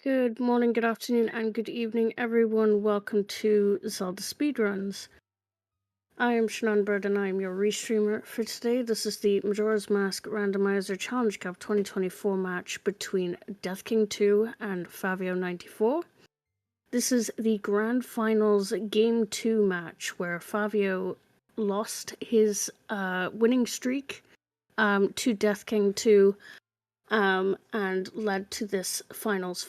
Good morning, good afternoon, and good evening, everyone. Welcome to Zelda Speedruns. I am Shannon Bird, and I am your restreamer for today. This is the Majora's Mask Randomizer Challenge Cup 2024 match between Death King 2 and favio94. This is the Grand Finals Game 2 match, where Favio lost his winning streak to Death King 2. And led to this finals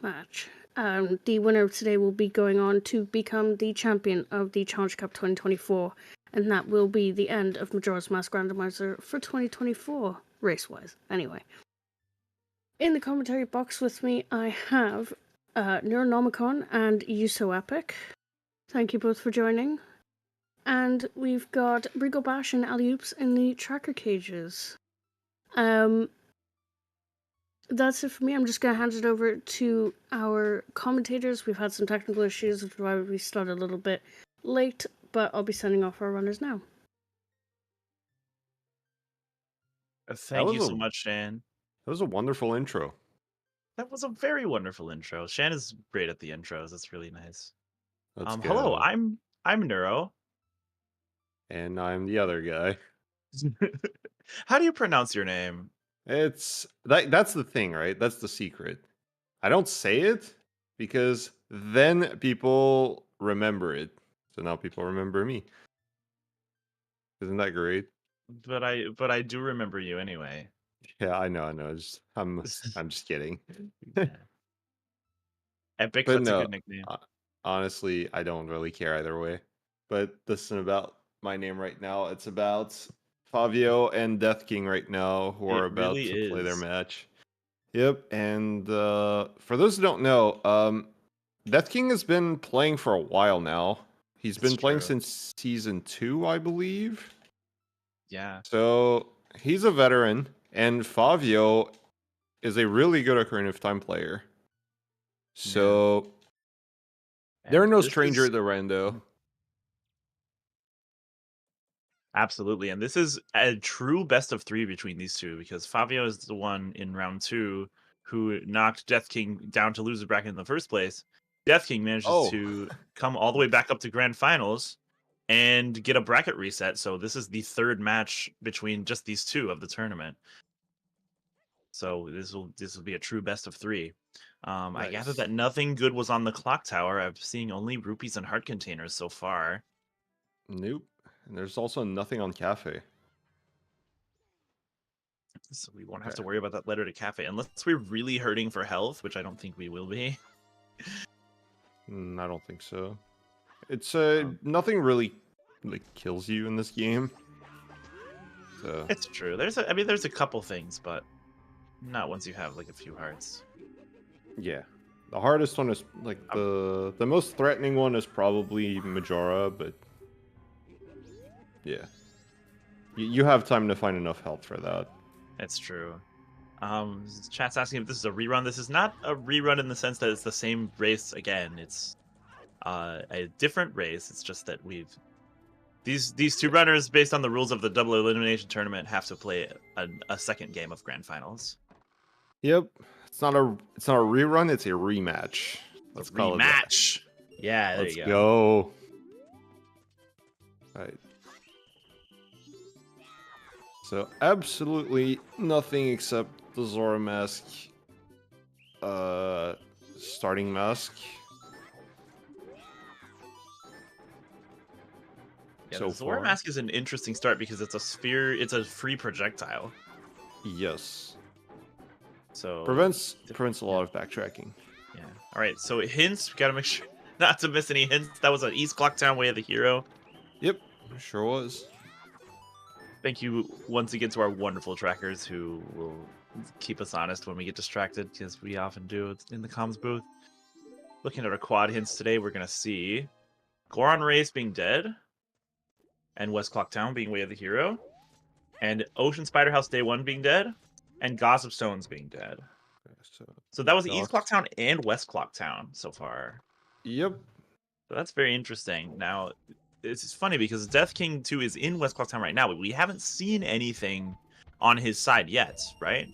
match. The winner of today will be going on to become the champion of the Challenge Cup 2024, and that will be the end of Majora's Mask Randomizer for 2024, race-wise. Anyway, in the commentary box with me, I have Neuronomicon and Yuso Epic. Thank you both for joining. And we've got Brigo Bash and Alley-Oops in the tracker cages. That's it for me. I'm just going to hand it over to our commentators. We've had some technical issues, which is why we started a little bit late, but I'll be sending off our runners now. Thank you so much, Shan. That was a wonderful intro. That was a very wonderful intro. Shan is great at the intros. That's really nice. Let's go. Hello, I'm Neuro. And I'm the other guy. How do you pronounce your name? It's that's the thing, right? That's the secret. I don't say it because then people remember it. So now people remember me. Isn't that great? But I do remember you anyway. Yeah, I know. I'm just kidding. Epic, But that's no, a good nickname. Honestly, I don't really care either way. But this isn't about my name right now. It's about Favio and Death King right now, who are about to play their match. Yep, and for those who don't know, Death King has been playing for a while now. He's been playing since Season 2, I believe. Yeah. So he's a veteran, and Favio is a really good Ocarina of Time player. So they're no stranger to Rando. Absolutely, and this is a true best of 3 between these two, because Favio is the one in round 2 who knocked Death King down to loser bracket in the first place. Death King manages to come all the way back up to Grand Finals and get a bracket reset, so this is the third match between just these two of the tournament. So this will be a true best of 3. Nice. I gather that nothing good was on the clock tower. I'm seeing only rupees and heart containers so far. Nope. And there's also nothing on Cafe. So we won't have to worry about that letter to Cafe unless we're really hurting for health, which I don't think we will be. I don't think so. It's nothing really kills you in this game. So it's true. There's a couple things, but not once you have like a few hearts. Yeah. The hardest one is like the most threatening one is probably Majora, but yeah. You have time to find enough health for that. It's true. Chat's asking if this is a rerun. This is not a rerun in the sense that it's the same race again. It's a different race. It's just that these two runners, based on the rules of the double elimination tournament, have to play a second game of Grand Finals. Yep. It's not a rerun, it's a rematch. Let's call it rematch. Yeah, there you go. All right. So absolutely nothing except the Zora mask, starting mask. Yeah, the Zora mask is an interesting start because it's a sphere. It's a free projectile. Yes. So prevents a lot of backtracking. Yeah. All right. So hints. We gotta make sure not to miss any hints. That was an East Clocktown Way of the Hero. Yep. Sure was. Thank you once again to our wonderful trackers who will keep us honest when we get distracted, because we often do in the comms booth. Looking at our quad hints today, we're going to see Goron Race being dead, and West Clocktown being Way of the Hero, and Ocean Spider House Day 1 being dead, and Gossip Stones being dead. So that was East Clocktown and West Clocktown so far. Yep. So that's very interesting. Now, it's funny because Death King 2 is in West Clocktown right now, but we haven't seen anything on his side yet, right?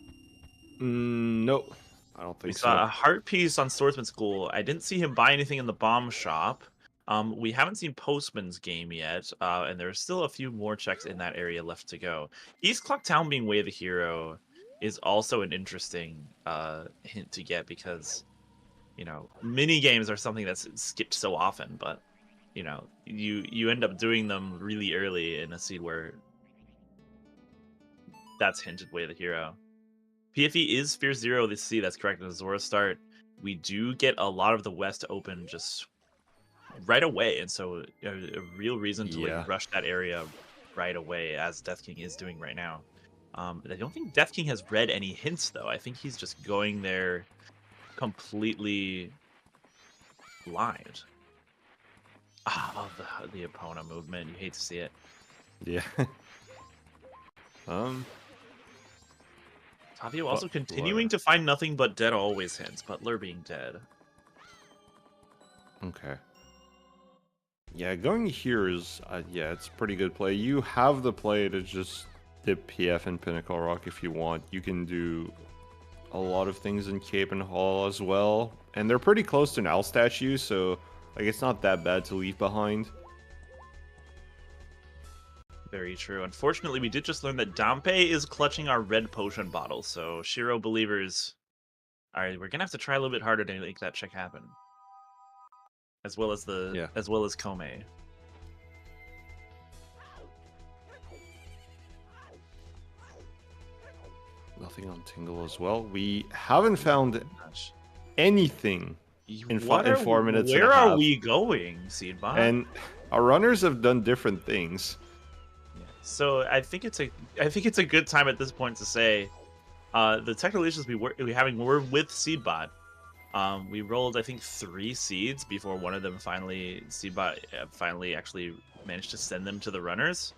Nope. I don't We think saw a so. heart piece on Swordsman School. I didn't see him buy anything in the bomb shop. We haven't seen Postman's game yet, and there's still a few more checks in that area left to go. East Clock Town being Way of the Hero is also an interesting hint to get because, you know, mini games are something that's skipped so often, but you know, you end up doing them really early in a seed where that's hinted Way of the Hero. PFE is Sphere Zero this sea, that's correct. In the Zora start, we do get a lot of the West open just right away, and so a real reason to like rush that area right away, as Death King is doing right now. I don't think Death King has read any hints though. I think he's just going there completely blind. Ah, the opponent movement. You hate to see it. Yeah. Tavio also continuing to find nothing but dead always hints. Butler being dead. Okay. Yeah, going here is yeah, it's pretty good play. You have the play to just dip PF and Pinnacle Rock if you want. You can do a lot of things in Cape and Hall as well, and they're pretty close to an owl statue, so like it's not that bad to leave behind. Very true. Unfortunately, we did just learn that Dampe is clutching our red potion bottle, so Shiro believers, alright, we're gonna have to try a little bit harder to make that check happen. As well as Kome. Nothing on Tingle as well. We haven't found anything in 4 minutes. Where are we going, Seedbot? And our runners have done different things. Yeah. So I think it's a good time at this point to say, the technical issues we were with Seedbot. We rolled, I think, 3 seeds before one of them Seedbot finally actually managed to send them to the runners.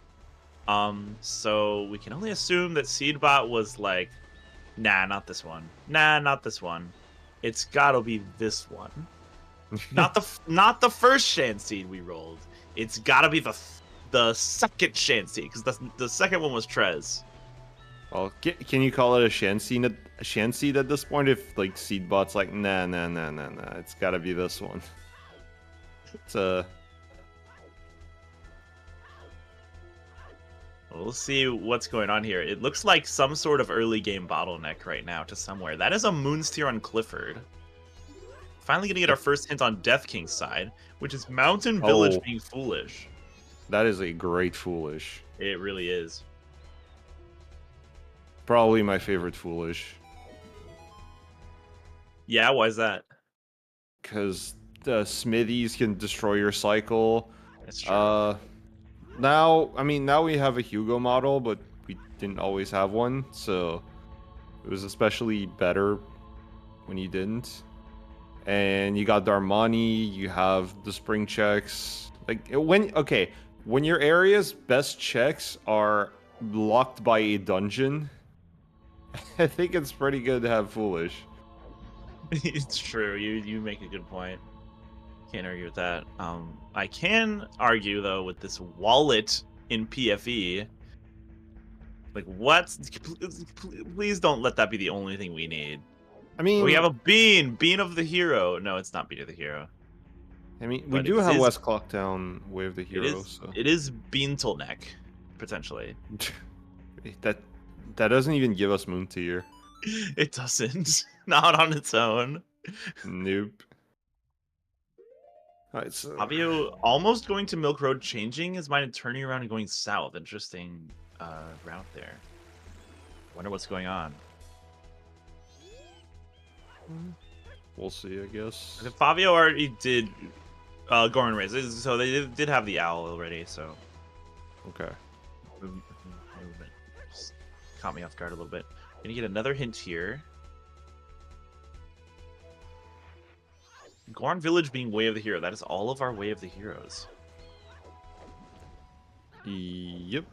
So we can only assume that Seedbot was like, nah, not this one. Nah, not this one. It's gotta be this one. not the first Shan seed we rolled. It's gotta be the second Shan seed, because the second one was Trez. Well, can you call it a Shan seed at this point if like Seedbot's like, nah, it's gotta be this one. It's We'll see what's going on here. It looks like some sort of early game bottleneck right now to somewhere. That is a Moonsteer on Clifford. Finally gonna get our first hint on Death King's side, which is Mountain Village being foolish. That is a great foolish. It really is. Probably my favorite foolish. Yeah, why is that? Because the smithies can destroy your cycle. That's true. Now we have a Hugo model, but we didn't always have one, so it was especially better when you didn't. And you got Darmani, you have the spring checks. Like when your area's best checks are locked by a dungeon, I think it's pretty good to have foolish. It's true. You make a good point. Can't argue with that. I can argue though with this wallet in PFE. Like, what? Please don't let that be the only thing we need. I mean, we have a bean of the hero. No, it's not bean of the hero. I mean, we do have West Clocktown Way of the Hero. It is Beantelneck, potentially. that doesn't even give us Moon Tier. It doesn't. Not on its own. Nope. Alright, so Fabio almost going to Milk Road, changing his mind and turning around and going south. Interesting route there. Wonder what's going on. We'll see, I guess. Fabio already did Goron Rays, so they did have the owl already, so. Okay. Movement just caught me off guard a little bit. Gonna get another hint here. Goron Village being Way of the Hero. That is all of our Way of the Heroes. Yep.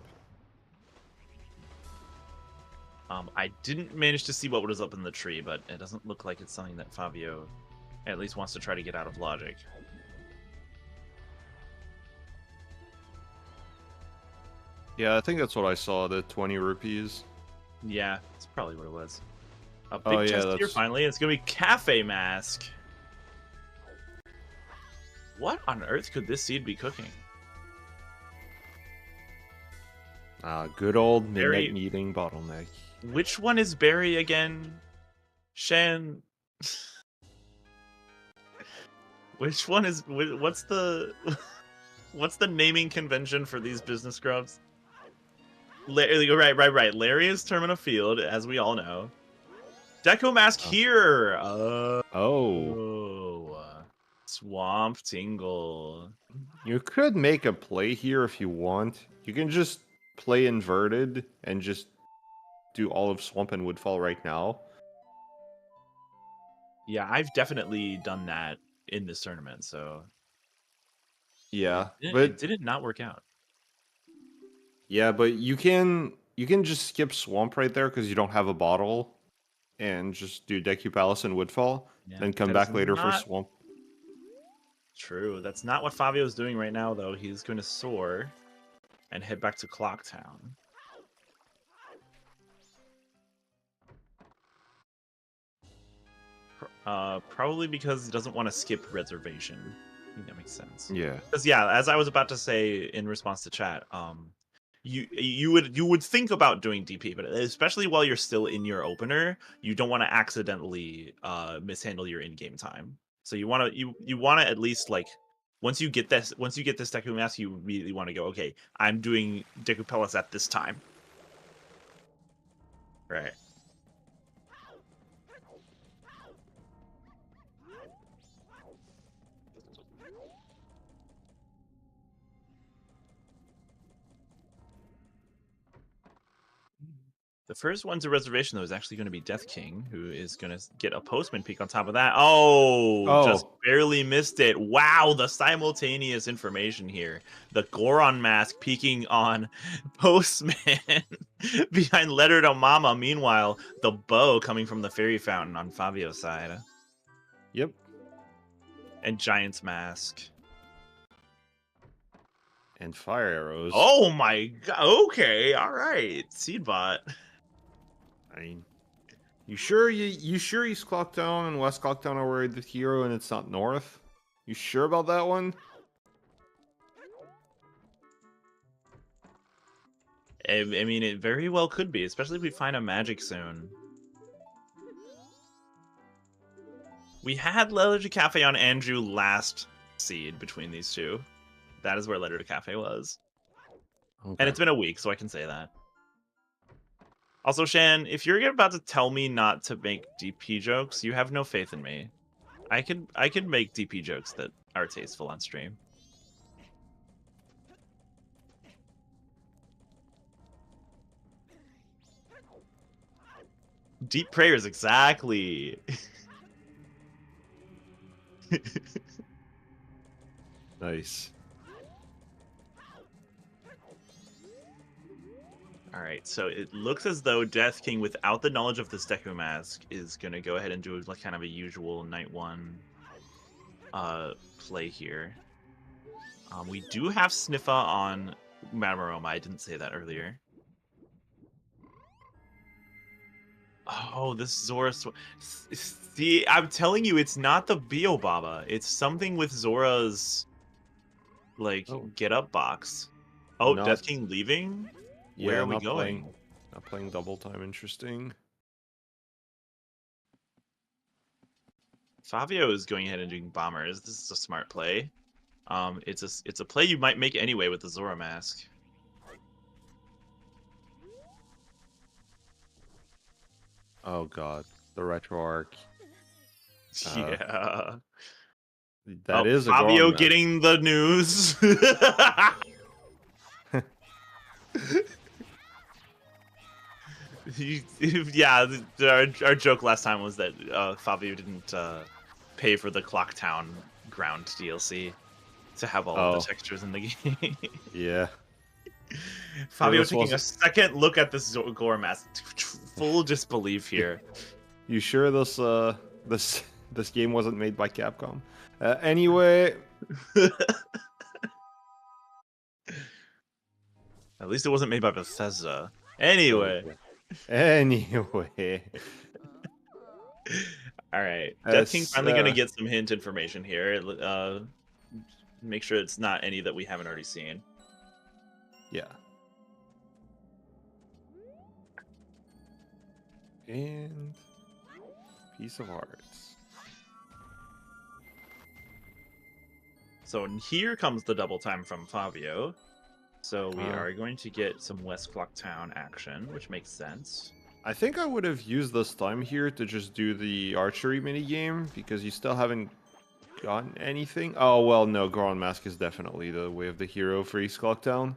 I didn't manage to see what was up in the tree, but it doesn't look like it's something that Fabio at least wants to try to get out of logic. Yeah, I think that's what I saw, the 20 rupees. Yeah, that's probably what it was. A big chest here, that's... finally. It's going to be Cafe Mask. What on earth could this seed be cooking? Good old midnight Berry... meeting bottleneck. Which one is Barry again? Shan... Which one is... What's the... What's the naming convention for these business grubs? Right. Larry is Termina Field, as we all know. Deco Mask here! Swamp Tingle. You could make a play here if you want. You can just play inverted and just do all of Swamp and Woodfall right now. Yeah, I've definitely done that in this tournament, so... Yeah, it didn't not work out. Yeah, but you can just skip Swamp right there because you don't have a bottle, and just do Deku Palace and Woodfall, then come back later for Swamp. True. That's not what Fabio's doing right now, though. He's going to soar and head back to Clocktown. Probably because he doesn't want to skip Reservation. I think that makes sense. Yeah. Because as I was about to say in response to chat, you would think about doing DP, but especially while you're still in your opener, you don't want to accidentally mishandle your in-game time. So you want to at least, like, once you get this Deku Mask, you really want to go, okay, I'm doing Deku Palace at this time. Right. The first one to Reservation, though, is actually going to be Death King, who is going to get a Postman peek on top of that. Just barely missed it. Wow, the simultaneous information here. The Goron Mask peeking on Postman behind Letter to Mama. Meanwhile, the bow coming from the Fairy Fountain on Fabio's side. Yep. And Giant's Mask. And Fire Arrows. Oh my god. Okay, alright. Seedbot. I mean, you sure East Clocktown and West Clocktown are where the hero and it's not North? You sure about that one? I mean, it very well could be, especially if we find a magic soon. We had Letter to Cafe on Andrew last seed between these two. That is where Letter to Cafe was. Okay. And it's been a week, so I can say that. Also, Shan, if you're about to tell me not to make DP jokes, you have no faith in me. I can make DP jokes that are tasteful on stream. Deep prayers, exactly. Nice. Alright, so it looks as though Death King, without the knowledge of this Deku Mask, is going to go ahead and do like kind of a usual Night 1 play here. We do have Sniffa on Mamaroma. I didn't say that earlier. Oh, this Zora... See, I'm telling you, it's not the Biobaba. It's something with Zora's, like, get-up box. Oh, Death King leaving? Yeah, where are we going? Not playing double time. Interesting. Favio is going ahead and doing bombers. This is a smart play. It's a play you might make anyway with the Zora Mask. Oh god, the retro arc. Yeah. That is a Fabio getting the news. Yeah, our joke last time was that Fabio didn't pay for the Clocktown ground DLC to have all of the textures in the game. Yeah. Fabio taking a second look at this Gore Mask. Full disbelief here. You sure this game wasn't made by Capcom? Anyway. At least it wasn't made by Bethesda. Anyway. Anyway. All right. Death King finally going to get some hint information here. Make sure it's not any that we haven't already seen. Yeah. And piece of hearts. So here comes the double time from Favio. So we are going to get some West Clock Town action, which makes sense. I think I would have used this time here to just do the archery minigame, because you still haven't gotten anything. Oh, well, no, Goron Mask is definitely the way of the hero for East Clock Town.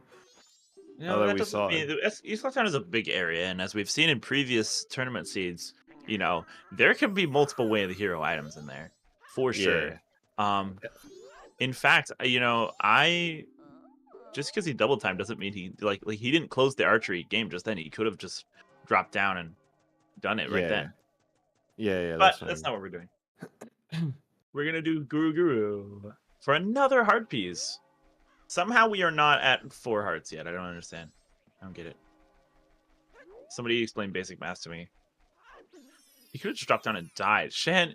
No, that doesn't mean East Clock Town is a big area, and as we've seen in previous tournament seeds, you know, there can be multiple way of the hero items in there, for sure. In fact, you know, just because he double time doesn't mean he he didn't close the archery game just then. He could have just dropped down and done it right then. Yeah, but that's not what we're doing. We're gonna do Guru for another heart piece. Somehow we are not at 4 hearts yet. I don't understand. I don't get it. Somebody explain basic math to me. He could have just dropped down and died. Shan,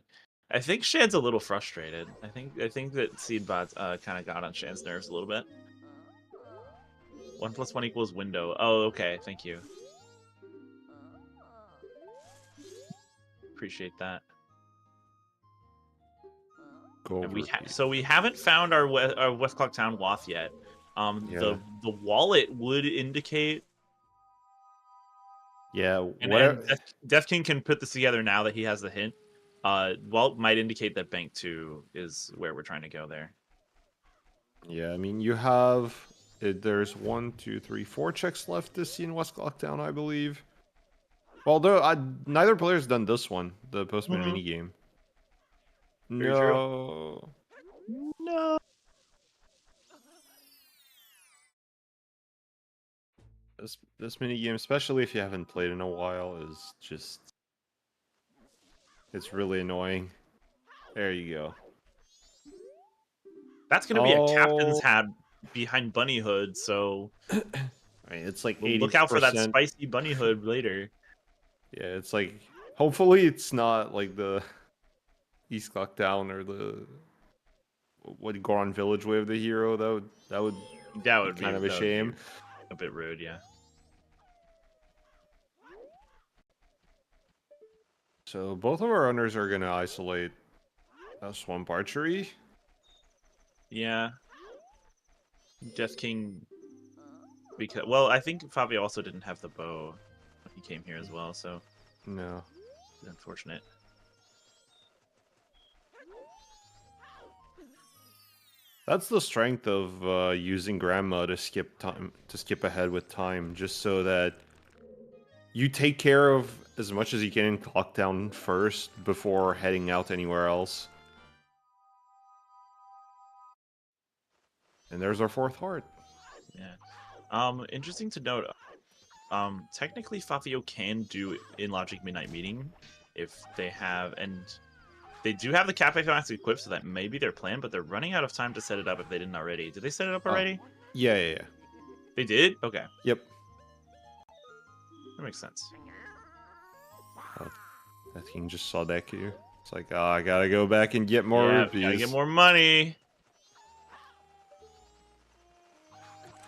I think Shan's a little frustrated. I think that Seedbot kind of got on Shan's nerves a little bit. 1 + 1 = window. Oh, okay. Thank you. Appreciate that. So we haven't found our West Clock Town Wath yet. The wallet would indicate. Yeah, and Death King can put this together now that he has the hint. Wallet might indicate that Bank 2 is where we're trying to go there. Yeah, I mean, you have there's 1, 2, 3, 4 checks left to see in West Clock Town, I believe. Although neither player's done this one, the Postman minigame. No. This minigame, especially if you haven't played in a while, is just... it's really annoying. There you go. That's going to be a captain's hat behind Bunny Hood, so... I mean, it's like 80%. Look out for that spicy Bunny Hood later. Yeah, it's like... hopefully it's not like the East Clock Town or the... what, Goron Village way of the hero. That would be kind of a shame. A bit rude, yeah. So both of our runners are gonna isolate Swamp Archery. Yeah. Death King, because I think Favio also didn't have the bow when he came here as well, so no, unfortunate. That's the strength of using Grandma to skip ahead with time, just so that you take care of as much as you can in Clocktown first before heading out anywhere else. And there's our 4th heart. Yeah. Interesting to note. Technically, Favio can do in Logic Midnight Meeting if they have, and they do have the Cafe Max equipped, so that may be their plan, but they're running out of time to set it up if they didn't already. Did they set it up already? Yeah. They did? Okay. Yep. That makes sense. I think just saw that queue. It's like, I gotta go back and get more rupees. Gotta get more money.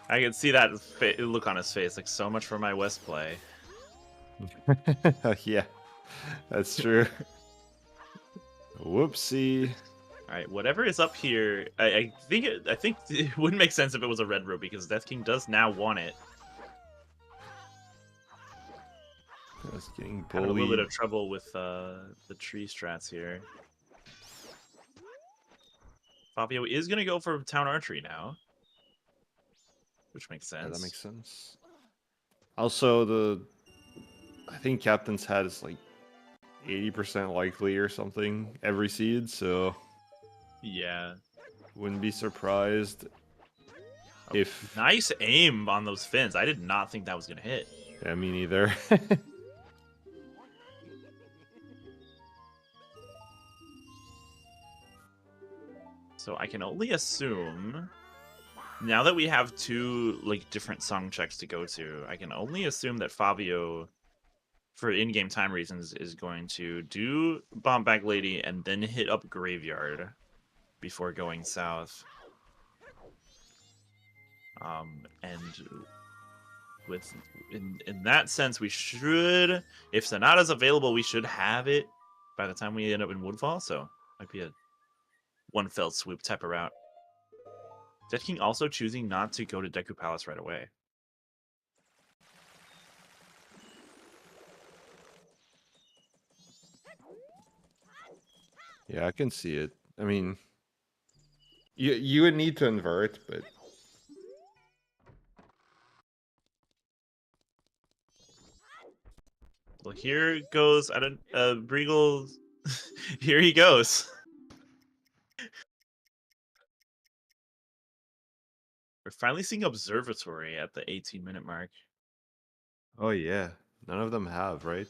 I can see that look on his face, like, so much for my West play. Yeah, that's true. Whoopsie. All right, whatever is up here, I think it wouldn't make sense if it was a red rope, because Death King does now want it. That's getting bullied. Having a little bit of trouble with the tree strats here. Favio is going to go for Town Archery now, which makes sense. Yeah, that makes sense. Also, I think Captain's Hat is like 80% likely or something every seed, so yeah, wouldn't be surprised if... Nice aim on those fins. I did not think that was going to hit. Yeah, me neither. So I can only assume, now that we have 2 different song checks to go to, I can only assume that Favio for in-game time reasons, is going to do Bomb Bag Lady and then hit up Graveyard before going south. And in that sense, we should, if Sonata's available, we should have it by the time we end up in Woodfall. So might be a one fell swoop type of route. Death King also choosing not to go to Deku Palace right away. Yeah, I can see it. I mean, you would need to invert, but Well, here goes Briegel. Here he goes. We're finally seeing Observatory at the 18-minute mark. oh yeah, none of them have, right?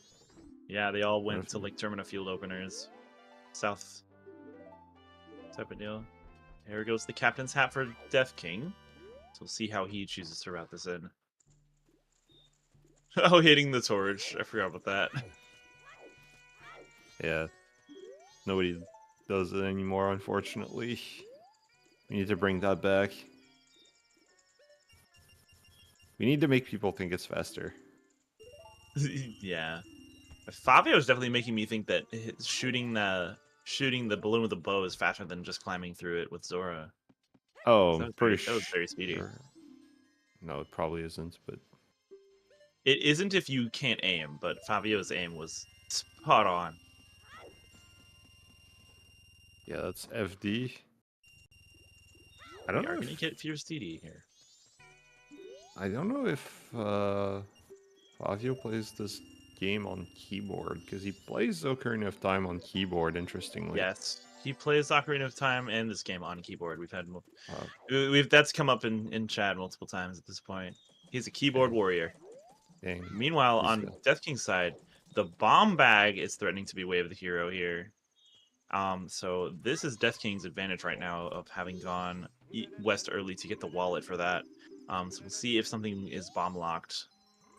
Yeah, they all went to like Termina Field openers. South type of deal. Here goes the captain's hat for Death King. So we'll see how he chooses to route this in. Oh, hitting the torch. I forgot about that. Yeah. Nobody does it anymore, unfortunately. We need to bring that back. We need to make people think it's faster. Yeah. Fabio is definitely making me think that shooting the balloon with a bow is faster than just climbing through it with Zora. Oh, that was very speedy. Sure. No, it probably isn't, but it isn't if you can't aim, but Fabio's aim was spot on. Yeah, that's FD. I don't know. Are gonna get Fierce DD here. I don't know if Fabio plays this game on keyboard, because he plays Ocarina of Time on keyboard, interestingly. Yes, he plays Ocarina of Time and this game on keyboard. We've had that's come up in chat multiple times at this point. He's a keyboard warrior. Dang. Meanwhile, on Death King's side, the bomb bag is threatening to be Way of the Hero here. So this is Death King's advantage right now of having gone west early to get the wallet for that. So we'll see if something is bomb locked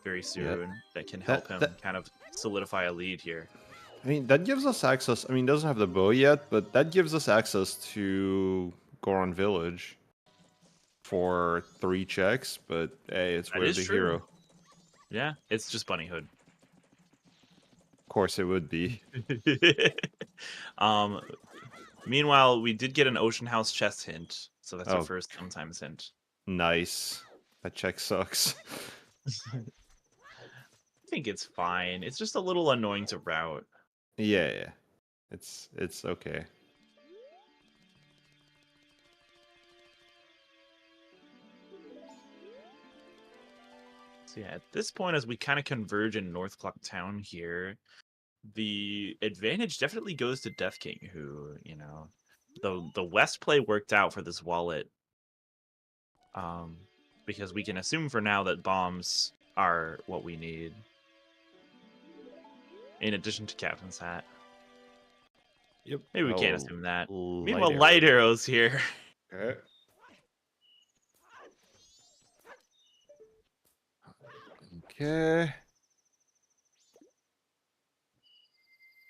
very soon that can help him kind of solidify a lead here. I mean, that gives us access. I mean, it doesn't have the bow yet, but that gives us access to Goron Village for 3 checks. But hey, it's Way of the Hero. Yeah, it's just Bunny Hood. Of course, it would be. Meanwhile, we did get an Ocean House chest hint, so that's our first sometimes hint. Nice. That check sucks. I think it's fine. It's just a little annoying to route. Yeah. It's okay. So yeah, at this point, as we kind of converge in North Clock Town here, the advantage definitely goes to Death King, who, you know, the West play worked out for this wallet. Because we can assume for now that bombs are what we need. In addition to Captain's Hat. Yep. Maybe we can't assume that. Meanwhile, Light Arrow's here. Okay. Okay.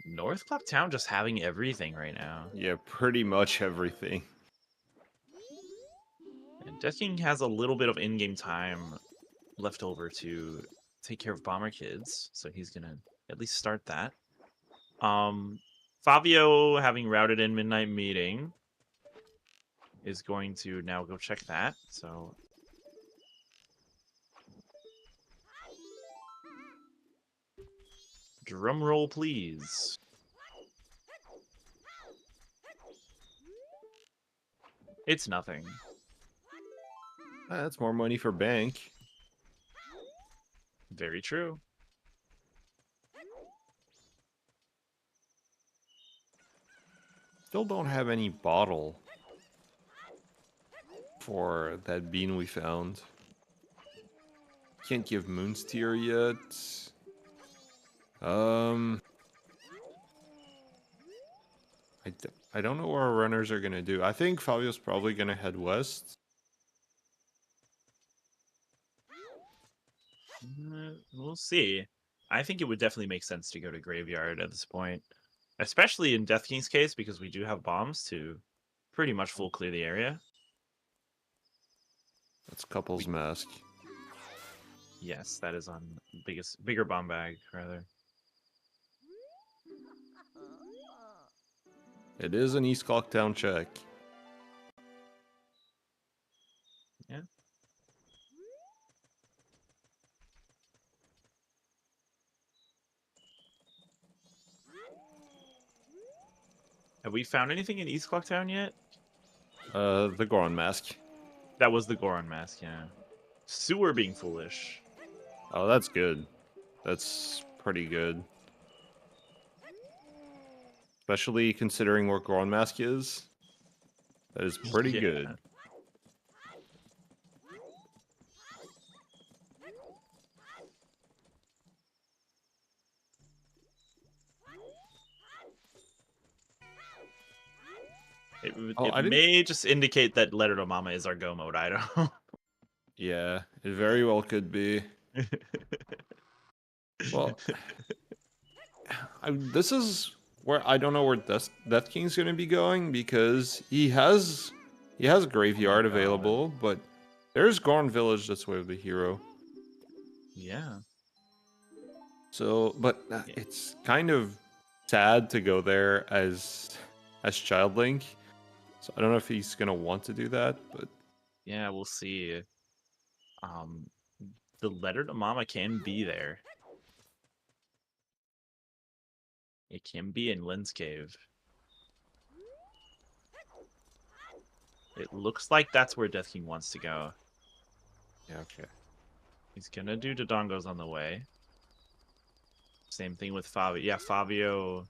North Clock Town just having everything right now. Yeah, pretty much everything. And Death King has a little bit of in-game time left over to take care of Bomber Kids, so he's gonna at least start that. Fabio, having routed in Midnight Meeting, is going to now go check that. So drum roll, please. It's nothing. That's more money for bank. Very true. Still don't have any bottle for that bean we found. Can't give Moon's Tear yet. I don't know what our runners are gonna do. I think Fabio's probably gonna head west. We'll see. I think it would definitely make sense to go to Graveyard at this point. Especially in Death King's case, because we do have bombs to pretty much full clear the area. That's Couple's Mask. Yes, that is on bigger bomb bag, rather. It is an East Clocktown check. Yeah. Have we found anything in East Clocktown yet? The Goron Mask. That was the Goron Mask, yeah. Sewer being foolish. Oh, that's good. That's pretty good. Especially considering where Goron Mask is. That is pretty good. It may just indicate that Letter to Mama is our go mode item. Yeah, it very well could be. Well, this is where I don't know where Death King's going to be going, because he has Graveyard available, but there's Gorn Village that's where the hero. Yeah. So, but it's kind of sad to go there as Child Link. So I don't know if he's gonna want to do that, but yeah, we'll see. The Letter to Mama can be there. It can be in Lynn's Cave. It looks like that's where Death King wants to go. yeah, okay. He's gonna do Dodongos on the way. Same thing with Fabio. Yeah, Fabio,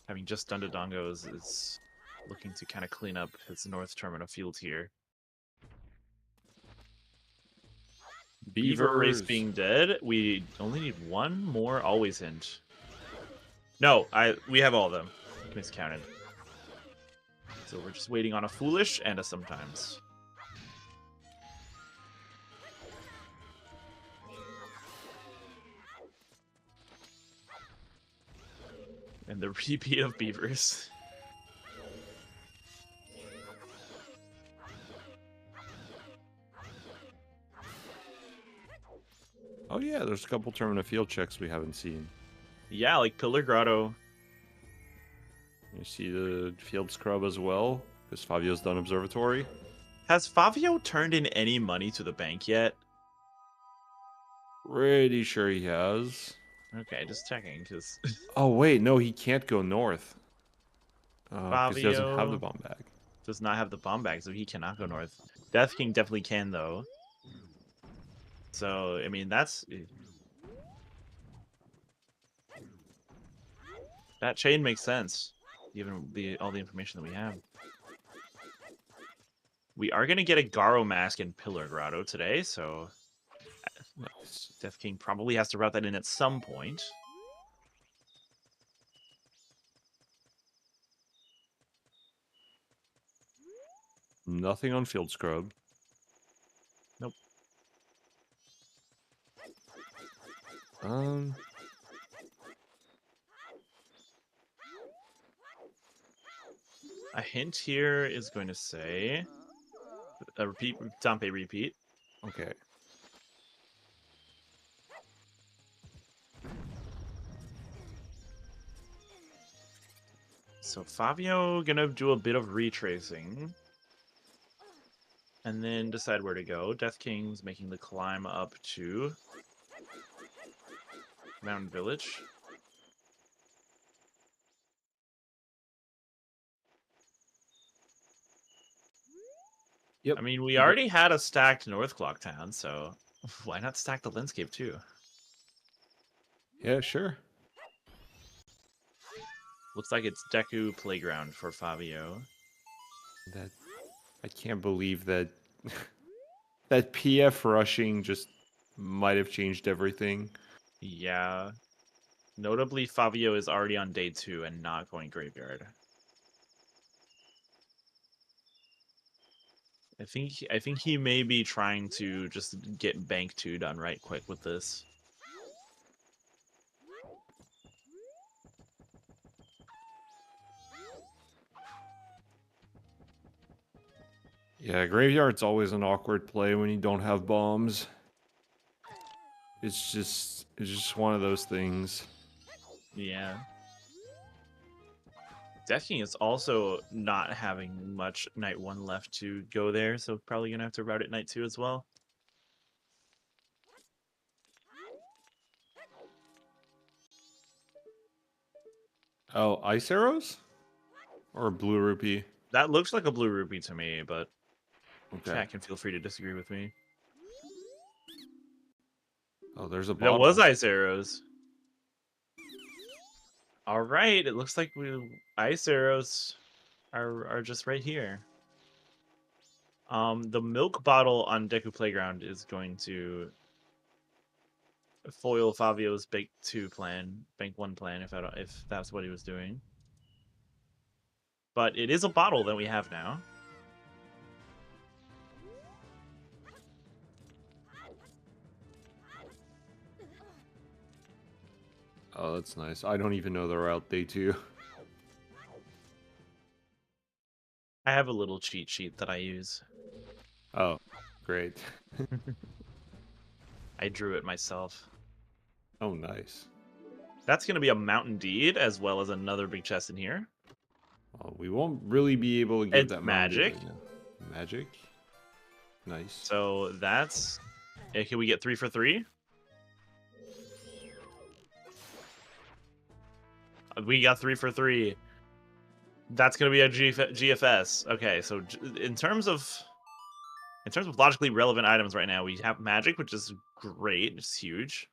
having just done Dodongos, is looking to kind of clean up his North Terminal field here. Beaver Race being dead. We only need one more always hint. No, we have all of them. Miscounted. So we're just waiting on a foolish and a sometimes. And the repeat of beavers. Oh yeah, there's a couple Termina field checks we haven't seen. Yeah, like Pillar Grotto. You see the field scrub as well, because Fabio's done Observatory. Has Fabio turned in any money to the bank yet? Pretty sure he has. Okay, just checking, because... Oh wait, no, he can't go north. Because he doesn't have the Fabio bomb bag. does not have the bomb bag, so he cannot go north. Death King definitely can, though. So, I mean, that's... That chain makes sense, given all the information that we have. We are going to get a Garo Mask and Pillar Grotto today, so... Death King probably has to route that in at some point. Nothing on field scrub. Nope. A hint here is going to say a repeat, Dampe repeat. Okay. So Fabio gonna do a bit of retracing. And then decide where to go. Death King's making the climb up to Mountain Village. Yep. I mean, we already had a stacked North Clocktown, so why not stack the landscape too? Yeah, sure. Looks like it's Deku Playground for Fabio. That I can't believe that that PF rushing just might have changed everything. Yeah. Notably, Fabio is already on day 2 and not going Graveyard. I think he may be trying to just get Bank 2 done right quick with this. Yeah, graveyard's always an awkward play when you don't have bombs. It's just one of those things. Yeah. Death King is also not having much Night 1 left to go there, so probably gonna have to route it Night 2 as well. Oh, ice arrows? Or blue rupee? That looks like a blue rupee to me, but Okay. chat can feel free to disagree with me. Oh, there's a That bottle. was ice arrows. All right, it looks like ice arrows are just right here. The milk bottle on Deku Playground is going to foil Fabio's Bank 2 plan, Bank 1 plan, if that's what he was doing. But it is a bottle that we have now. Oh, that's nice. I don't even know the route day 2. I have a little cheat sheet that I use. Oh, great. I drew it myself. Oh, nice. That's going to be a Mountain Deed, as well as another big chest in here. Well, we won't really be able to give It's that magic. Magic? Nice. So that's... Can we get 3 for 3? We got 3 for 3. That's going to be a GFS. Okay, so in terms of logically relevant items right now, we have magic, which is great. It's huge.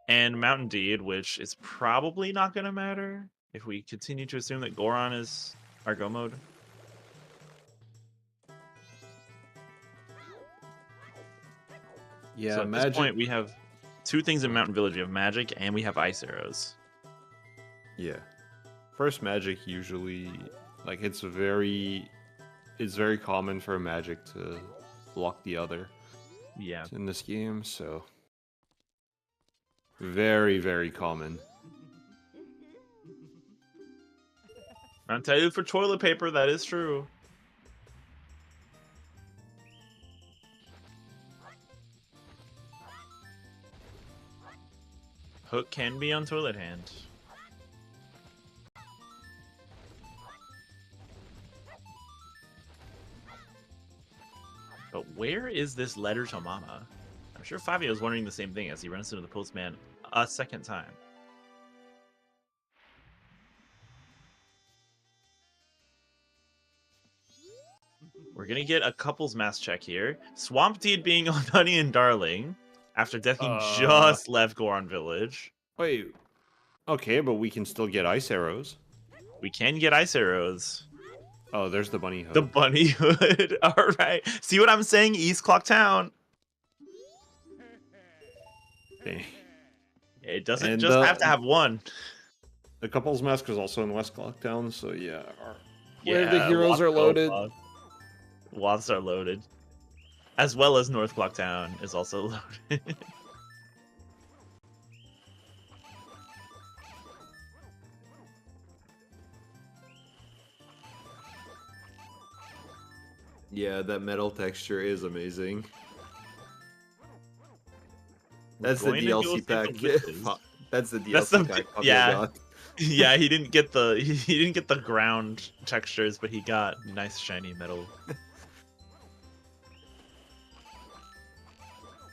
And Mountain Deed, which is probably not going to matter if we continue to assume that Goron is our go mode. Yeah, so at magic. this point, we have 2 things in Mountain Village. We have magic, and we have ice arrows. Yeah. First magic usually, like, it's very common for magic to block the other. Yeah. In this game, so very, very common. I'll tell you for toilet paper, that is true. Hook can be on toilet hand. But where is this letter to Mama? I'm sure Fabio is wondering the same thing as he runs into the postman a second time. We're gonna get a couples mass check here. Swamp Deed being on Honey and Darling after Death King just left Goron Village. Wait. Okay, but we can still get ice arrows. We can get ice arrows. Oh, there's the bunny hood. The bunny hood. All right. See what I'm saying? East Clock Town. Okay. It doesn't just have to have one. The couple's mask is also in West Clock Town, so yeah. Yeah, the heroes are loaded. Woths are loaded. As well as North Clock Town is also loaded. Yeah, that metal texture is amazing. That's the DLC pack. That's the DLC pack. Yeah, yeah. He didn't get the ground textures, but he got nice shiny metal.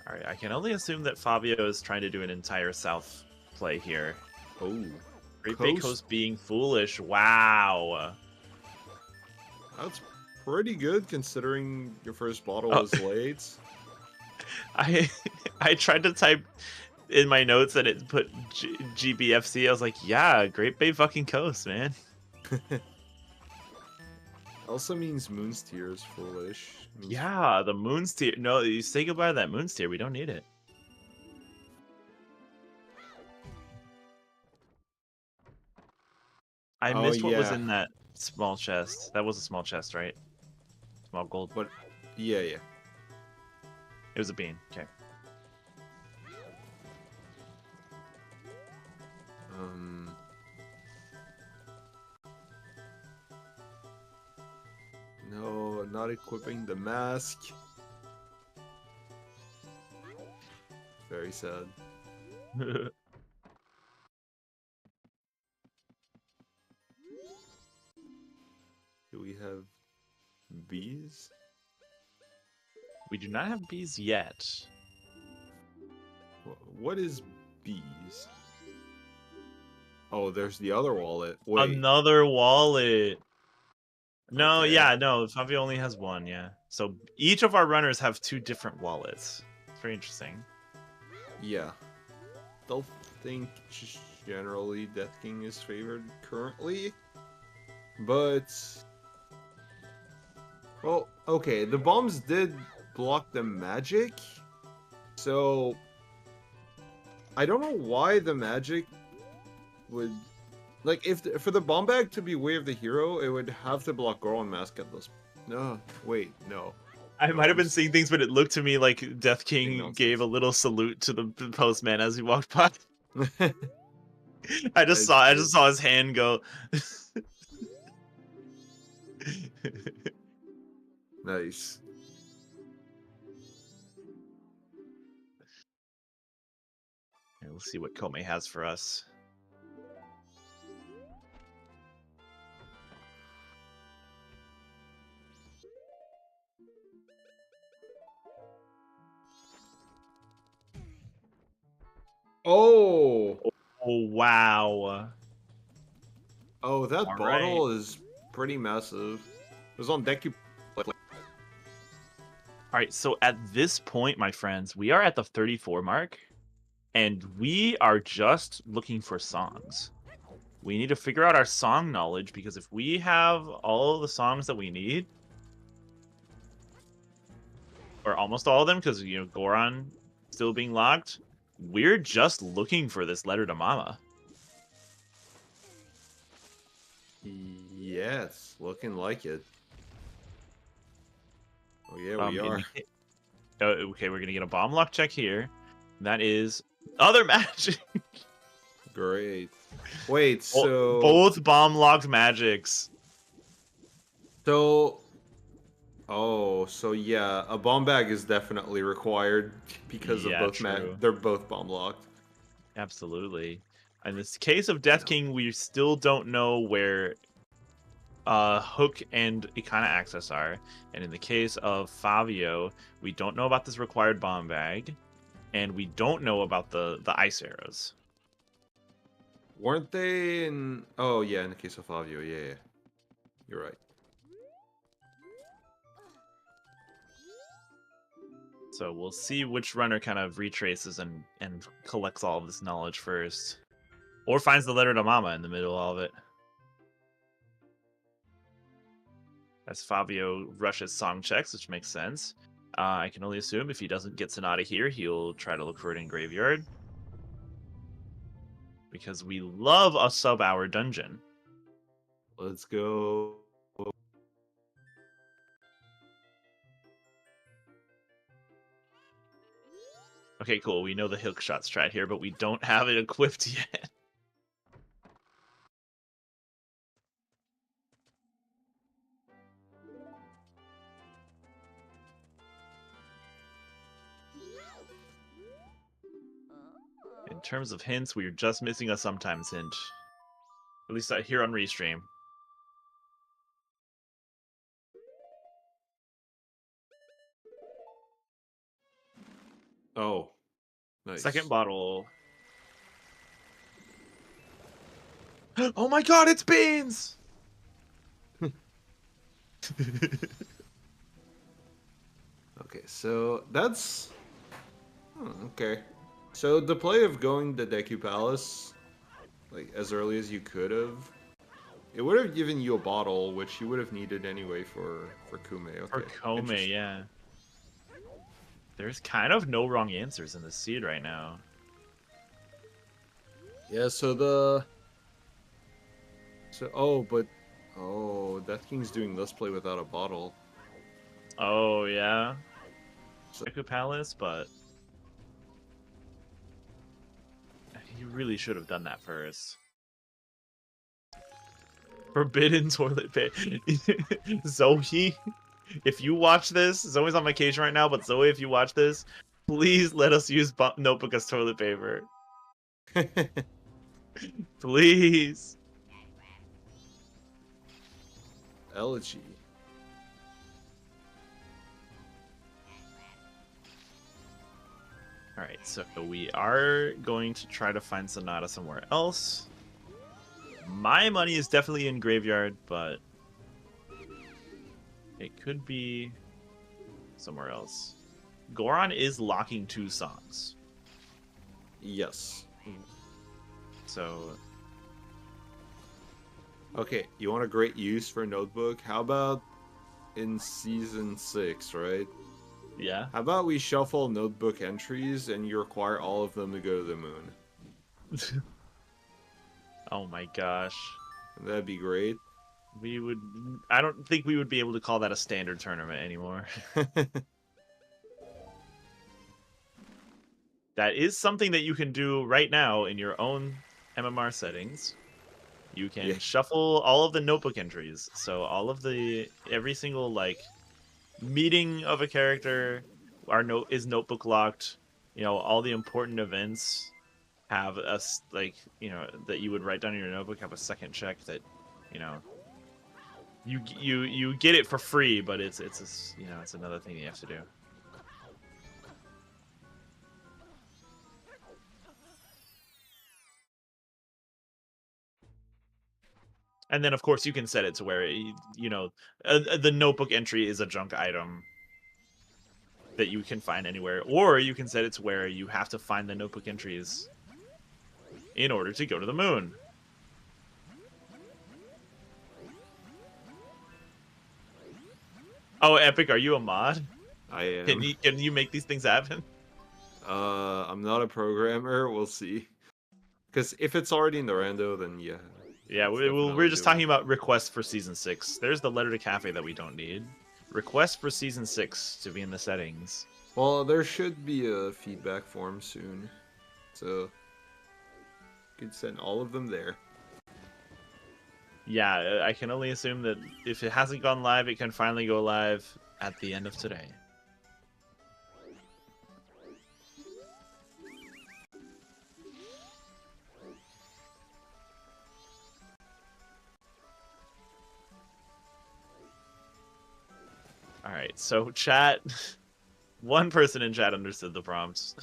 All right, I can only assume that Fabio is trying to do an entire South play here. Oh, Great Bay Coast being foolish. Wow. That's pretty good considering your first bottle was late. I tried to type in my notes and it put GBFC. I was like, yeah, Great Bay fucking Coast, man. Also means Moon's Tear is foolish. Yeah, the Moon's Tear. No, you say goodbye to that Moon's Tear. We don't need it. I missed what was in that small chest. That was a small chest, right? Small gold. What? Yeah. It was a bean. Okay. not equipping the mask. Very sad. Do we have bees? We do not have bees yet. What is bees? Oh, there's the other wallet. Wait. Another wallet. No, Okay. yeah, no. Favio only has one, yeah. So each of our runners have 2 different wallets. It's very interesting. Yeah. Don't think generally Death King is favored currently. But... well, okay. The bombs did block the magic. So... I don't know why the magic would... like, if for the bomb bag to be Way of the Hero, it would have to block Goron Mask at those... no, wait, no. I might have been seeing things, but it looked to me like Death King Nonsense. gave a little salute to the postman as he walked by. I just saw his hand go. Nice. Here, we'll see what Kome has for us. Oh! Oh, wow. Oh, that All bottle right. is pretty massive. It was on deck. All right, so at this point, my friends, we are at the 34 mark, and we are just looking for songs. We need to figure out our song knowledge, because if we have all the songs that we need, or almost all of them, because, you know, Goron still being locked, we're just looking for this letter to Mama. Yes, looking like it. Oh yeah, we are. Okay, we're gonna get a bomb lock check here. That is other magic. Great. Wait, so both bomb locked magics. So, oh, so yeah, a bomb bag is definitely required because Yeah, of both true. they're both bomb locked. Absolutely. In this case of Death King, we still don't know where Hook and Ikana access are. And in the case of Favio, we don't know about this required bomb bag, and we don't know about the ice arrows. Weren't they in... oh yeah, in the case of Fabio, yeah. You're right. So we'll see which runner kind of retraces and collects all of this knowledge first. Or finds the letter to Mama in the middle of all of it. As Favio rushes song checks, which makes sense. I can only assume if he doesn't get Sonata here, he'll try to look for it in Graveyard. Because we love a sub-hour dungeon. Let's go. Okay, cool. We know the hook shot strat here, but we don't have it equipped yet. In terms of hints, we are just missing a sometimes hint. At least here on Restream. Oh, nice. Second bottle. Oh my god, it's beans! Okay, so that's... okay. So the play of going to Deku Palace, like, as early as you could have, it would have given you a bottle, which you would have needed anyway for Kume. Okay. For Kome, yeah. There's kind of no wrong answers in this seed right now. Yeah, so the... so, oh, but... oh, Death King's doing this play without a bottle. Oh, yeah. So, Deku Palace, but... you really should have done that first. Forbidden toilet paper. Zoe? if you watch this, Zoe's on vacation right now, but Zoe, if you watch this, please let us use notebook as toilet paper. Please. Elegy. Alright, so we are going to try to find Sonata somewhere else. My money is definitely in Graveyard, but it could be somewhere else. Goron is locking 2 songs. Yes. So... Okay, you want a great use for a notebook? How about in Season 6, right? Yeah. How about we shuffle notebook entries and you require all of them to go to the moon? Oh my gosh. That'd be great. We would... I don't think we would be able to call that a standard tournament anymore. That is something that you can do right now in your own MMR settings. You can shuffle all of the notebook entries. So all of the... Every single, like, meeting of a character is notebook locked. You know, all the important events have a, like, you know, that you would write down in your notebook have a second check that, you know, you get it for free, but it's you know, it's another thing you have to do. And then, of course, you can set it to where, you know, the notebook entry is a junk item that you can find anywhere. Or you can set it to where you have to find the notebook entries in order to go to the moon. Oh, Epic, are you a mod? I am. Can you make these things happen? I'm not a programmer. We'll see. Because if it's already in the rando, then yeah. Yeah, we're just talking about requests for Season 6. There's the letter to Cafe that we don't need. Request for Season 6 to be in the settings. Well, there should be a feedback form soon. So, you could send all of them there. Yeah, I can only assume that if it hasn't gone live, it can finally go live at the end of today. Alright, so chat... One person in chat understood the prompts.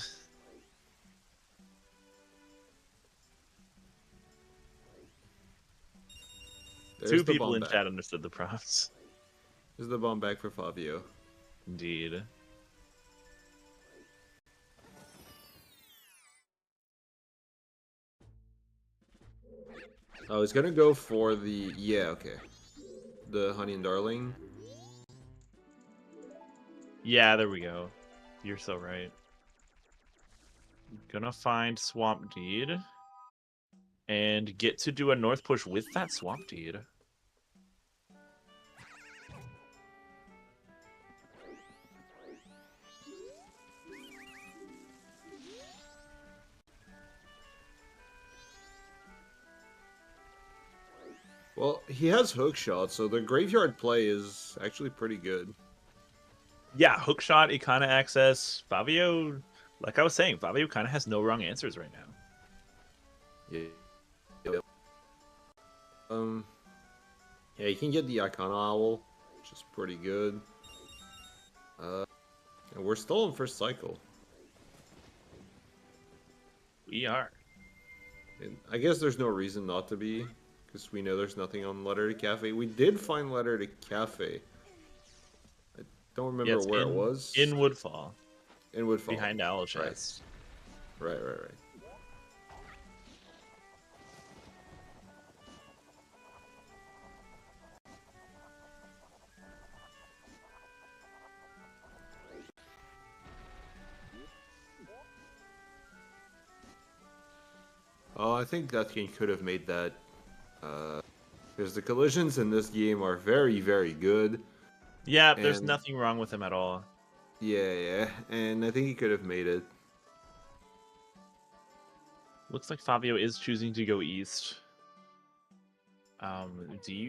Two people in chat understood the prompts. There's the bomb back for Favio. Indeed. Oh, he's gonna go for the... Yeah, okay. The Honey and Darling. Yeah, there we go. You're so right. Gonna find Swamp Deed. And get to do a North push with that Swamp Deed. Well, he has hook shot, so the graveyard play is actually pretty good. Yeah, hookshot, Ikana access. Favio, like I was saying, Favio kind of has no wrong answers right now. Yeah. Yeah, you can get the Ikana Owl, which is pretty good. And we're still in first cycle. We are. And I guess there's no reason not to be, because we know there's nothing on Letter to Cafe. We did find Letter to Cafe. I don't remember where it was. In Woodfall. In Woodfall. Behind Owl Chest. Right. Oh, I think that game could have made that. Because the collisions in this game are very, very good. Yeah, there's nothing wrong with him at all. Yeah. And I think he could have made it. Looks like Favio is choosing to go east.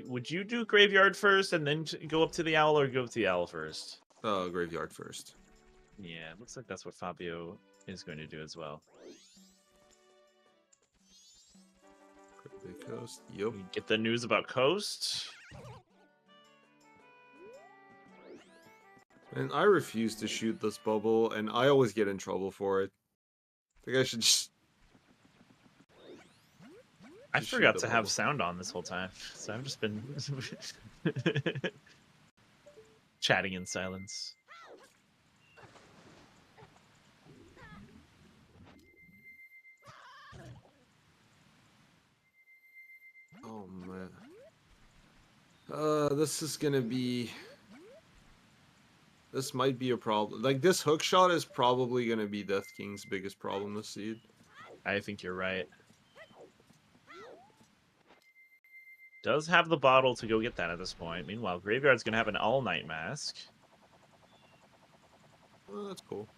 Would you do graveyard first and then go up to the owl, or go to the owl first? Graveyard first. Yeah, it looks like that's what Fabio is going to do as well. Coast. Yep. Get the news about Coast. And I refuse to shoot this bubble, and I always get in trouble for it. I think I should just... I forgot to have sound on this whole time, so I've just been chatting in silence. Oh man. This is gonna be... This might be a problem. Like, this hook shot is probably gonna be Death King's biggest problem this seed. I think you're right. Does have the bottle to go get that at this point. Meanwhile, Graveyard's gonna have an all-night mask. Oh, that's cool.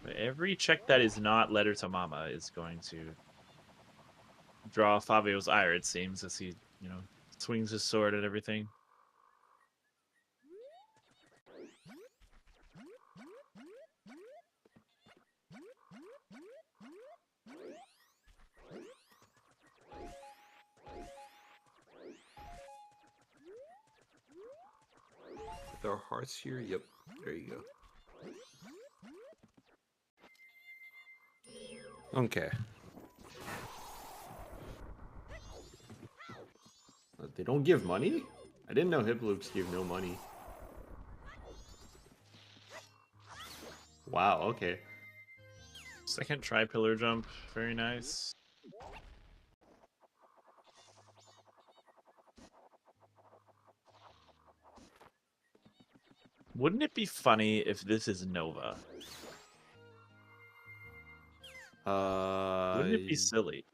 But every check that is not Letter to Mama is going to draw Fabio's ire, it seems, as he, swings his sword at everything. There are hearts here? Yep. There you go. Okay. They don't give money? I didn't know hip loops give no money. Wow, okay. Second tri-pillar jump. Very nice. Wouldn't it be funny if this is Nova? Wouldn't it be silly?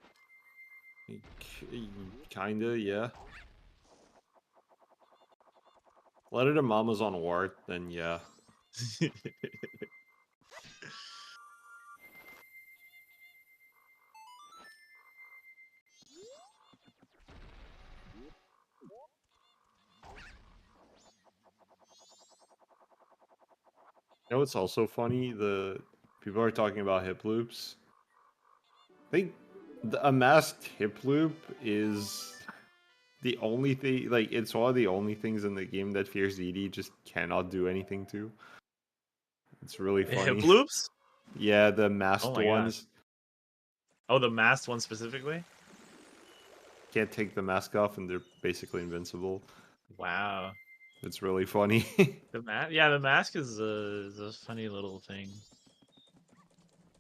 Kinda, yeah. Letter to Mama's on Wart, then yeah. You know what's also funny? The people are talking about hip loops. I think a masked hip loop is the only thing, like, it's one of the only things in the game that Fierce Edie just cannot do anything to. It's really funny. Hip loops? Yeah, the masked ones. God. Oh, the masked ones specifically? Can't take the mask off and they're basically invincible. Wow. It's really funny. The mask is a funny little thing.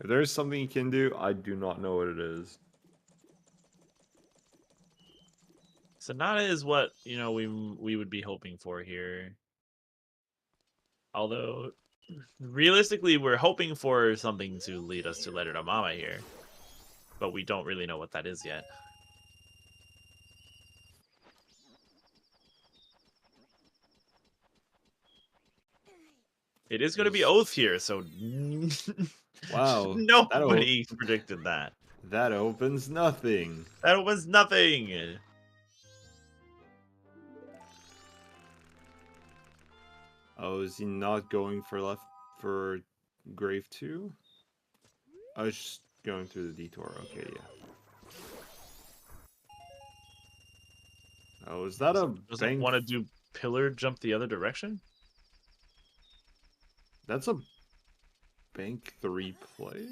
If there's something you can do, I do not know what it is. Sonata is what, we would be hoping for here. Although, realistically, we're hoping for something to lead us to Letter to Mama here. But we don't really know what that is yet. It is going to be Oath here, so... Wow. Nobody predicted that. That opens nothing. That opens nothing! Oh, is he not going for Grave 2? I was just going through the detour. Okay, yeah. Oh, is that a Does it want to do pillar jump the other direction? That's a bank 3 play?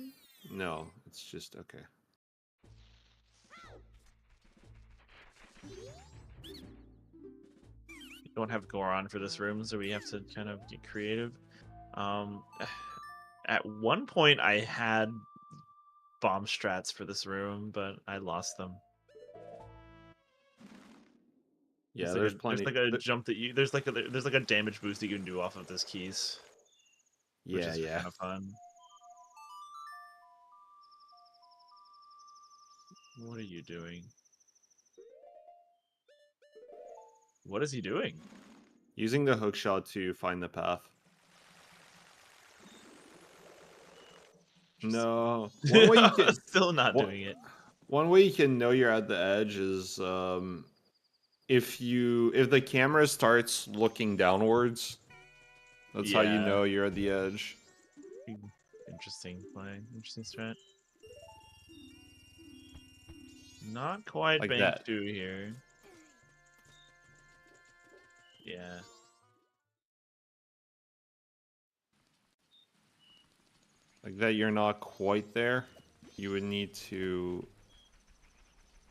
No, it's just okay. You don't have Goron for this room, so we have to kind of get creative. At one point, I had bomb strats for this room, but I lost them. Yeah, there's like a jump that you there's like a damage boost that you can do off of this keys. Which is kind of fun. What are you doing? What is he doing? Using the hook shot to find the path. No. Still not doing it. One way you can know you're at the edge is if the camera starts looking downwards. That's how you know you're at the edge. Interesting play. Interesting strat. Not quite like bank that. 2 here. Yeah. Like that, you're not quite there. You would need to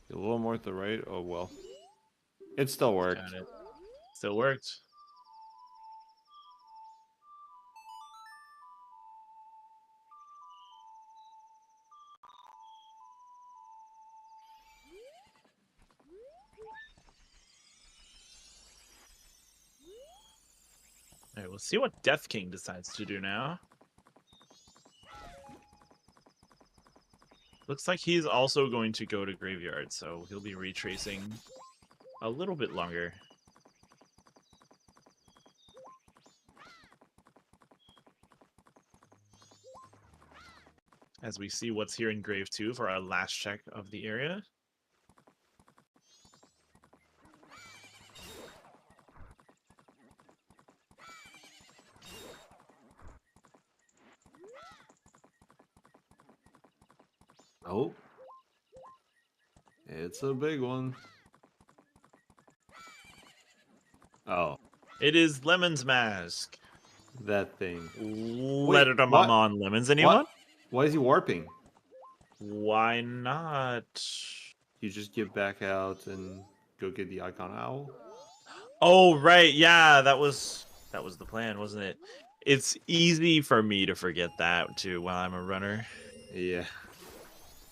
be a little more to the right. Oh well. It still worked. Got it. Still worked. Alright, we'll see what Death King decides to do now. Looks like he's also going to go to Graveyard, so he'll be retracing a little bit longer. As we see what's here in Grave 2 for our last check of the area. Oh. It's a big one. Oh. It is Lemon's Mask. That thing. Let it on Lemons, anyone? Why is he warping? Why not? You just get back out and go get the icon owl? Oh, right. Yeah, that was the plan, wasn't it? It's easy for me to forget that, too, while I'm a runner. Yeah.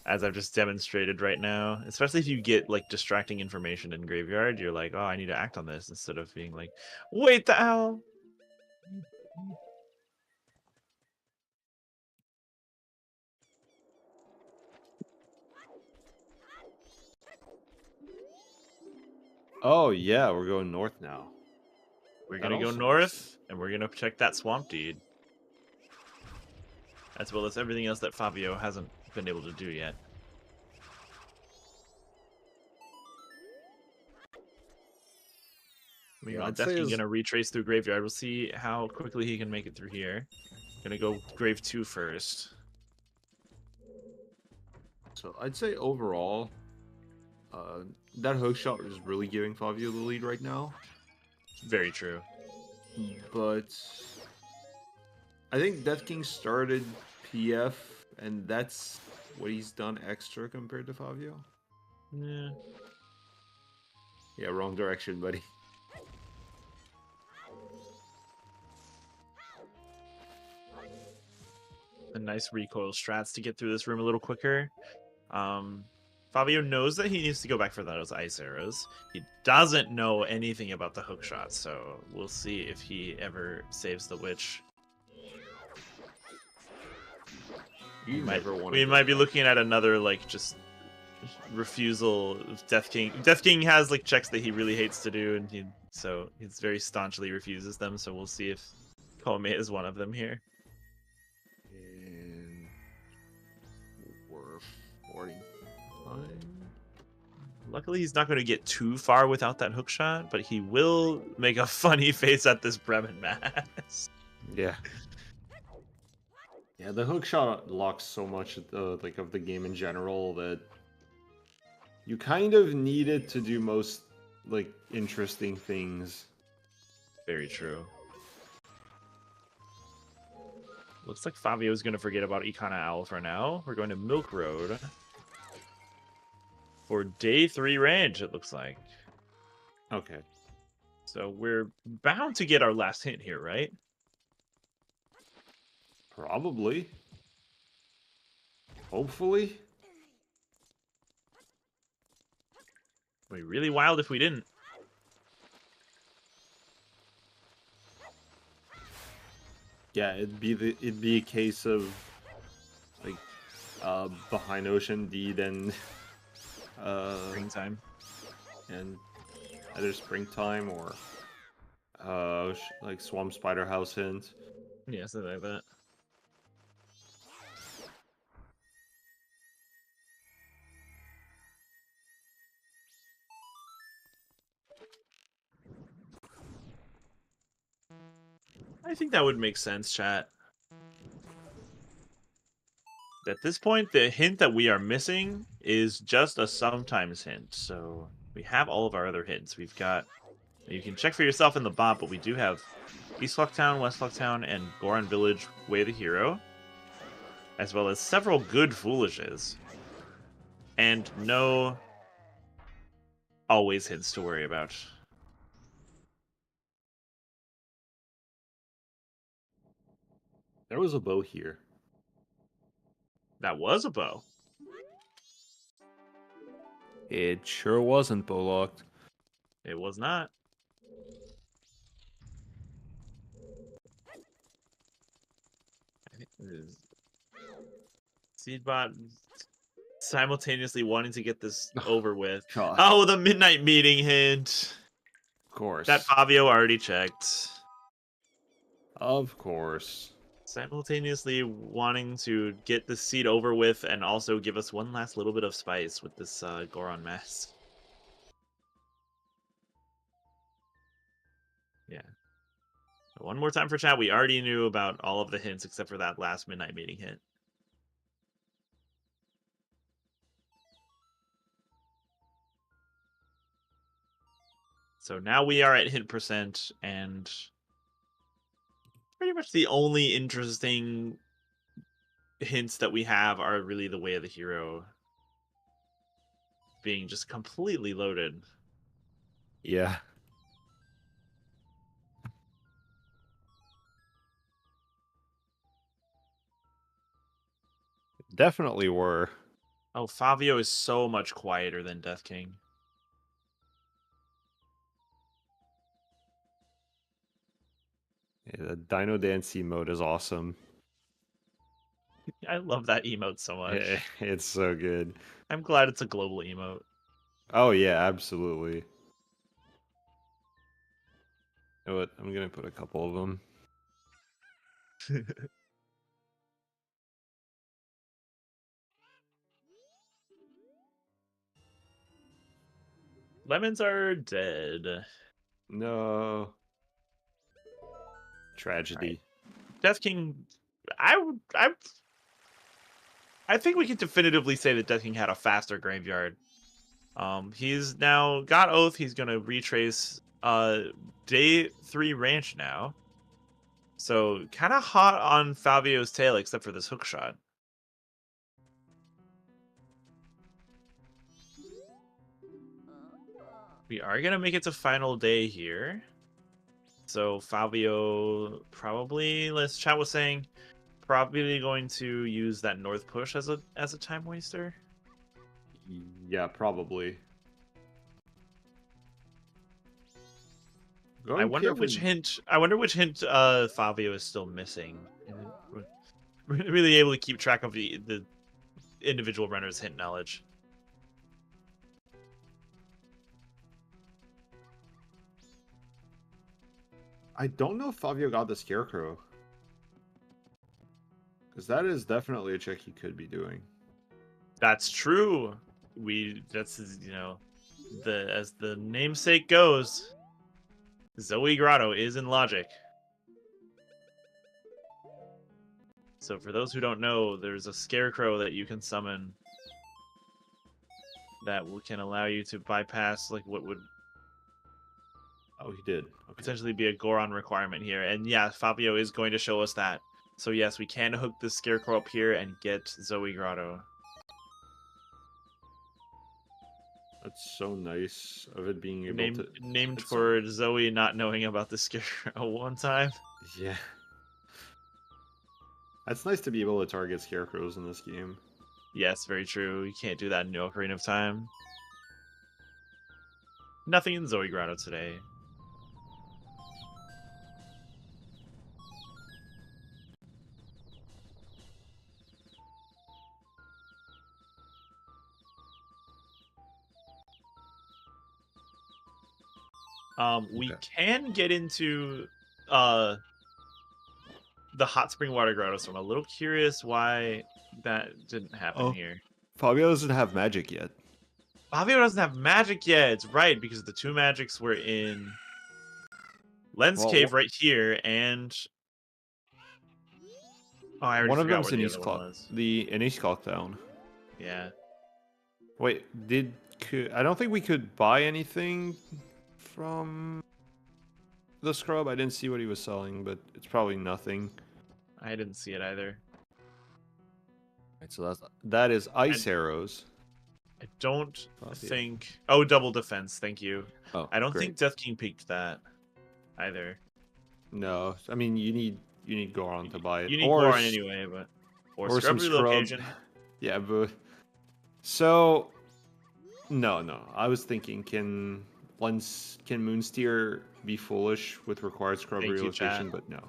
As I've just demonstrated right now. Especially if you get, like, distracting information in Graveyard, you're like, oh, I need to act on this, instead of being like, wait, the owl! Oh, yeah, we're going north now. We're gonna go north, and we're gonna check that Swamp Deed. As well as everything else that Favio hasn't been able to do yet. Meanwhile, Deathking's gonna retrace through Graveyard. We'll see how quickly he can make it through here. Gonna go Grave 2 first. So I'd say overall, that hookshot is really giving Favio the lead right now. Very true. But I think Death King started PF, and that's what he's done extra compared to Favio. Yeah. Yeah, wrong direction, buddy. A nice recoil strats to get through this room a little quicker. Favio knows that he needs to go back for those ice arrows. He doesn't know anything about the hook shot, so we'll see if he ever saves the witch. We might be looking at another, like, just refusal of Death King. Death King has, like, checks that he really hates to do, and so he's very staunchly refuses them, so we'll see if Kome is one of them here. And we're 40. Luckily, he's not going to get too far without that hook shot, but he will make a funny face at this Bremen mask. Yeah. Yeah, the hook shot locks so much of the game in general that you kind of need it to do most interesting things. Very true. Looks like Favio is going to forget about Ikana Owl for now. We're going to Milk Road for day 3 range, it looks like. Okay. So we're bound to get our last hint here, right? Probably. Hopefully. It'd be really wild if we didn't. Yeah, it'd be a case of behind Ocean Deed and springtime, and either springtime or Swamp Spider House hint. Yeah, something like that. I think that would make sense, chat. At this point, the hint that we are missing is just a sometimes hint. So we have all of our other hints. We've got, you can check for yourself in the bot, but we do have East Flocktown, West Flocktown, and Goron Village, Way of the Hero, as well as several good foolishes. And no always hints to worry about. There was a bow here. That was a bow. It sure wasn't bow locked. It was not. Seedbot simultaneously wanting to get this over with. God. Oh, the midnight meeting hint. Of course. That Favio already checked. Of course. Simultaneously wanting to get the seed over with and also give us one last little bit of spice with this Goron mask. Yeah. One more time for chat. We already knew about all of the hints except for that last midnight meeting hint. So now we are at hint percent, and pretty much the only interesting hints that we have are really the Way of the Hero being just completely loaded. Yeah. Definitely were. Oh, Favio is so much quieter than Death King. Yeah, the Dino Dance mode is awesome. I love that emote so much. It's so good. I'm glad it's a global emote. Oh yeah, absolutely. You know what? I'm gonna put a couple of them. Lemons are dead. No. Tragedy. Right. Death King, I think we can definitively say that Death King had a faster graveyard. He's now got Oath. He's gonna retrace day 3 ranch now. So kind of hot on Favio's tail, except for this hook shot. We are gonna make it to final day here. So Favio probably, as chat was saying, probably going to use that north push as a time waster. Yeah, probably. I wonder which hint Favio is still missing. Really able to keep track of the individual runner's hint knowledge. I don't know if Favio got the Scarecrow. Because that is definitely a check he could be doing. That's true. That's, you know, as the namesake goes, Zoe Grotto is in Logic. So for those who don't know, there's a Scarecrow that you can summon that can allow you to bypass like what would he did. Okay. Potentially be a Goron requirement here. And yeah, Favio is going to show us that. So yes, we can hook the Scarecrow up here and get Zoe Grotto. That's so nice of it being able to... Named for Zoe not knowing about the Scarecrow one time. Yeah. That's nice to be able to target Scarecrows in this game. Yes, very true. You can't do that in Ocarina of Time. Nothing in Zoe Grotto today. We can get into the hot spring water grotto, so I'm a little curious why that didn't happen here. Favio doesn't have magic yet. Favio doesn't have magic yet. It's right, because the two magics were in Lens Cave right here and Oh, I already One of forgot them's where in the East other one Clock. was. In East Clock Town. Yeah. Wait, I don't think we could buy anything from the scrub. I didn't see what he was selling, but it's probably nothing. I didn't see it either. Right, so that is ice arrows. I don't Yeah. think... Oh, double defense. Thank you. Oh, I don't great. think Death King peaked that either. No, I mean you need Goron to buy it. You need Goron anyway, but... Or scrub some relocation. Yeah, but... So... No. I was thinking, can Moonsteer be foolish with required scrub Thank you, relocation? chat. But no.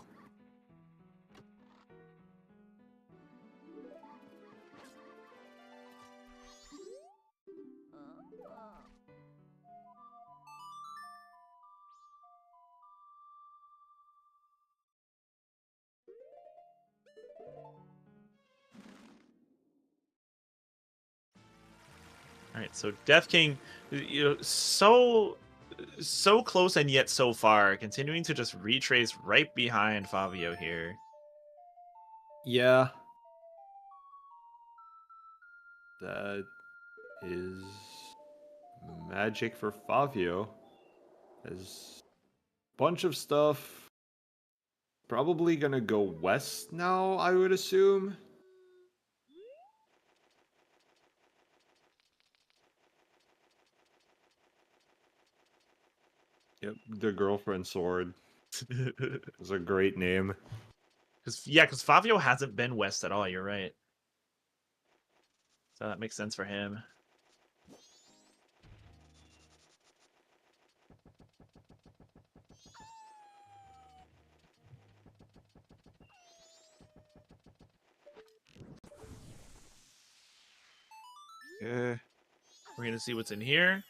All right, so Death King, so close and yet so far, continuing to just retrace right behind Favio here. Yeah. That is magic for Favio. There's a bunch of stuff. Probably gonna go west now, I would assume. Yep, the girlfriend sword is a great name. Because Favio hasn't been west at all. You're right. So that makes sense for him. Yeah. We're gonna see what's in here.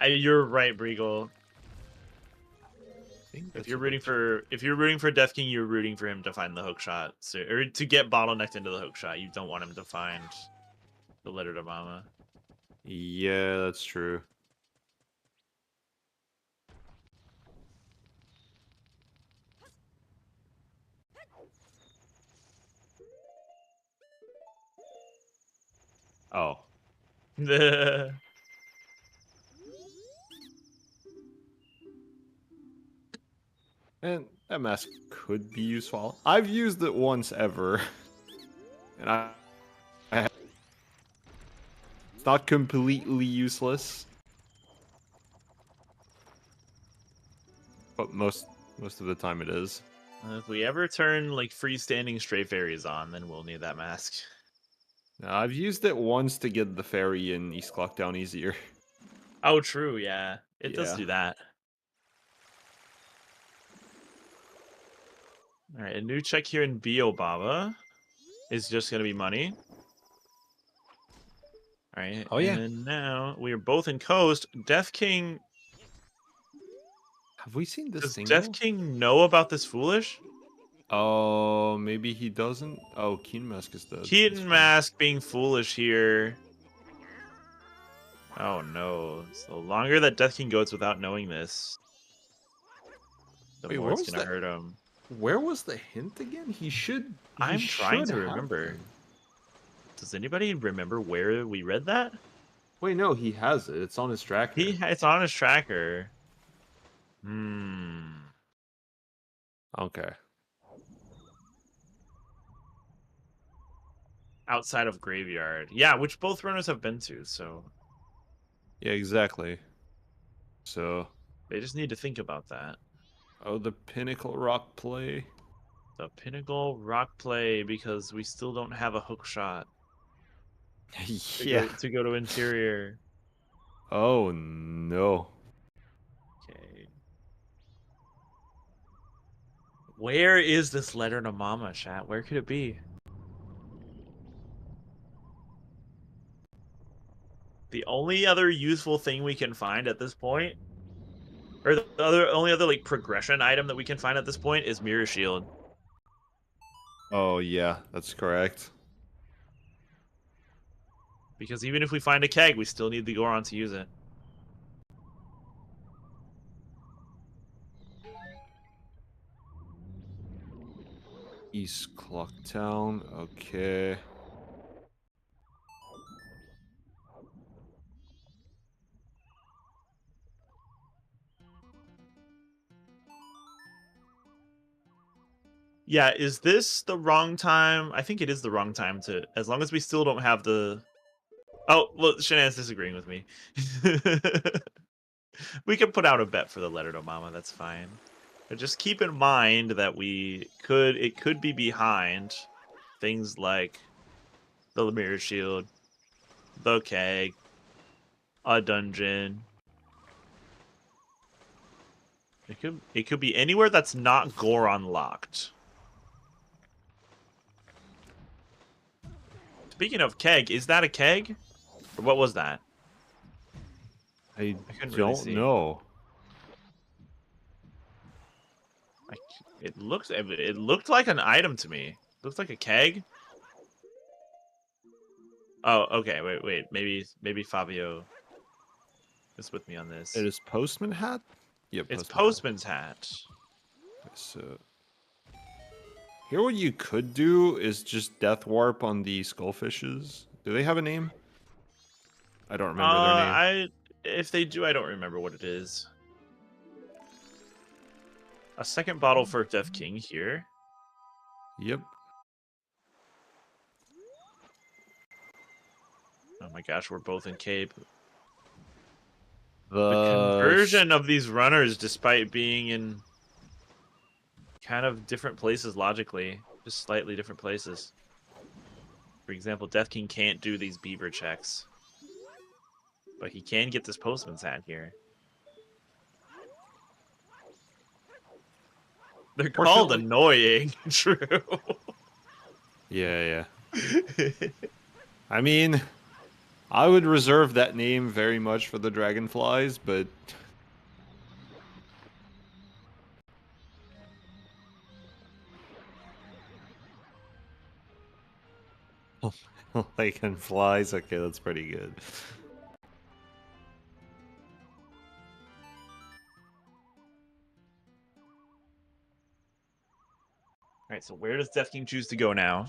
You're right, Briegel. If you're rooting for Death King, you're rooting for him to find the hook shot, or to get bottlenecked into the hook shot. You don't want him to find the letter to Mama. Yeah, that's true. Oh. And that mask could be useful. I've used it once ever. And it's not completely useless. But most of the time it is. If we ever turn like freestanding stray fairies on, then we'll need that mask. Now, I've used it once to get the fairy in East Clock Town easier. Oh, true, yeah. It does do that. Alright, a new check here in Biobaba is just going to be money. Alright, and now we are both in Coast. Death King... Have we seen this Does single? Death King know about this Foolish? Oh, maybe he doesn't? Oh, Keen Mask is dead. Keaton Mask being foolish here. Oh no. So the longer that Death King goes without knowing this, the more it's gonna hurt him. Where was the hint again? I'm trying to remember. Does anybody remember where we read that? Wait, no, he has it. It's on his tracker. It's on his tracker. Okay. Outside of Graveyard. Yeah, which both runners have been to, so... Yeah, exactly. So... They just need to think about that. Oh, the Pinnacle Rock play. The Pinnacle Rock play, because we still don't have a hook shot. Yeah. To go to Interior. Oh, no. Okay. Where is this letter to Mama, chat? Where could it be? The only other useful thing we can find at this point, or the only other like progression item that we can find at this point, is Mirror Shield. Oh yeah, that's correct. Because even if we find a keg, we still need the Goron to use it. East Clocktown. Okay. Yeah, is this the wrong time? I think it is the wrong time to, as long as we still don't have the... Oh, well, Shenan's disagreeing with me. We can put out a bet for the letter to Mama, that's fine. But just keep in mind that it could be behind things like the mirror shield, the keg, a dungeon. It could be anywhere that's not Goron locked. Speaking of keg, is that a keg? Or what was that? I couldn't really don't see. know. It looked like an item to me. Looks like a keg. Oh, okay. Wait. Maybe Fabio is with me on this. It is Postman hat? Yep, it's Postman's hat. So here what you could do is just death warp on the skullfishes. Do they have a name? I don't remember their name. If they do, I don't remember what it is. A second bottle for Death King here. Yep. Oh my gosh, we're both in cape. The conversion of these runners, despite being in kind of different places logically, just slightly different places. For example, Death King can't do these beaver checks, but he can get this Postman's hat here. They're called annoying. True. Yeah. I mean, I would reserve that name very much for the dragonflies, but like on flies. Okay, that's pretty good. All right, so where does Death King choose to go now?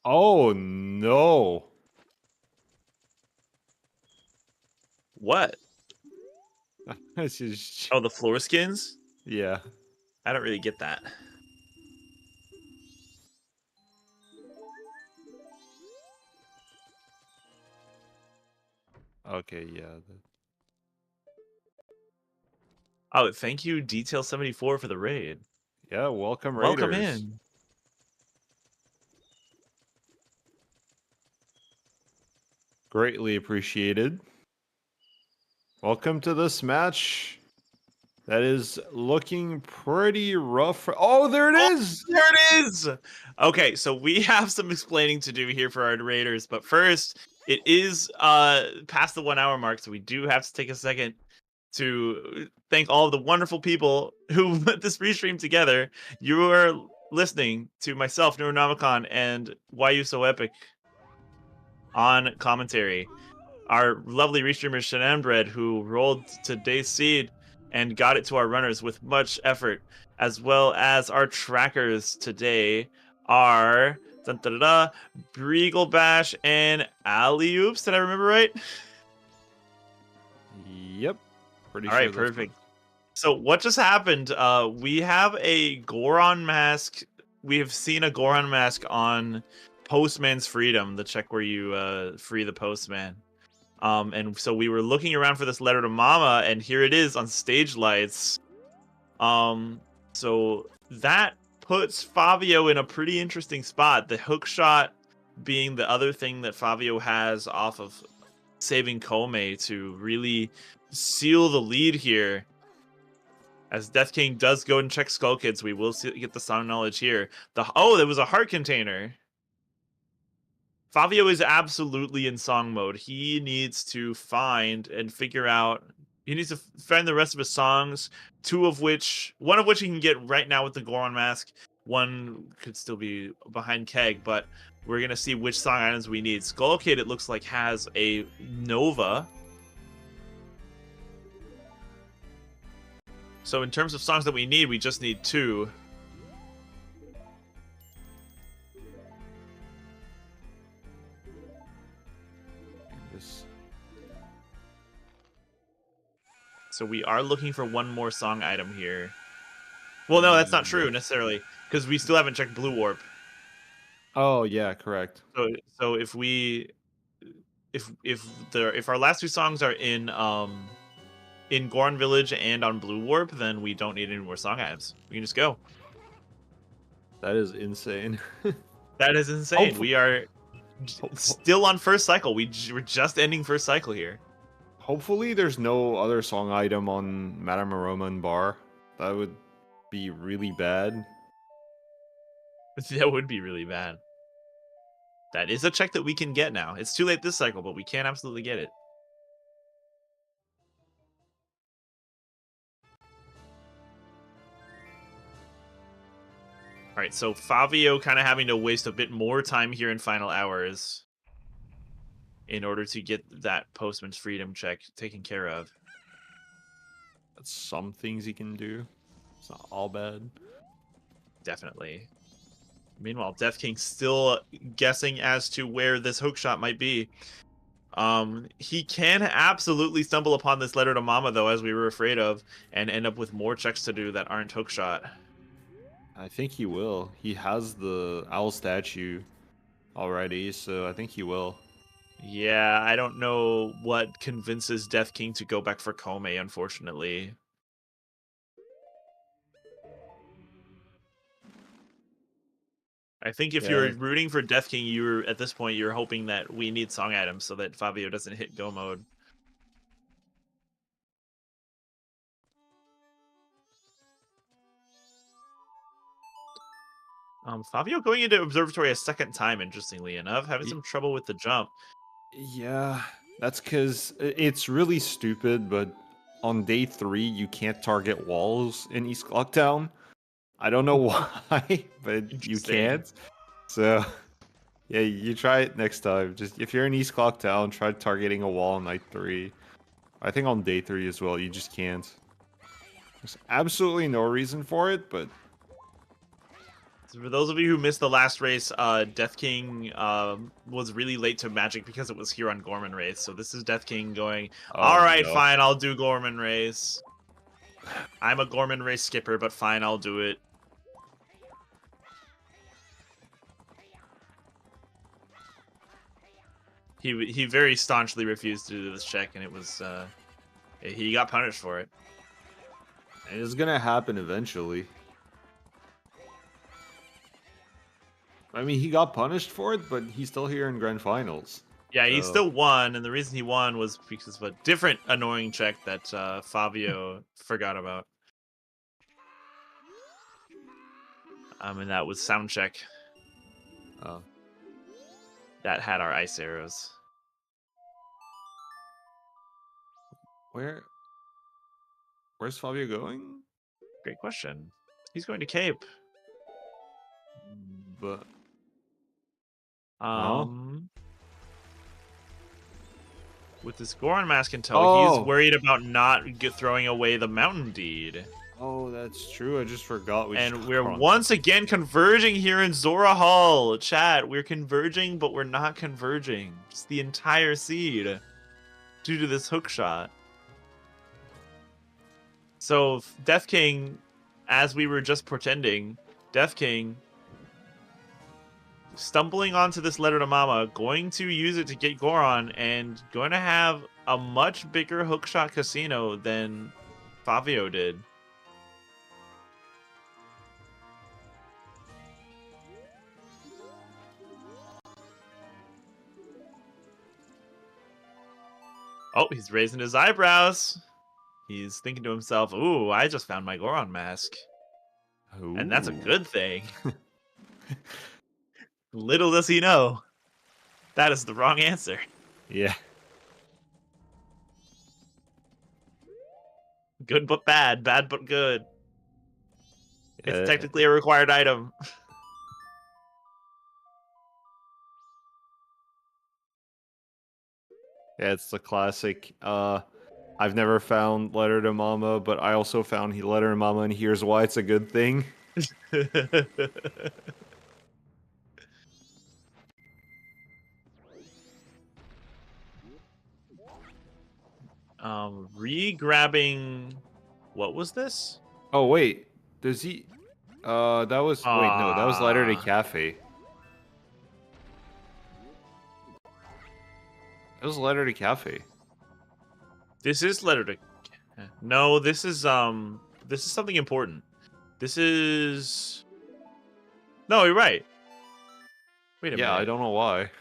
Oh no! What? Just... Oh, the floor skins? Yeah. I don't really get that. Okay, yeah. Oh, thank you, Detail74, for the raid. Yeah, welcome, Raiders. Welcome in. Greatly appreciated. Welcome to this match. That is looking pretty rough. Oh, there it is! There it is! Okay, so we have some explaining to do here for our Raiders, but first, it is past the 1 hour mark, so we do have to take a second to thank all of the wonderful people who put this restream together. You are listening to myself, Neuronomicon, and Why You So Epic on commentary. Our lovely restreamer Shenanbread, who rolled today's seed and got it to our runners with much effort, as well as our trackers today are Breagle Bash and Alley Oops. Did I remember right? Yep. Pretty All sure right, perfect. So what just happened? We have a Goron mask. We have seen a Goron mask on Postman's Freedom, the check where you free the postman. And so we were looking around for this letter to Mama, and here it is on stage lights. So that puts Fabio in a pretty interesting spot. The hook shot being the other thing that Fabio has off of saving Kome to really seal the lead here. As Death King does go and check Skull Kids, we will get the song knowledge here. Oh, there was a heart container. Fabio is absolutely in song mode. He needs to find and figure out. He needs to find the rest of his songs. One of which he can get right now with the Goron mask. one could still be behind Keg, but we're gonna see which song items we need. Skullcade, it looks like, has a Nova. So in terms of songs that we need, we just need 2. So we are looking for one more song item here. Well, no, that's not true necessarily, because we still haven't checked Blue Warp. Oh yeah, correct. So if our last 2 songs are in Goron Village and on Blue Warp, then we don't need any more song items. We can just go. That is insane. That is insane. We are still on first cycle. We're just ending first cycle here. Hopefully there's no other song item on Madame Aroma and Bar. That would be really bad. That would be really bad. That is a check that we can get now. It's too late this cycle, but we can absolutely get it. All right, so Favio kind of having to waste a bit more time here in final hours in order to get that Postman's Freedom check taken care of. That's some things he can do. It's not all bad. Definitely. Meanwhile, Death King still guessing as to where this hookshot might be. He can absolutely stumble upon this letter to Mama, though, as we were afraid of, and end up with more checks to do that aren't hookshot. I think he will. He has the owl statue already, so I think he will. Yeah, I don't know what convinces Death King to go back for Kome, unfortunately. I think if you're rooting for Death King, at this point you're hoping that we need song items so that Favio doesn't hit go mode. Favio going into Observatory a second time, interestingly enough, having some trouble with the jump. Yeah, that's because it's really stupid, but on day 3, you can't target walls in East Clocktown. I don't know why, but you can't. So, yeah, you try it next time. Just if you're in East Clocktown, try targeting a wall on night 3. I think on day 3 as well, you just can't. There's absolutely no reason for it, but... For those of you who missed the last race, Death King was really late to Magic because it was here on Gorman race. So this is Death King going, alright, fine, I'll do Gorman race. I'm a Gorman race skipper, but fine, I'll do it. He very staunchly refused to do this check, and it was he got punished for it. It's gonna happen eventually. I mean, he got punished for it, but he's still here in Grand Finals. Yeah, he still won, and the reason he won was because of a different annoying check that Favio forgot about. And that was sound check. Oh. That had our ice arrows. Where's Favio going? Great question. He's going to Cape. But with this Goron mask in tow, he's worried about not throwing away the Mountain Deed. Oh, that's true. I just forgot. We're once again converging here in Zora Hall. Chat, we're converging, but we're not converging. Just the entire seed due to this hookshot. So Death King, as we were just pretending, Death King stumbling onto this letter to Mama, going to use it to get Goron, and going to have a much bigger hookshot casino than Favio did. Oh, he's raising his eyebrows. He's thinking to himself, ooh, I just found my Goron mask. Ooh. And that's a good thing. Little does he know, that is the wrong answer. Yeah. Good but bad, bad but good. It's technically a required item. Yeah, it's the classic. I've never found Letter to Mama, but I also found Letter to Mama, and here's why it's a good thing. Re-grabbing. What was this? Oh wait, does he? That was wait no, that was Letter to Cafe. That was Letter to Cafe. This is Letter to. No, this is something important. This is. No, you're right. Wait a minute. Yeah, I don't know why.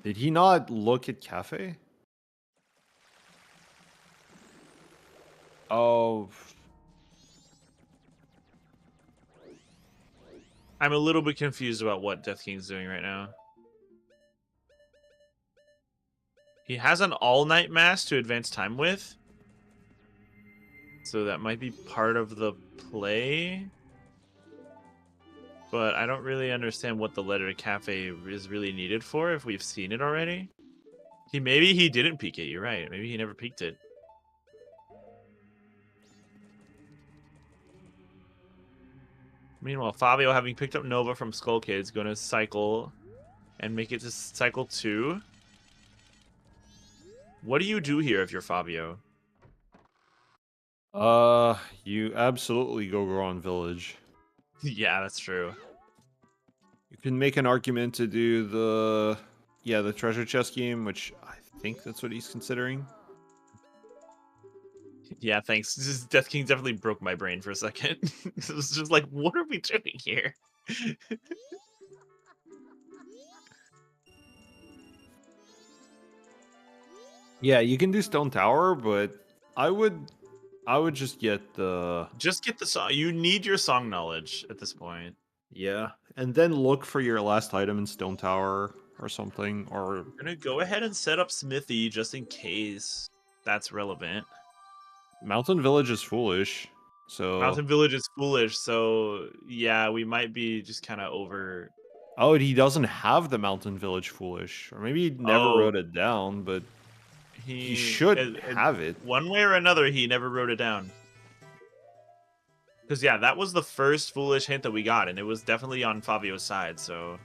Did he not look at Cafe? Oh. I'm a little bit confused about what Death King's doing right now. He has an all-night mask to advance time with. So that might be part of the play. But I don't really understand what the Letter to Cafe is really needed for if we've seen it already. Maybe he didn't peek it, you're right. Maybe he never peeked it. Meanwhile, Fabio, having picked up Nova from Skull Kid, is going to cycle and make it to cycle 2. What do you do here if you're Fabio? You absolutely go Goron Village. Yeah, that's true. You can make an argument to do the treasure chest game, which I think that's what he's considering. Yeah, thanks. Death King definitely broke my brain for a second. It was just like, what are we doing here? Yeah, you can do Stone Tower, but I would just get the song. You need your song knowledge at this point. Yeah, and then look for your last item in Stone Tower or something. Or I'm gonna go ahead and set up Smithy just in case that's relevant. Mountain Village is foolish. So Mountain Village is foolish. So yeah, we might be just kind of over. Oh, he doesn't have the Mountain Village foolish, or maybe he never wrote it down, but he should have it. One way or another, he never wrote it down. Because, yeah, that was the first foolish hint that we got, and it was definitely on Fabio's side, so...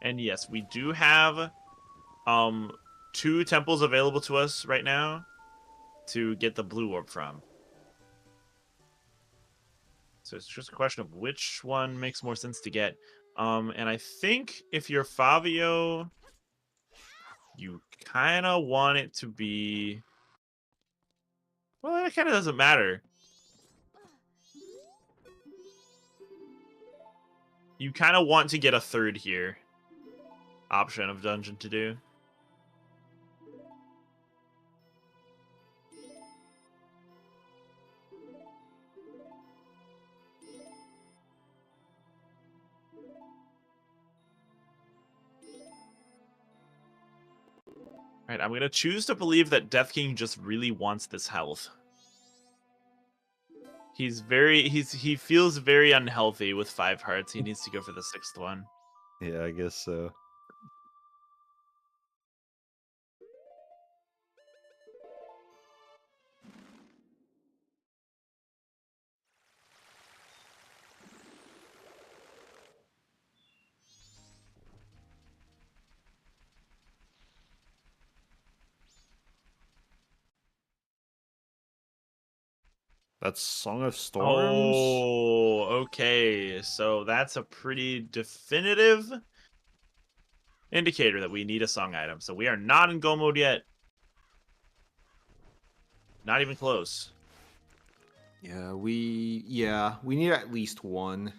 And yes, we do have 2 temples available to us right now to get the blue orb from. So it's just a question of which one makes more sense to get. And I think if you're Fabio, you kind of want it to be... Well, it kind of doesn't matter. You kind of want to get a 3rd here. Option of dungeon to do. Alright, I'm gonna choose to believe that Death King just really wants this health. He feels very unhealthy with 5 hearts. He needs to go for the 6th one. Yeah, I guess so. That's Song of Storms? Oh, okay. So that's a pretty definitive indicator that we need a song item. So we are not in go mode yet. Not even close. Yeah, we need at least one.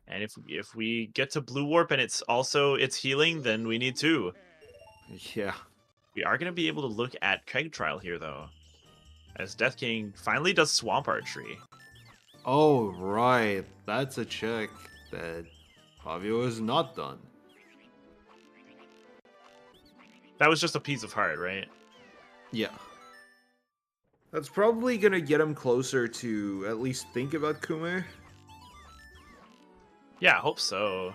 And if we get to Blue Warp and it's healing, then we need 2. Yeah. We are going to be able to look at Keg Trial here, though. as Death King finally does Swamp Archery. Oh, right. That's a check that Favio has not done. That was just a piece of heart, right? Yeah. That's probably gonna get him closer to at least think about Kume. Yeah, I hope so.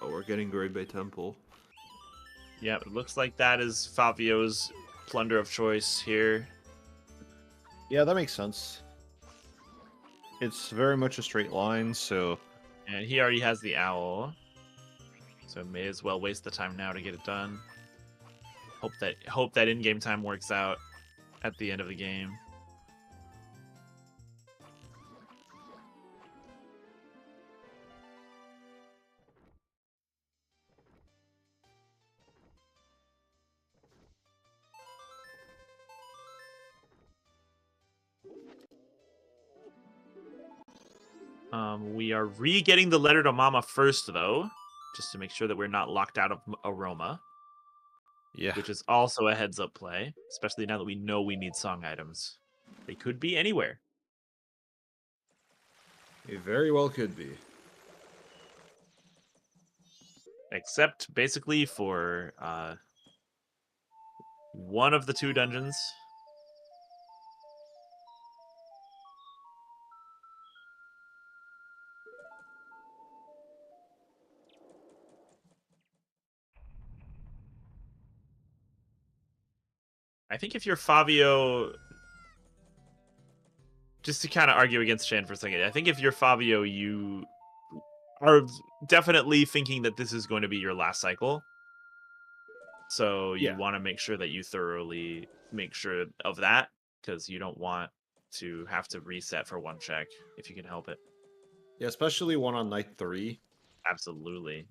Oh, we're getting Great Bay Temple. Yeah, it looks like that is Favio's plunder of choice here. Yeah, that makes sense. It's very much a straight line, so... And he already has the owl. So may as well waste the time now to get it done. Hope that in-game time works out at the end of the game. We are re-getting the letter to Mama first, though, just to make sure that we're not locked out of Aroma. Yeah. Which is also a heads-up play, especially now that we know we need song items. They could be anywhere. It very well could be. Except, basically, for one of the two dungeons. I think if you're Favio... Just to kind of argue against Shan for a second, I think if you're Favio, you are definitely thinking that this is going to be your last cycle. So you want to make sure that you thoroughly make sure of that, because you don't want to have to reset for one check if you can help it. Yeah, especially one on night 3. Absolutely.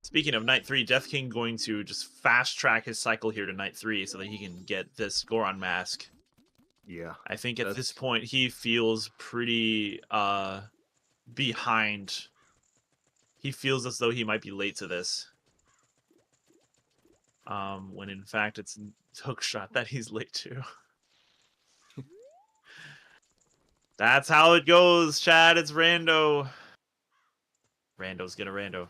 Speaking of night 3, Death King going to just fast track his cycle here to night 3 so that he can get this Goron mask. Yeah. I think at this point he feels pretty behind. He feels as though he might be late to this. When in fact it's Hookshot that he's late to. That's how it goes, Chad. It's Rando. Rando's gonna Rando.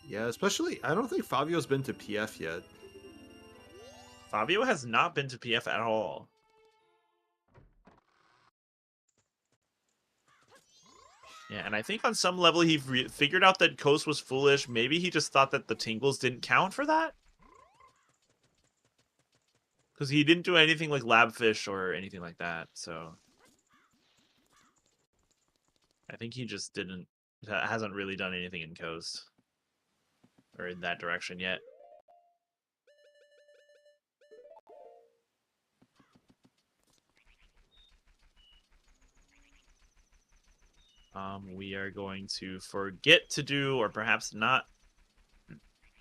Yeah, especially, I don't think Favio's been to PF yet. Favio has not been to PF at all. Yeah, and I think on some level he figured out that Coast was foolish. Maybe he just thought that the tingles didn't count for that? Because he didn't do anything like Labfish or anything like that, so... I think he just hasn't really done anything in Coast. Or in that direction yet. We are going to forget to do, or perhaps not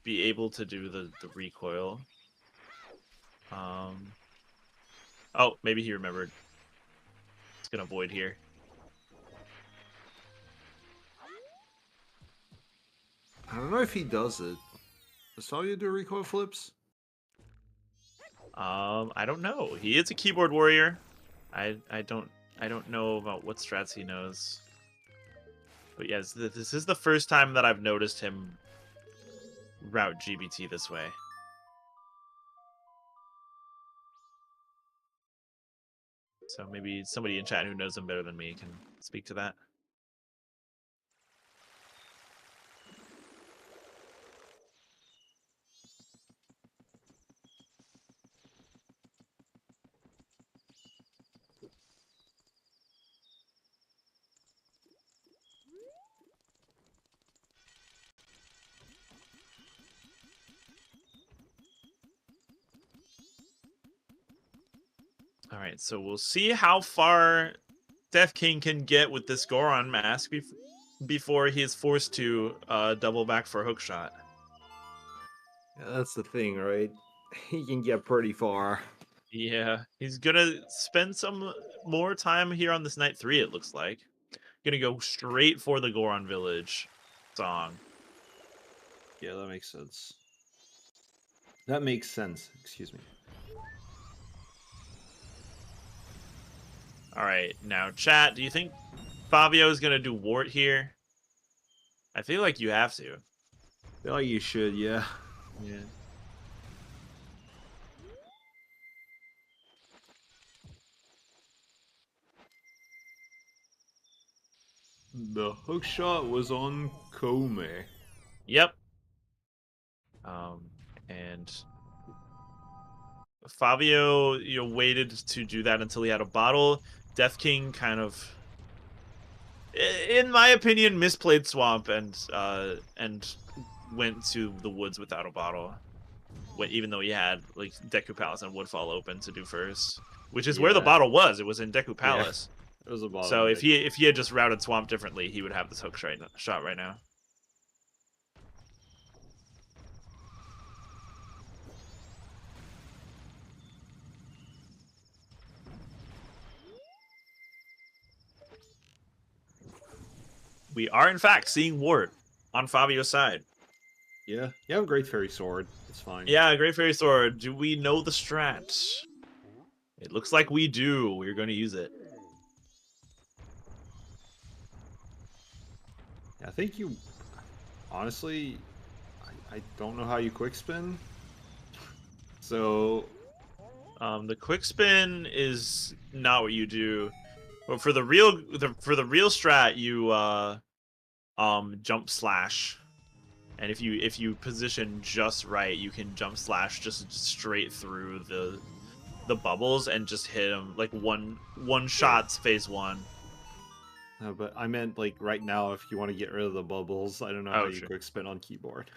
be able to do the recoil. Oh, maybe he remembered. It's gonna void here. I don't know if he does it. Does Favio do recoil flips? I don't know. He is a keyboard warrior. I don't know about what strats he knows. But yes, this is the first time that I've noticed him route GBT this way. So maybe somebody in chat who knows him better than me can speak to that. All right, so we'll see how far Death King can get with this Goron mask before he is forced to double back for a hook shot. Yeah, that's the thing, right? He can get pretty far. Yeah, he's gonna spend some more time here on this night 3, it looks like. Gonna go straight for the Goron Village song. Yeah, that makes sense. That makes sense, excuse me. All right, now chat, do you think Favio is gonna do wart here? I feel like you have to. I feel like you should, yeah. Yeah. The hook shot was on Kome. Yep. And Favio, waited to do that until he had a bottle. Death King kind of, in my opinion, misplayed Swamp and went to the woods without a bottle. Even though he had like Deku Palace and Woodfall open to do first, which is where the bottle was. It was in Deku Palace. Yeah, it was a bottle. So if he had just routed Swamp differently, he would have this hook shot right now. We are, in fact, seeing wart on Favio's side. Yeah, you have a Great Fairy Sword. It's fine. Yeah, Great Fairy Sword. Do we know the strat? It looks like we do. We're going to use it. I think you... Honestly, I don't know how you quick spin. So... the quick spin is not what you do. But for the real strat, you jump slash. And if you position just right, you can jump slash just straight through the bubbles and just hit them like one shots phase 1. No, but I meant like right now if you want to get rid of the bubbles. I don't know how you quick spin on keyboard.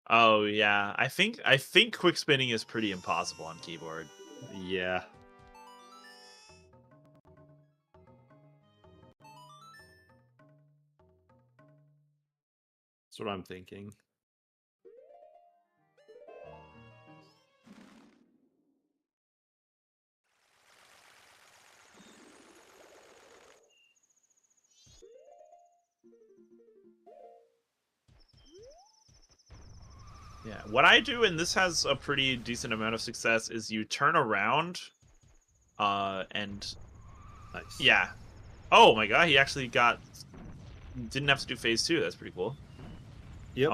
Oh yeah, I think quick spinning is pretty impossible on keyboard. Yeah. That's what I'm thinking. Yeah, what I do, and this has a pretty decent amount of success, is you turn around, and nice. Yeah. Oh my god, he actually didn't have to do phase 2. That's pretty cool. Yep.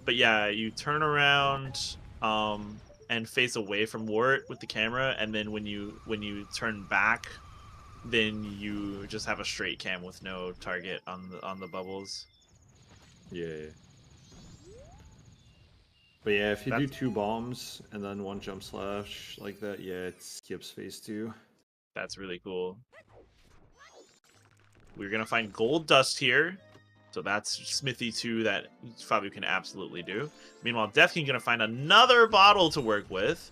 But yeah, you turn around, and face away from wart with the camera, and then when you turn back, then you just have a straight cam with no target on the bubbles. Yeah. But yeah, if you do 2 bombs and then 1 jump slash like that, yeah, it skips phase 2. That's really cool. We're gonna find gold dust here, so that's Smithy 2 that Favio can absolutely do. Meanwhile, Death King gonna find another bottle to work with.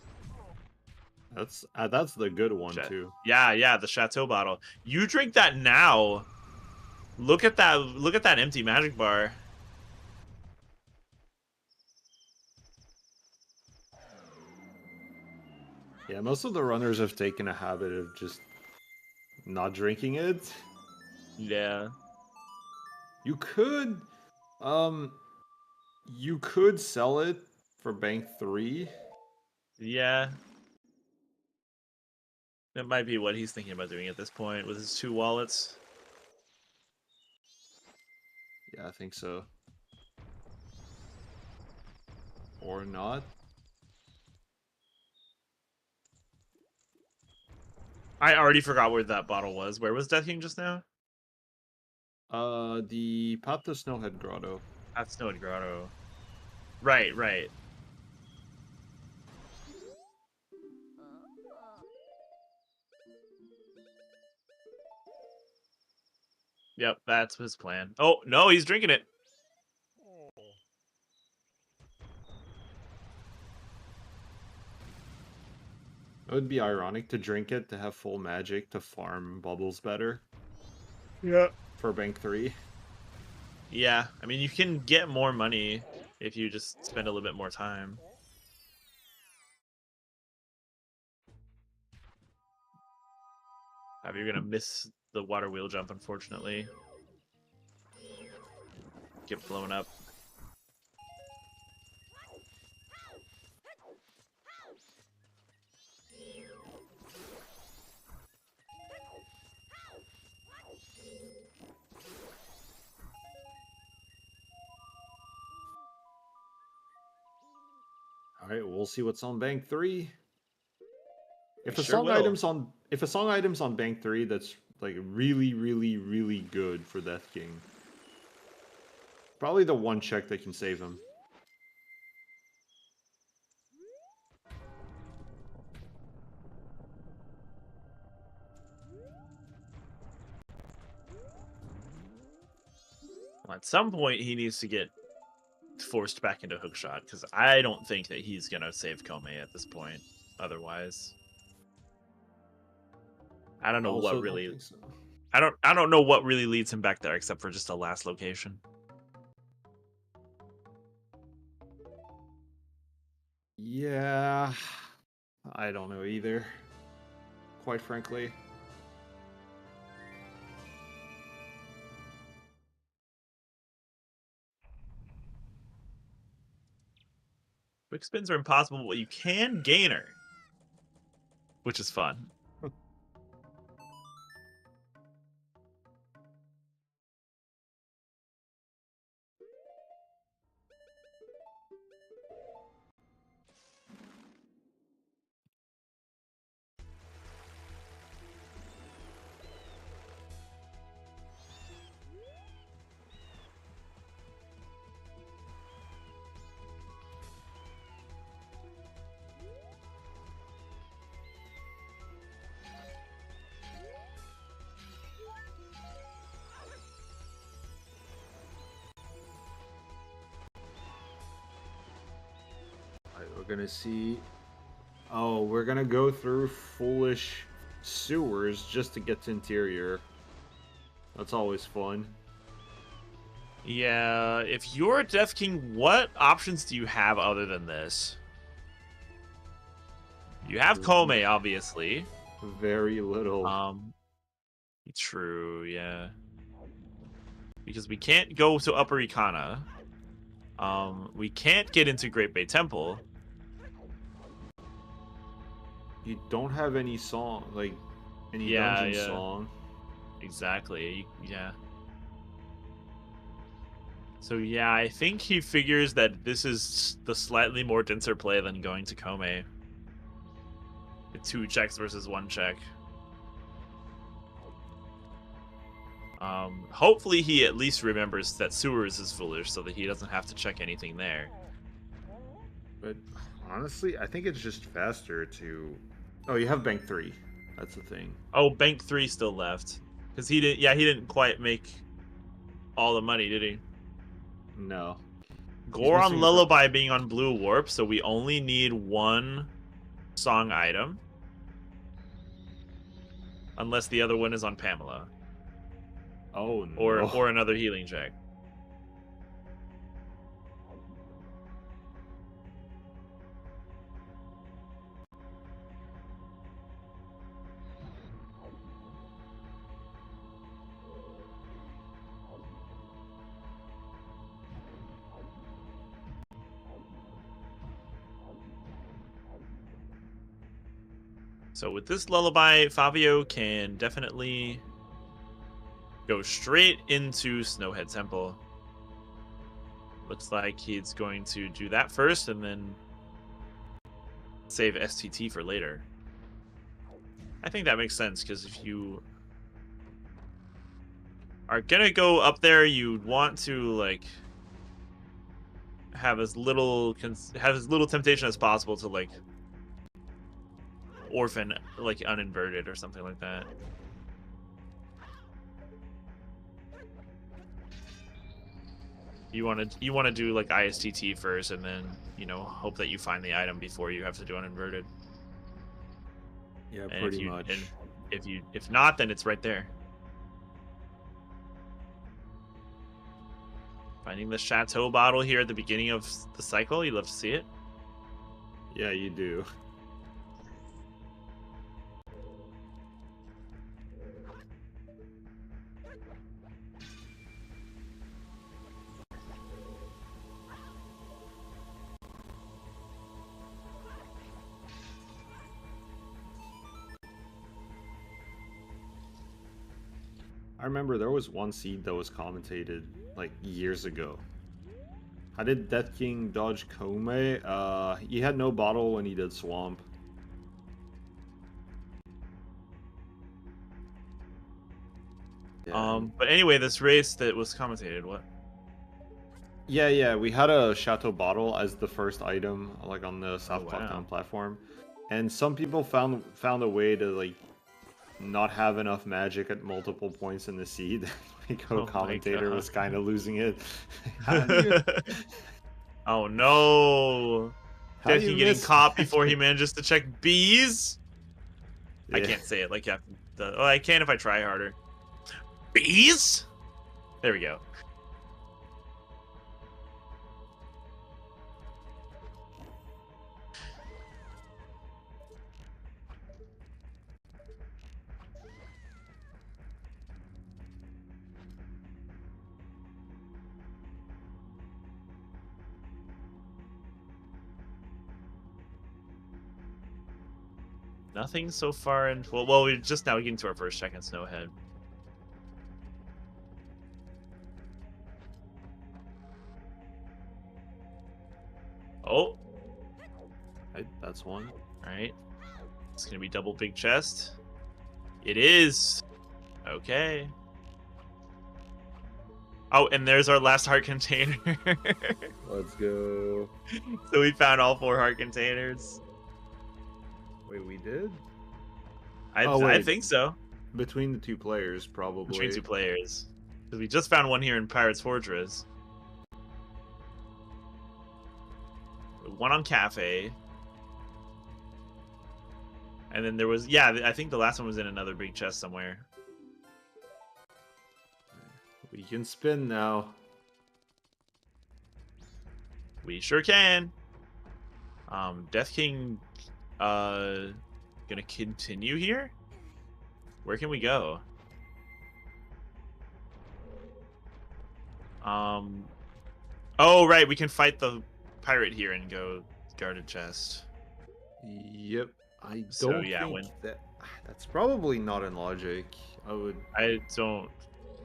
That's the good one too. Yeah, the Chateau bottle. You drink that now. Look at that empty magic bar. Yeah, most of the runners have taken a habit of just not drinking it. Yeah. You could sell it for bank 3. Yeah. That might be what he's thinking about doing at this point with his 2 wallets. Yeah, I think so. Or not. I already forgot where that bottle was. Where was Death King just now? The Path to Snowhead Grotto. At Snowhead Grotto. Right. Yep, that's his plan. Oh, no, he's drinking it. It would be ironic to drink it to have full magic to farm bubbles better. Yeah. For bank 3. Yeah, I mean, you can get more money if you just spend a little bit more time. You're gonna miss the water wheel jump, unfortunately. Get blown up. All right, we'll see what's on bank 3. If a sure song will. item's on bank 3, that's like really, really, really good for Death King. Probably the one check that can save him. Well, at some point, he needs to get forced back into hookshot, because I don't think that he's gonna save Komei at this point. Otherwise, I don't know what really. So. I don't know what really leads him back there, except for just a last location. Yeah, I don't know either. Quite frankly. Quick spins are impossible, but you can gainer, which is fun. We're gonna see. Oh, we're gonna go through foolish sewers just to get to interior. That's always fun. Yeah, if you're a Death King, what options do you have other than this? You have Komei, obviously. Very little. True, yeah. Because we can't go to Upper Ikana. We can't get into Great Bay Temple. You don't have any song, like, any dungeon song. Exactly, yeah. So yeah, I think he figures that this is the slightly more denser play than going to Komei. 2 checks versus 1 check. Hopefully he at least remembers that sewers is foolish so that he doesn't have to check anything there. But honestly, I think it's just faster to... Oh, you have bank 3. That's the thing. Oh, bank 3 still left. Because he didn't quite make all the money, did he? No. Goron Lullaby being on Blue Warp, so we only need 1 song item. Unless the other one is on Pamela. Oh, no. Or another healing check. So with this lullaby, Favio can definitely go straight into Snowhead Temple. Looks like he's going to do that first and then save STT for later. I think that makes sense, because if you are gonna go up there, you want to like have as little temptation as possible to like orphan like uninverted or something like that. You want to do like ISTT first, and then hope that you find the item before you have to do uninverted. Yeah, And pretty much. And if not, then it's right there. Finding the Chateau bottle here at the beginning of the cycle. You love to see it. Yeah, you do. I remember there was one seed that was commentated like years ago. How did Death King dodge Kome? He had no bottle when he did Swamp. Yeah. But anyway, this race that was commentated, what? Yeah, we had a Chateau bottle as the first item, like on the South Clocktown platform, and some people found a way to like not have enough magic at multiple points in the seed. The commentator was kind of losing it. Oh no! Death King getting caught before he manages to check bees. Yeah. I can't say it like after the. Oh, I can if I try harder. Bees. There we go. Nothing so far, and well, we're just now getting to our first check in Snowhead. Oh, that's one. All right, it's gonna be double big chest. It is. Okay. Oh, and there's our last heart container. Let's go. So we found all 4 heart containers. Wait, we did? I think so. Between the 2 players, probably. Between 2 players. Because we just found one here in Pirate's Fortress. One on Cafe. And then there was, yeah, I think the last one was in another big chest somewhere. We can spin now. We sure can. Death King, gonna continue here? Where can we go? Oh, right, we can fight the pirate here and go guarded chest. Yep. I don't think that's probably not in logic. I don't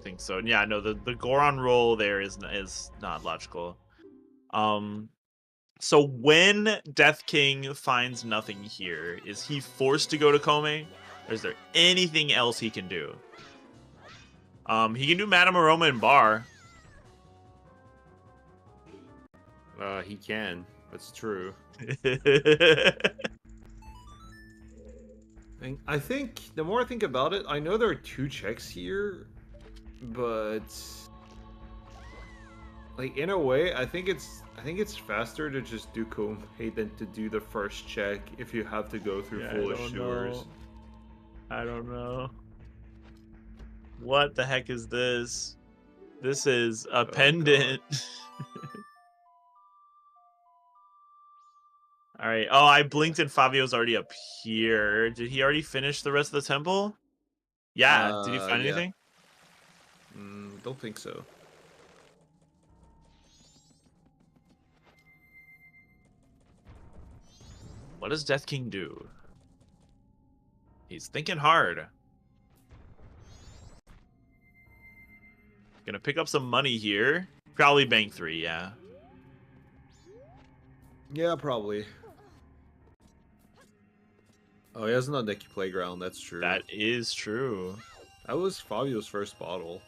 think so. Yeah, no, the Goron roll there is not logical. So when Death King finds nothing here, is he forced to go to Kome? Or is there anything else he can do? He can do Madame Aroma and Bar. He can. That's true. I think the more I think about it, I know there are 2 checks here, but like in a way, I think it's faster to just do Kome than to do the first check if you have to go through foolish sewers. I don't know. What the heck is this? This is a pendant. All right. Oh, I blinked and Fabio's already up here. Did he already finish the rest of the temple? Yeah. Did you find anything? Don't think so. What does Death King do? He's thinking hard. Gonna pick up some money here. Probably bank 3, yeah. Yeah, probably. Oh, he has an Decky Playground, that's true. That is true. That was Fabio's first bottle.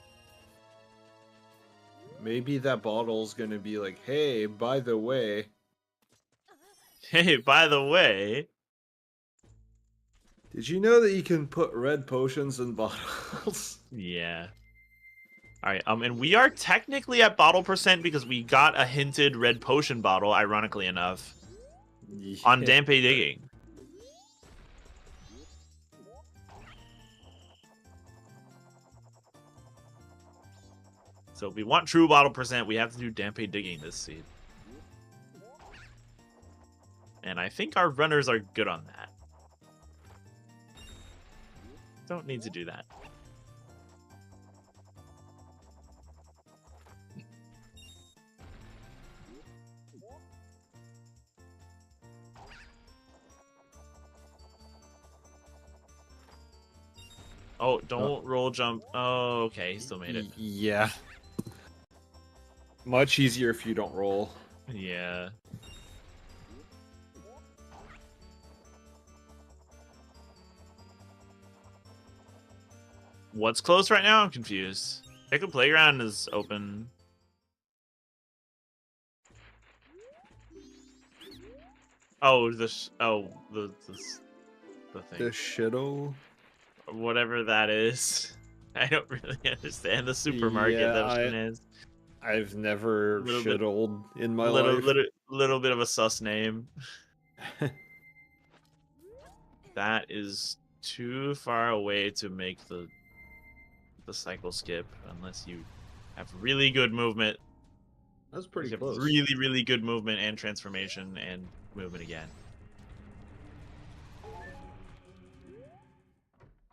Maybe that bottle's gonna be like, hey, by the way. Hey, by the way. Did you know that you can put red potions in bottles? Yeah. Alright, and we are technically at bottle percent because we got a hinted red potion bottle, ironically enough, on Dampe Digging. So if we want true bottle percent, we have to do Dampe digging this seed. And I think our runners are good on that. Don't need to do that. Oh, don't roll jump. Oh, okay, he still made it. Yeah. Much easier if you don't roll. Yeah. What's closed right now? I'm confused. Pickle Playground is open. Oh, the thing. The shitto. Whatever that is. I don't really understand the supermarket that is. I've never shittled in my life. Little bit of a sus name. That is too far away to make the cycle skip unless you have really good movement. That's pretty close. Really, really good movement and transformation and movement again.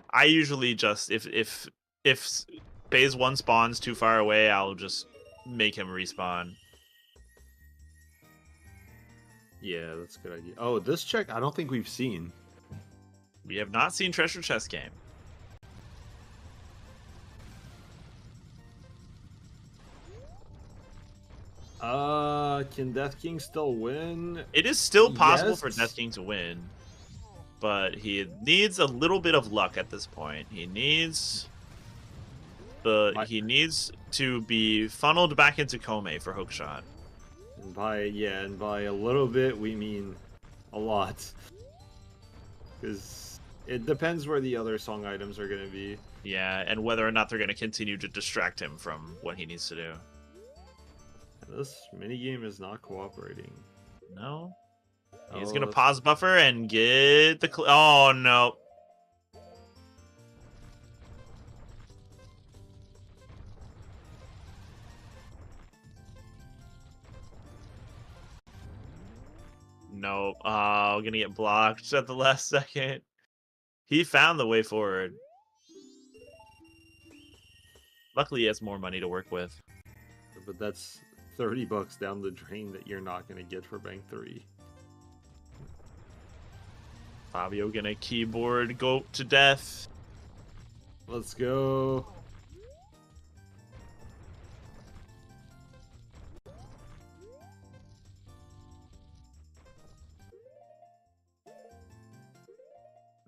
I usually just if phase 1 spawns too far away, I'll just make him respawn. Yeah, that's a good idea. Oh, this check I don't think we've seen. We have not seen Treasure Chest game. Can Death King still win? It is still possible for Death King to win, but he needs a little bit of luck at this point. He needs to be funneled back into Kome for hookshot. And by a little bit we mean a lot, because it depends where the other song items are going to be. Yeah, and whether or not they're going to continue to distract him from what he needs to do. This minigame is not cooperating. No. He's going to pause buffer and get the... Oh, no. Nope. Oh, going to get blocked at the last second. He found the way forward. Luckily, he has more money to work with. But that's $30 down the drain that you're not going to get for Bank 3. Fabio gonna keyboard go to death. Let's go.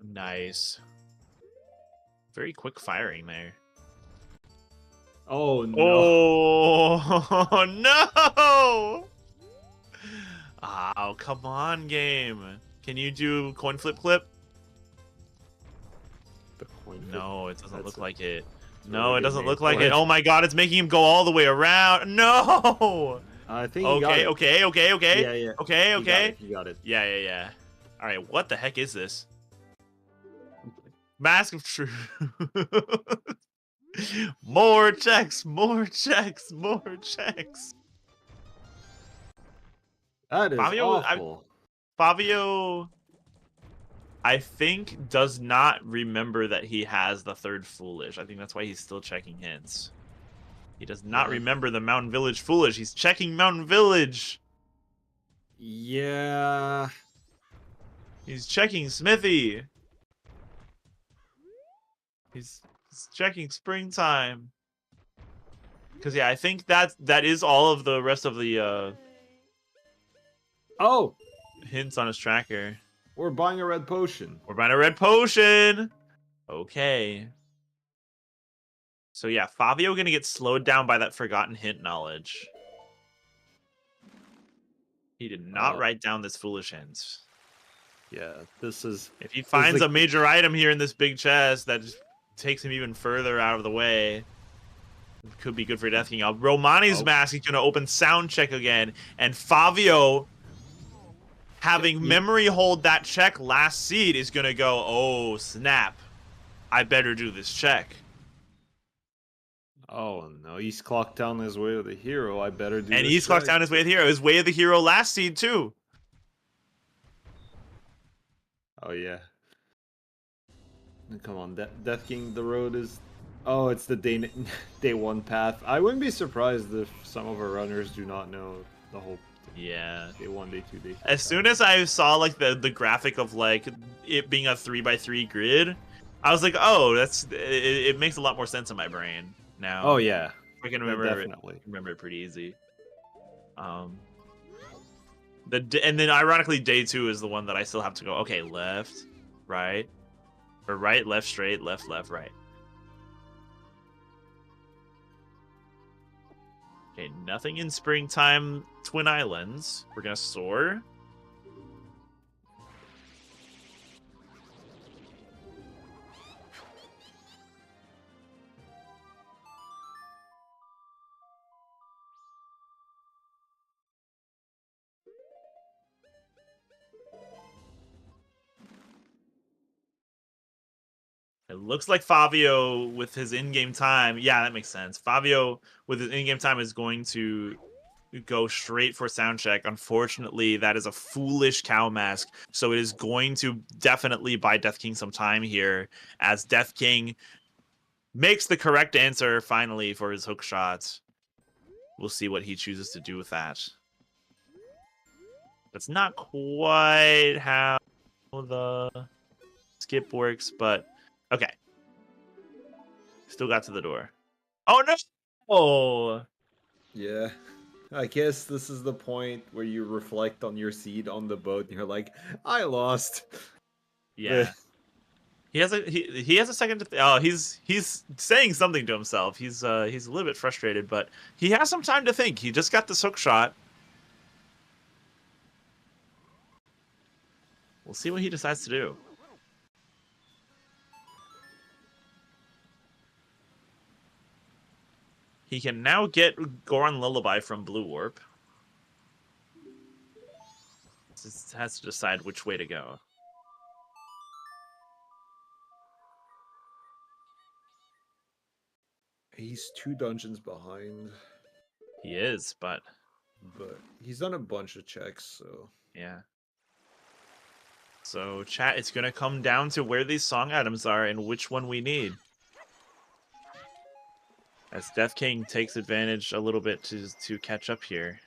Nice. Very quick firing there. Oh no. Oh no! Oh, come on, game. Can you do coin flip clip? The coin flip? No, it doesn't look like it. No, it doesn't look like it. Oh my god, it's making him go all the way around. No! I think you got it. Okay. Yeah. Okay. You got it. Yeah. Alright, what the heck is this? Mask of Truth. More checks. That is awful. Fabio, I think, does not remember that he has the third Foolish. I think that's why he's still checking hints. He does not remember the Mountain Village Foolish. He's checking Mountain Village. Yeah. He's checking Smithy. He's checking Springtime. Because, yeah, I think that is all of the rest of the hints on his tracker. We're buying a red potion. Okay. So, yeah, Fabio gonna get slowed down by that forgotten hint knowledge. He did not write down this foolish hints. Yeah, this is... If he finds a major item here in this big chest that just takes him even further out of the way, it could be good for Death King. Romani's mask is going to open sound check again, and Fabio, having memory hold that check last seed, is going to go, oh, snap. I better do this check. Oh no, he's clocked down his way of the hero. I better do. And he's clocked down his way of the hero. His way of the hero last seed too. Oh yeah. Come on, Death King. The road is. Oh, it's the day one path. I wouldn't be surprised if some of our runners do not know the whole. Yeah. Day 1, day 2, day 3. As soon as I saw like the graphic of like it being a 3x3 grid, I was like, oh, it makes a lot more sense in my brain now. Oh yeah. I can remember it pretty easy. And then ironically, day 2 is the one that I still have to go. Okay, left, right, or right, left, straight, left, right. Okay, nothing in Springtime Twin Islands. We're gonna soar. It looks like Favio with his in-game time. Yeah, that makes sense. Favio with his in-game time is going to go straight for sound check. Unfortunately, that is a foolish cow mask. So it is going to definitely buy Death King some time here as Death King makes the correct answer finally for his hook shot. We'll see what he chooses to do with that. That's not quite how the skip works, but okay. Still got to the door. Oh no! Oh! Yeah. I guess this is the point where you reflect on your seed on the boat and you're like, I lost. Yeah. He has a second to oh, he's saying something to himself. He's a little bit frustrated, but he has some time to think. He just got this hook shot. We'll see what he decides to do. He can now get Goron Lullaby from Blue Warp. Just has to decide which way to go. He's 2 dungeons behind. He is, but he's done a bunch of checks, so yeah. So chat, it's gonna come down to where these song items are and which one we need. As Death King takes advantage a little bit to catch up here.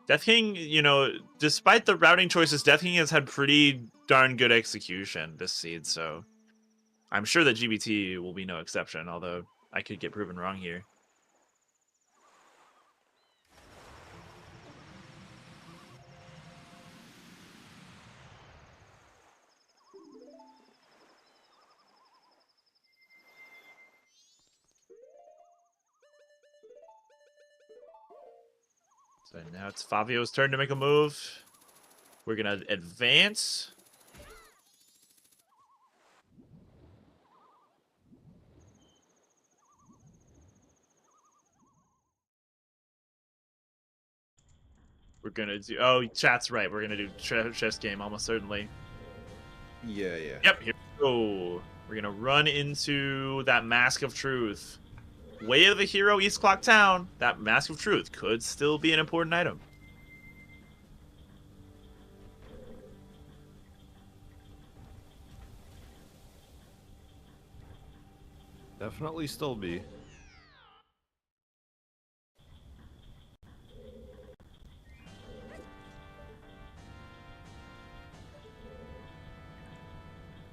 Death King, you know, despite the routing choices, Death King has had pretty darn good execution this seed, so I'm sure that GBT will be no exception, although I could get proven wrong here. So now it's Favio's turn to make a move. We're going to advance. We're going to do... Oh, chat's right. We're going to do chess game, almost certainly. Yeah. Yep, here we go. We're going to run into that Mask of Truth. Way of the Hero, East Clock Town. That Mask of Truth could still be an important item. Definitely still be.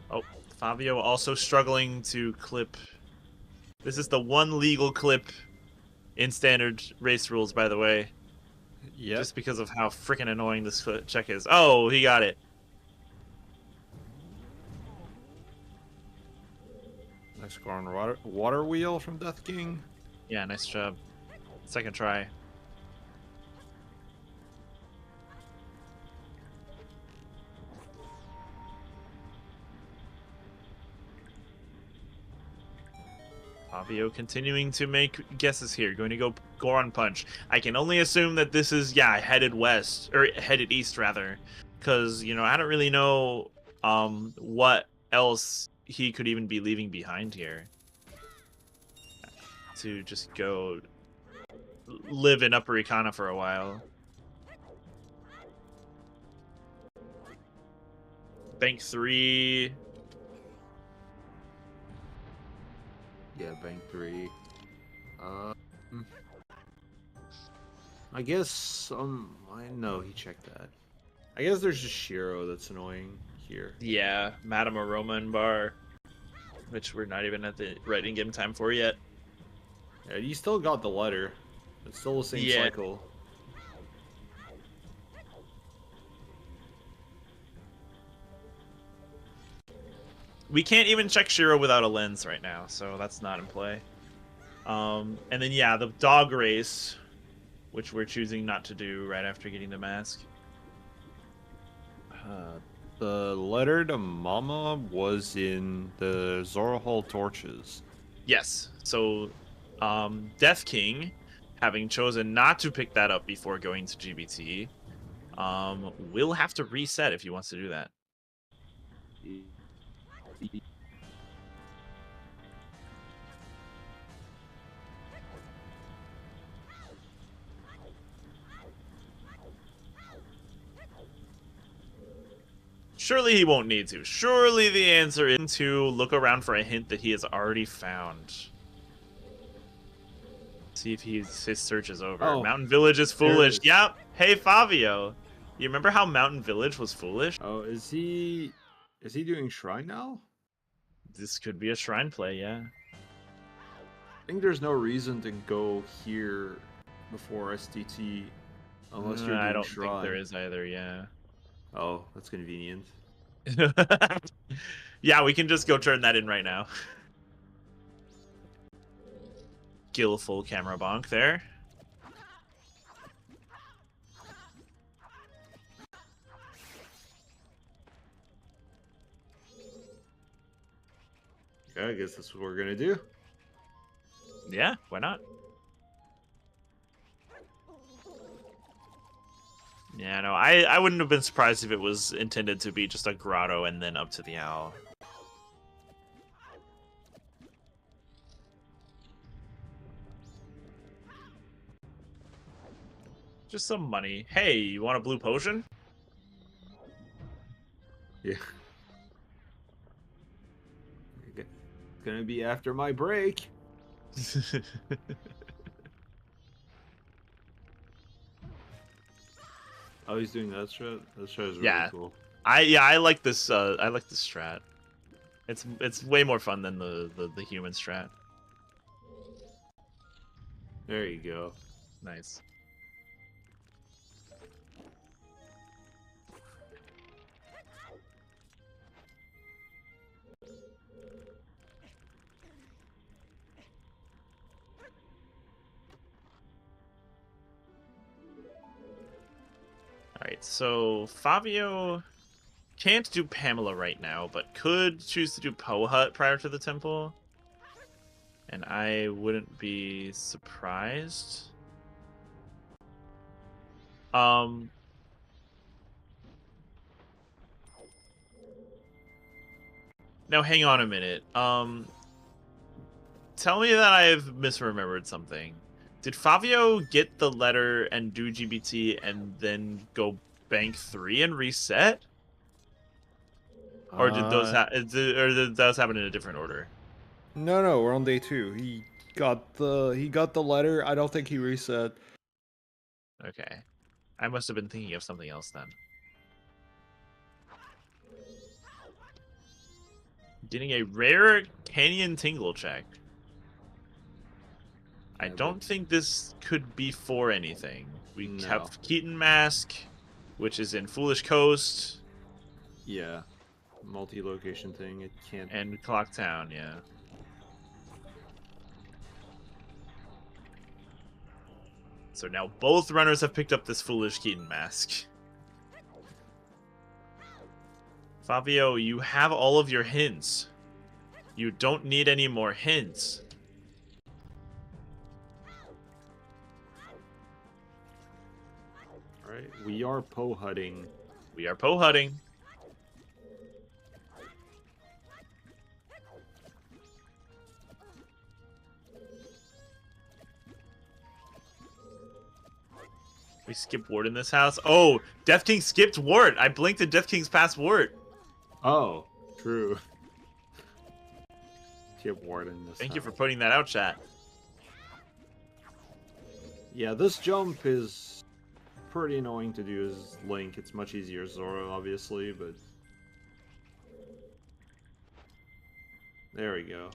Oh, Favio also struggling to clip. This is the one legal clip in standard race rules, by the way. Yeah. Just because of how freaking annoying this check is. Oh, he got it. Nice Goron water wheel from Death King. Yeah, nice job. Second try. Favio continuing to make guesses here. Going to go Goron Punch. I can only assume that this is, yeah, headed west, or headed east, rather. Because, you know, I don't really know what else he could even be leaving behind here. to just go live in Upper Ikana for a while. Bank 3. Yeah, bank 3. I guess I know he checked that. I guess there's just Shiro that's annoying here. Yeah, Madame Aroma and Bar, which we're not even at the right in-game time for yet. Yeah, you still got the letter. It's still the same cycle. We can't even check Shiro without a lens right now, so that's not in play. And then yeah, the dog race, which we're choosing not to do right after getting the mask. The letter to Mama was in the Zora Hall torches. Yes. So, Death King, having chosen not to pick that up before going to GBT, will have to reset if he wants to do that. Surely he won't need to. Surely the answer is to look around for a hint that he has already found. See if his search is over. Oh, Mountain Village is foolish. Yep. Hey, Favio. You remember how Mountain Village was foolish? Oh, is he doing Shrine now? This could be a shrine play, yeah. I think there's no reason to go here before STT unless you're doing I don't Shrine. think there is either, yeah. Oh, that's convenient. Yeah, we can just go turn that in right now. Gill full camera bonk there. Yeah, I guess that's what we're gonna do. Yeah, why not? Yeah, no, I wouldn't have been surprised if it was intended to be just a grotto and then up to the owl. Just some money. Hey, you want a blue potion? Yeah. It's gonna be after my break. Oh, he's doing that strat. That strat is really cool. I like this. I like this strat. It's way more fun than the human strat. There you go. Nice. Alright, so Favio can't do Pamela right now, but could choose to do Poe Hut prior to the temple. And I wouldn't be surprised. Now hang on a minute. Tell me that I've misremembered something. Did Favio get the letter and do GBT and then go bank 3 and reset? Or did those did those happen in a different order? No, we're on day 2. He got the letter. I don't think he reset. Okay. I must have been thinking of something else then. Getting a rare Canyon Tingle check. I don't think this could be for anything. We have Keaton Mask, which is in Foolish Coast. Yeah. Multi-location thing. It can't. And Clock Town, yeah. So now both runners have picked up this Foolish Keaton Mask. Favio, you have all of your hints. You don't need any more hints. Alright, we are Poe-hutting. We are Poe-hutting. We skip ward in this house. Oh, Death King skipped ward. I blinked and Death King's past ward. Oh, true. Skip ward in this Thank house. you for putting that out, chat. Yeah, this jump is pretty annoying to do as Link. It's much easier as Zora, obviously, but... There we go.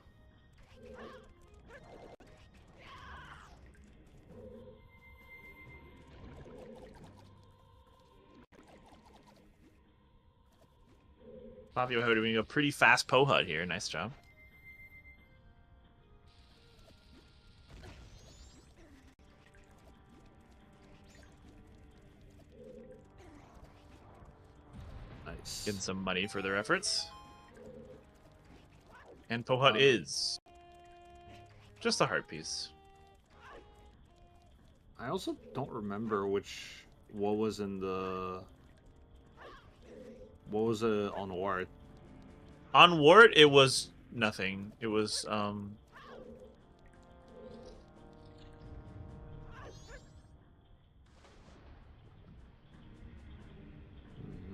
Fabio doing a pretty fast Pohut here. Nice job. Nice. Getting some money for their efforts. And Pohut is just a heart piece. I also don't remember what was in the... What was it on Ward? On ward, it was nothing. It was,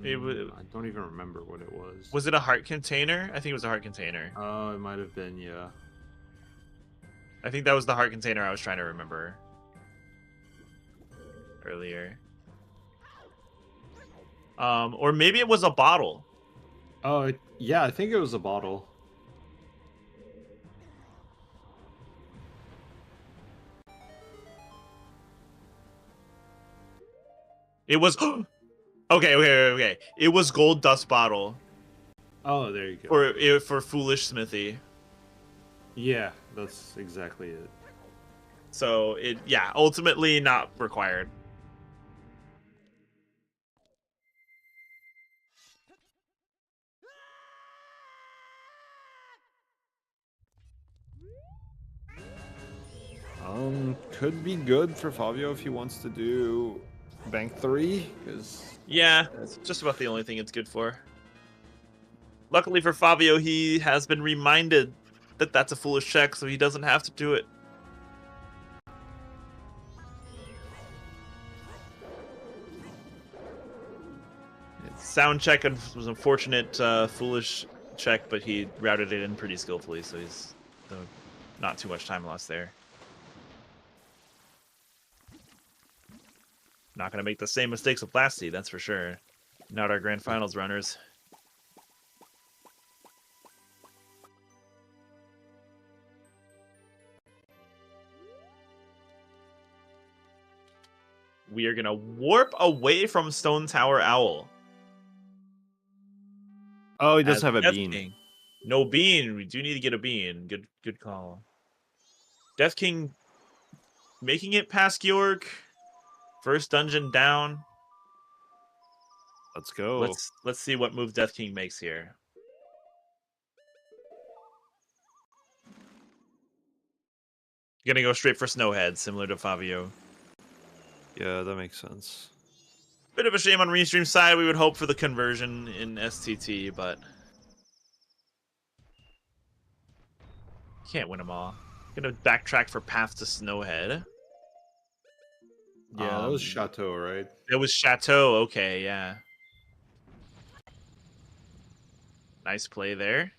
It was... I don't even remember what it was. Was it a heart container? I think it was a heart container. Oh, it might have been, yeah. I think that was the heart container I was trying to remember earlier. Or maybe it was a bottle. Oh, yeah, I think it was a bottle. It was... Okay. It was gold dust bottle. Oh, there you go. For Foolish Smithy. Yeah, that's exactly it. So, yeah, ultimately not required. Could be good for Fabio if he wants to do bank 3, because... Yeah, it's just about the only thing it's good for. Luckily for Fabio, he has been reminded that that's a foolish check, so he doesn't have to do it. Sound check was an unfortunate foolish check, but he routed it in pretty skillfully, so he's not too much time lost there. Not going to make the same mistakes with Blasty, that's for sure. Not our Grand Finals runners. We are going to warp away from Stone Tower Owl. Oh, he does have a bean. King. No bean. We do need to get a bean. Good call. Death King making it past Georg. First dungeon down. Let's go. Let's see what move Death King makes here. Gonna go straight for Snowhead, similar to Fabio. Yeah, that makes sense. Bit of a shame on Restream's side. We would hope for the conversion in STT, but can't win them all. Gonna backtrack for Path to Snowhead. Yeah, that was Chateau, right? It was Chateau. Okay, yeah. Nice play there.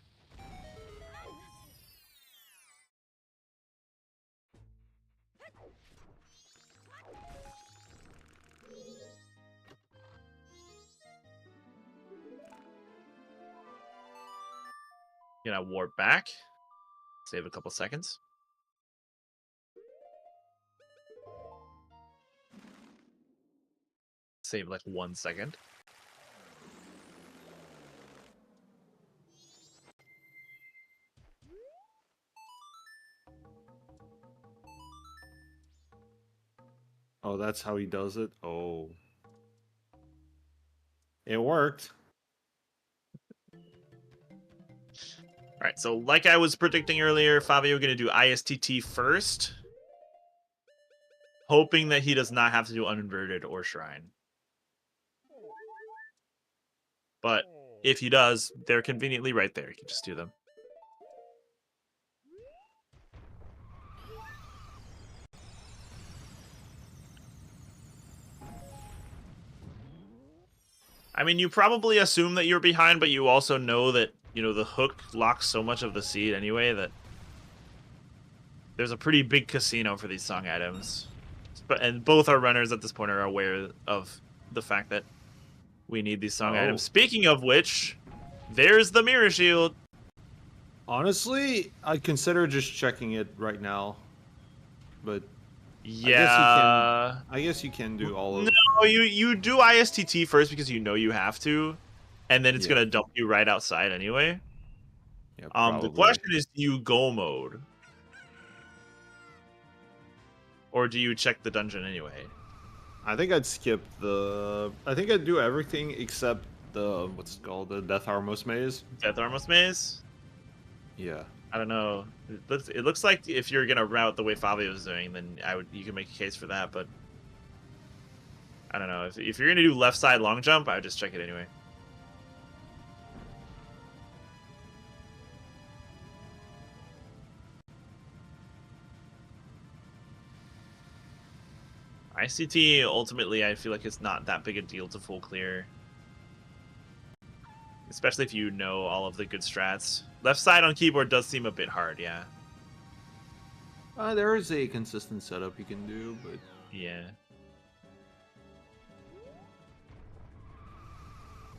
Gonna warp back. Save a couple seconds. Save like 1 second. Oh, that's how he does it? Oh. It worked. All right, so like I was predicting earlier, Fabio going to do ISTT first, hoping that he does not have to do Uninverted or Shrine. But if he does, they're conveniently right there. You can just do them. I mean, you probably assume that you're behind, but you also know that, you know, the hook locks so much of the seed anyway that there's a pretty big casino for these song items. And both our runners at this point are aware of the fact that we need these song items. Speaking of which, there's the mirror shield. Honestly, I'd consider just checking it right now. But yeah, I guess you can do all of it. No, you do ISTT first because you know you have to, and then it's gonna dump you right outside anyway. Yeah, the question is, do you go mode? Or do you check the dungeon anyway? I think I'd skip the... I think I'd do everything except the... What's it called? The Death Armos Maze? Death Armos Maze? Yeah. I don't know. It looks like if you're gonna route the way Fabio is doing, then you can make a case for that, but... I don't know. If you're gonna do left side long jump, I would just check it anyway. ICT, ultimately, I feel like it's not that big a deal to full clear. Especially if you know all of the good strats. Left side on keyboard does seem a bit hard, yeah. There is a consistent setup you can do, but... Yeah.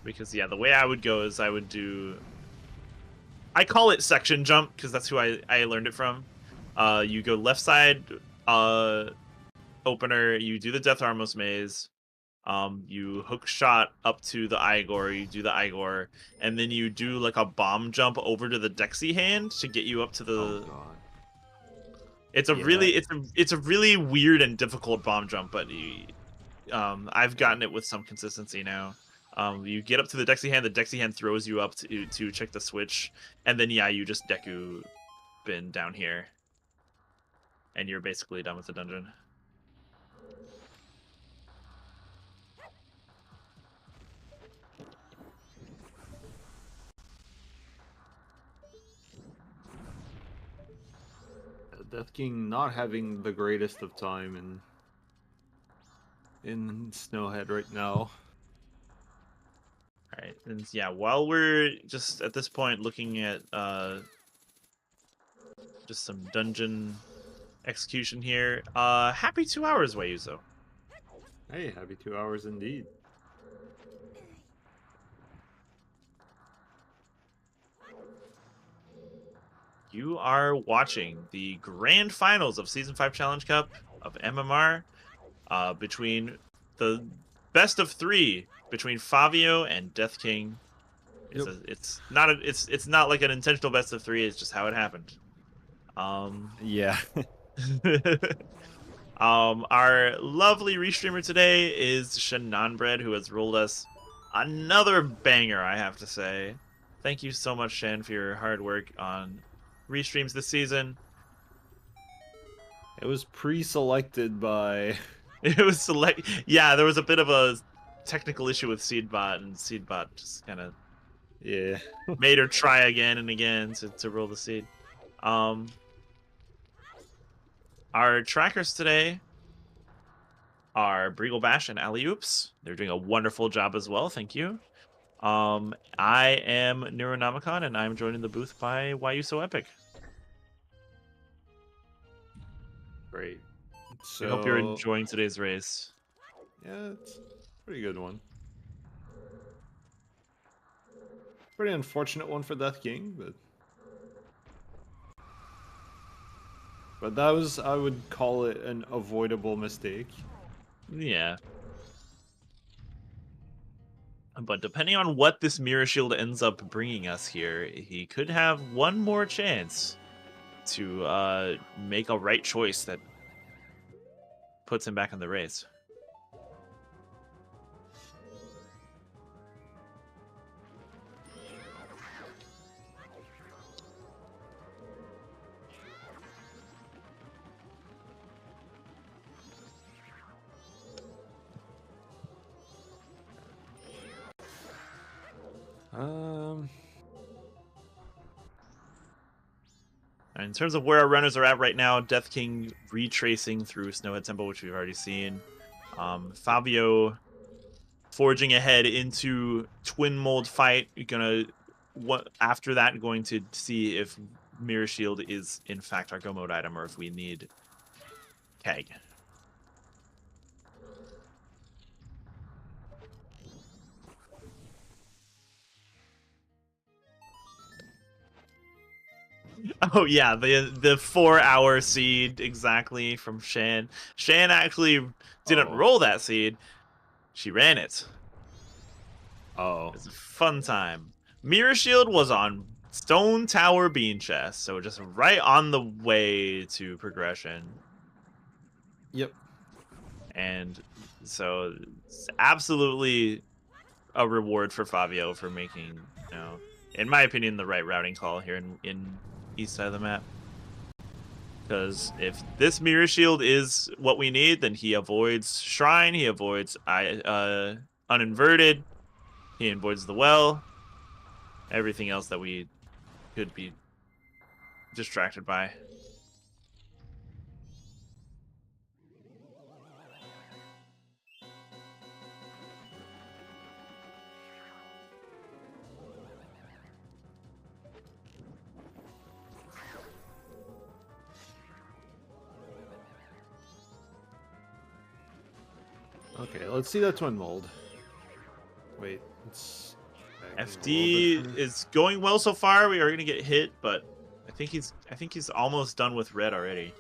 Because, yeah, the way I would go is I would do... I call it section jump, because that's who I learned it from. You go left side... opener, you do the Death Armos Maze, you hook shot up to the Igor, you do the Igor, and then you do like a bomb jump over to the Dexy hand to get you up to the... Oh, God. It's a really weird and difficult bomb jump, but I've gotten it with some consistency now. You get up to the Dexy hand throws you up to check the switch, and then yeah, you just Deku bin down here. And you're basically done with the dungeon. Death King not having the greatest of time in Snowhead right now. Alright, and yeah, while we're just at this point looking at just some dungeon execution here, happy 2 hours, Wayuzo. Hey, happy 2 hours indeed. You are watching the grand finals of Season 5 Challenge Cup of MMR between the best of 3 between Favio and Death King. It's not like an intentional best of 3, it's just how it happened. Yeah. Our lovely restreamer today is Shenanbread, who has rolled us another banger, I have to say. Thank you so much, Shen, for your hard work on restreams this season. It was pre-selected by... Yeah, there was a bit of a technical issue with Seedbot, and Seedbot just kind of made her try again and again to roll the seed. Our trackers today are Breagle Bash and Alley Oops. They're doing a wonderful job as well, thank you. I am Neuronomicon, and I'm joined in the booth by Why You So Epic. Great. So, I hope you're enjoying today's race. Yeah, it's a pretty good one. Pretty unfortunate one for Death King, but that was, I would call it an avoidable mistake. Yeah. But depending on what this Mirror Shield ends up bringing us here, he could have one more chance to make a right choice that puts him back in the race. In terms of where our runners are at right now, Death King retracing through Snowhead Temple, which we've already seen. Fabio forging ahead into twin mold fight. You're after that, going to see if Mirror Shield is in fact our go mode item, or if we need Keg. Oh yeah, the 4-hour seed exactly from Shan. Shan actually didn't roll that seed. She ran it. Oh. It's a fun time. Mirror Shield was on Stone Tower Bean Chest, so just right on the way to progression. Yep. And so it's absolutely a reward for Favio for making, in my opinion, the right routing call here in east side of the map. Because if this Mirror Shield is what we need, then he avoids Shrine, he avoids Uninverted, he avoids the Well, everything else that we could be distracted by. Okay, let's see that twin mold. Wait, it's FD is going well so far. We are gonna get hit, but I think he's almost done with red already.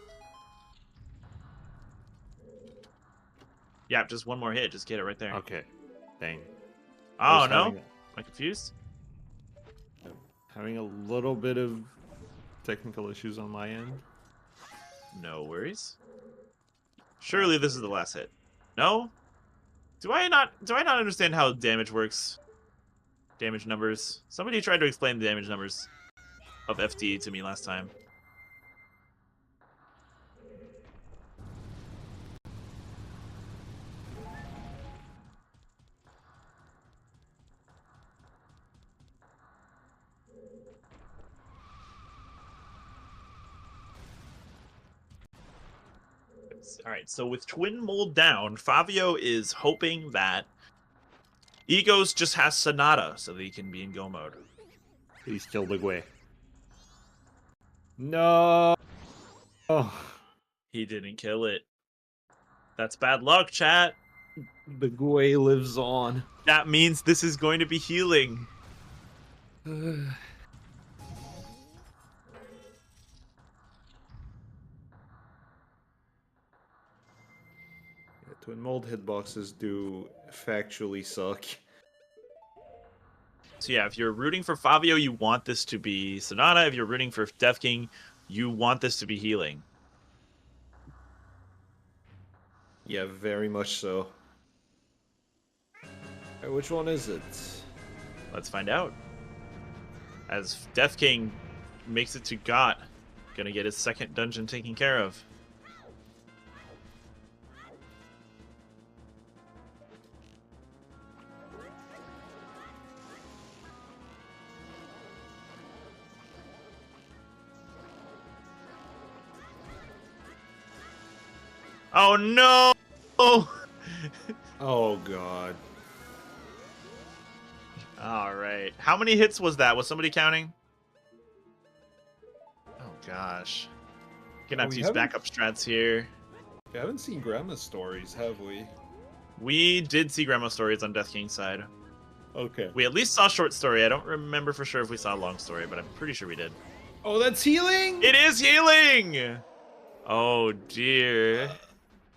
Yeah, just one more hit. Just get it right there. Okay. Dang. Oh no, am I confused? Having a little bit of technical issues on my end. No worries. Surely this is the last hit. No? Do I not understand how damage works? Damage numbers. Somebody tried to explain the damage numbers of FD to me last time. Alright, so with Twin Mold down, Favio is hoping that Egos just has Sonata so that he can be in go mode. He's killed the Gwei. No! Oh. He didn't kill it. That's bad luck, chat. The Gwei lives on. That means this is going to be healing. Twin mold hitboxes do factually suck. So yeah, if you're rooting for Favio, you want this to be Sonata. If you're rooting for Death King, you want this to be healing. Yeah, very much so. Which one is it? Let's find out. As Death King makes it to Got, gonna get his second dungeon taken care of. Oh no! Oh god. All right. How many hits was that? Was somebody counting? Oh gosh. Gonna have to use backup strats here. We haven't seen Grandma's stories, have we? We did see Grandma's stories on Death King's side. Okay. We at least saw short story. I don't remember for sure if we saw long story, but I'm pretty sure we did. Oh, that's healing! It is healing! Oh dear.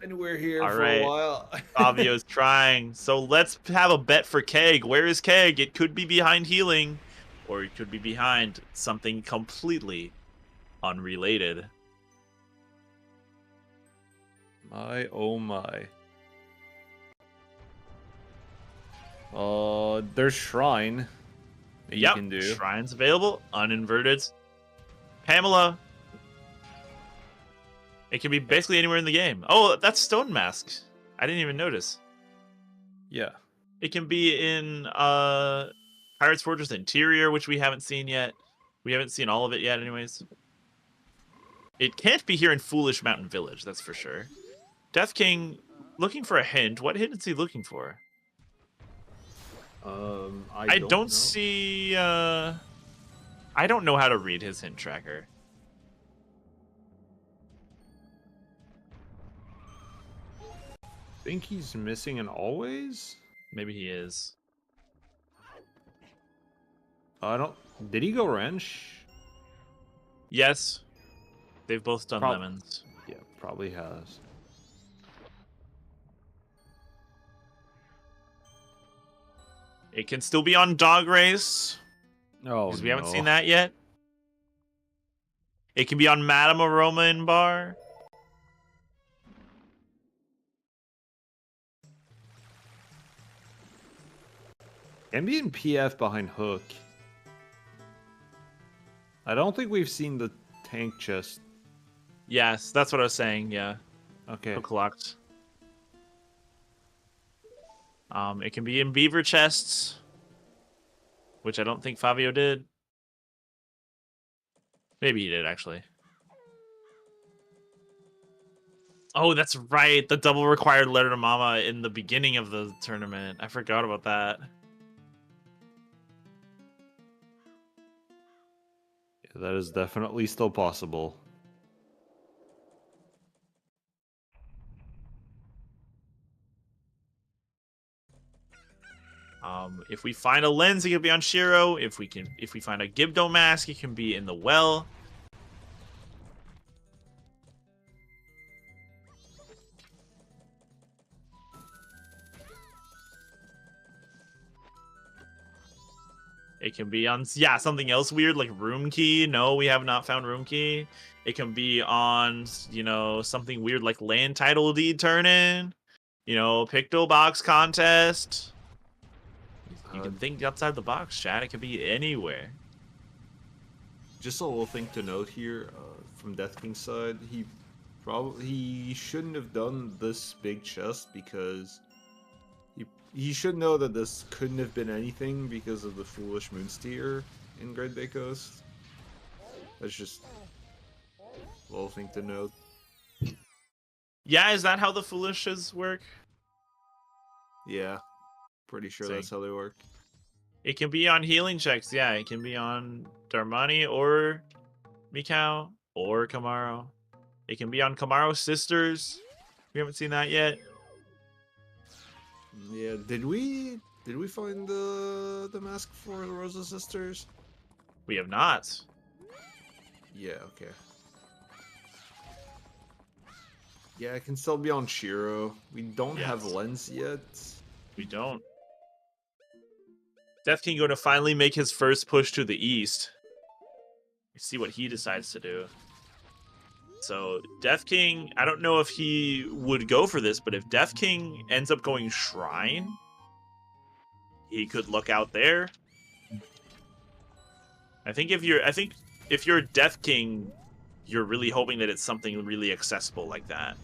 And we're here All for right. a while. Fabio's trying. So let's have a bet for Keg. Where is Keg? It could be behind healing, or it could be behind something completely unrelated. My oh my. There's Shrine. Yep, can do. Shrine's available. Uninverted. Pamela. It can be basically anywhere in the game. Oh, that's Stone Mask. I didn't even notice. Yeah. It can be in Pirate's Fortress Interior, which we haven't seen yet. We haven't seen all of it yet, anyways. It can't be here in Foolish Mountain Village, that's for sure. Death King looking for a hint. What hint is he looking for? I don't know. see. I don't know how to read his hint tracker. I think he's missing an always. Maybe he is. I don't. Did he go wrench? Yes, they've both done lemons. Yeah, probably has. It can still be on dog race. Oh, because we haven't seen that yet. It can be on Madame Aroma in bar. Can be in PF behind Hook. I don't think we've seen the tank chest. Yes, that's what I was saying. Yeah. Okay. Hook locked. It can be in beaver chests, which I don't think Favio did. Maybe he did, actually. Oh, that's right. The double required letter to Mama in the beginning of the tournament. I forgot about that. Yeah, that is definitely still possible. If we find a lens, it can be on Shiro. If we find a Gibdo mask, it can be in the well. It can be on, yeah, something else weird like room key. No, we have not found room key. It can be on, you know, something weird like land title deed turn-in. You know, Picto box contest. You can think outside the box, chat. It could be anywhere. Just a little thing to note here from Death King's side. He shouldn't have done this big chest because he should know that this couldn't have been anything because of the foolish Moonsteer in Great Bay Coast. That's just a little thing to note. Yeah, is that how the foolishes work? Yeah, pretty sure that's how they work. It can be on healing checks. Yeah, it can be on Darmani or Mikau or Kamaro. It can be on Kamaro's sisters. We haven't seen that yet. Yeah, did we find the mask for the Rosa sisters? We have not. Yeah, okay. Yeah, it can still be on Shiro. We don't have lens yet. We don't. Death King going to finally make his first push to the east. See what he decides to do. So Death King, I don't know if he would go for this, but if Death King ends up going Shrine, he could look out there. I think if you're Death King, you're really hoping that it's something really accessible like that.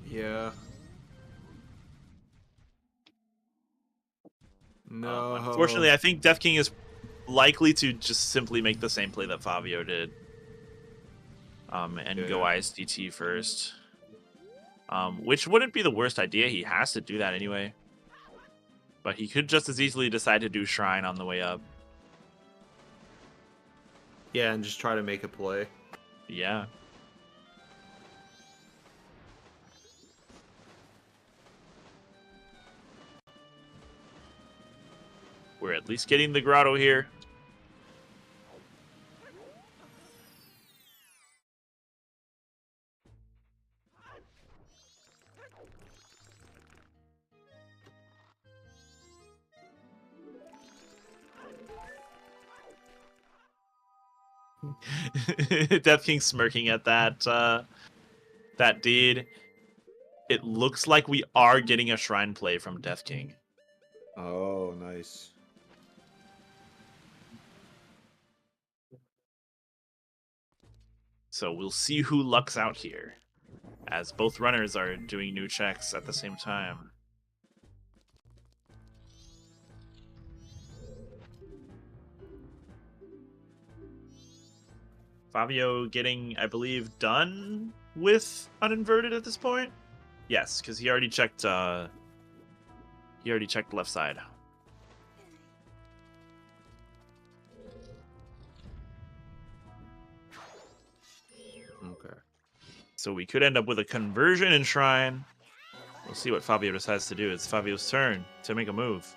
Yeah. No. Unfortunately, I think Death King is likely to just simply make the same play that Favio did. And go ISDT first. Which wouldn't be the worst idea. He has to do that anyway. But he could just as easily decide to do Shrine on the way up. Yeah, and just try to make a play. Yeah. We're at least getting the grotto here. Death King smirking at that deed. It looks like we are getting a Shrine play from Death King. Oh, nice. So we'll see who lucks out here, as both runners are doing new checks at the same time. Favio getting, I believe, done with Uninverted at this point? Yes, because he already checked. He already checked left side. Okay. So we could end up with a conversion in Shrine. We'll see what Fabio decides to do. It's Fabio's turn to make a move.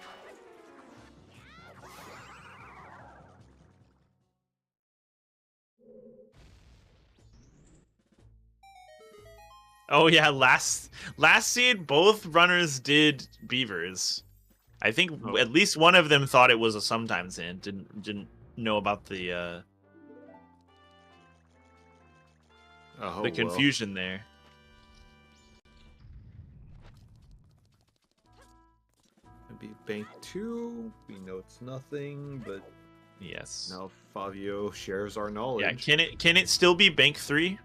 Oh yeah, last seed, both runners did beavers. I think at least one of them thought it was a sometimes hint. Didn't know about the confusion there. Maybe bank 2. We know it's nothing, but yes. Now Fabio shares our knowledge. Yeah, can it still be bank 3?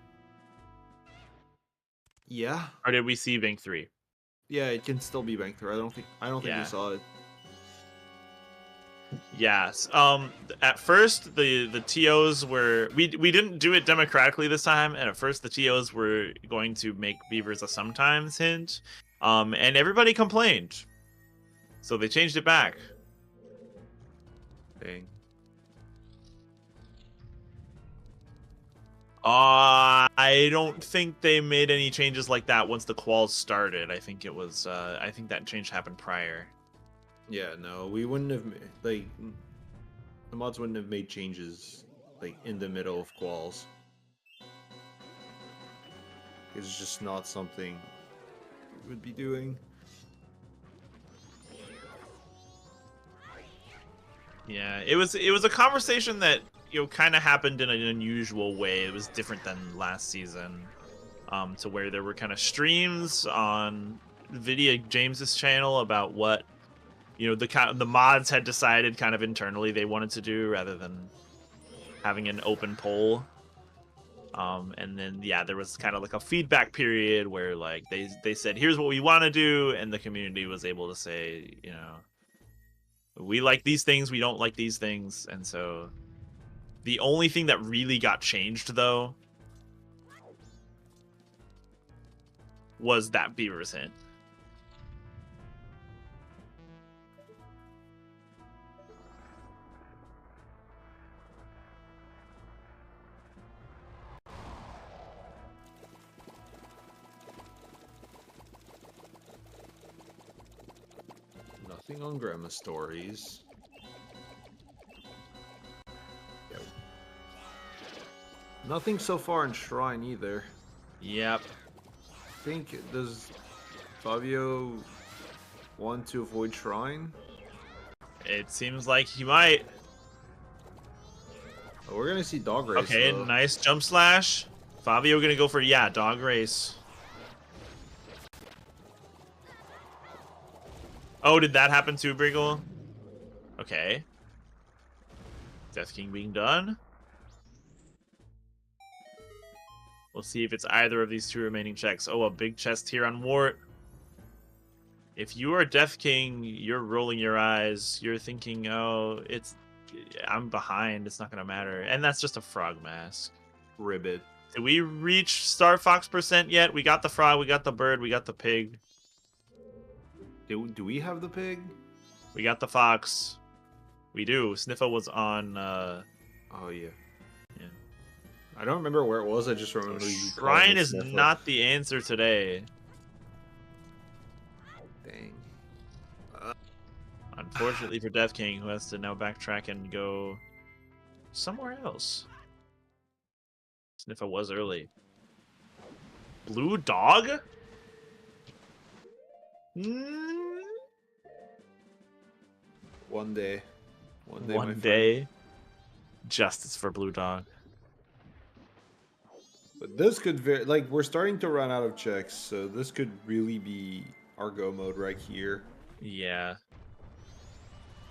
Yeah. Or did we see bank 3? Yeah, it can still be bank 3. I don't think we saw it. Yes. At first the TOs were we didn't do it democratically this time, and at first the TOs were going to make beavers a sometimes hint. And everybody complained. So they changed it back. Dang. I don't think they made any changes like that once the quals started. I think it was I think that change happened prior. Yeah, no, we wouldn't have the mods wouldn't have made changes like in the middle of quals. It's just not something we would be doing. Yeah, it was a conversation that kind of happened in an unusual way. It was different than last season, to where there were kind of streams on Vidya James's channel about what the mods had decided kind of internally they wanted to do rather than having an open poll. And then there was kind of like a feedback period where like they said here's what we want to do, and the community was able to say we like these things, we don't like these things. And so the only thing that really got changed though was that beavers hint. Nothing on Grandma Stories. Yep. Nothing so far in Shrine either. Yep. I think, does Fabio want to avoid Shrine? It seems like he might. Oh, we're gonna see dog race. Okay, though. Nice jump slash. Fabio gonna go for dog race. Oh, did that happen too, Briggle? Okay. Death King being done. We'll see if it's either of these two remaining checks. Oh, a big chest here on Wart. If you are Death King, you're rolling your eyes. You're thinking, oh, I'm behind. It's not going to matter. And that's just a frog mask. Ribbit. Did we reach Star Fox % yet? We got the frog, we got the bird, we got the pig. Do we have the pig? We got the fox. We do. Sniffa was on... Oh, yeah. Yeah. I don't remember where it was. I just remember Shrine is not the answer today. Dang. Unfortunately for Death King, who has to now backtrack and go somewhere else. Sniffa was early. Blue dog? One day. One day. Justice for Blue Dog. But this could we're starting to run out of checks, so this could really be our go mode right here. Yeah.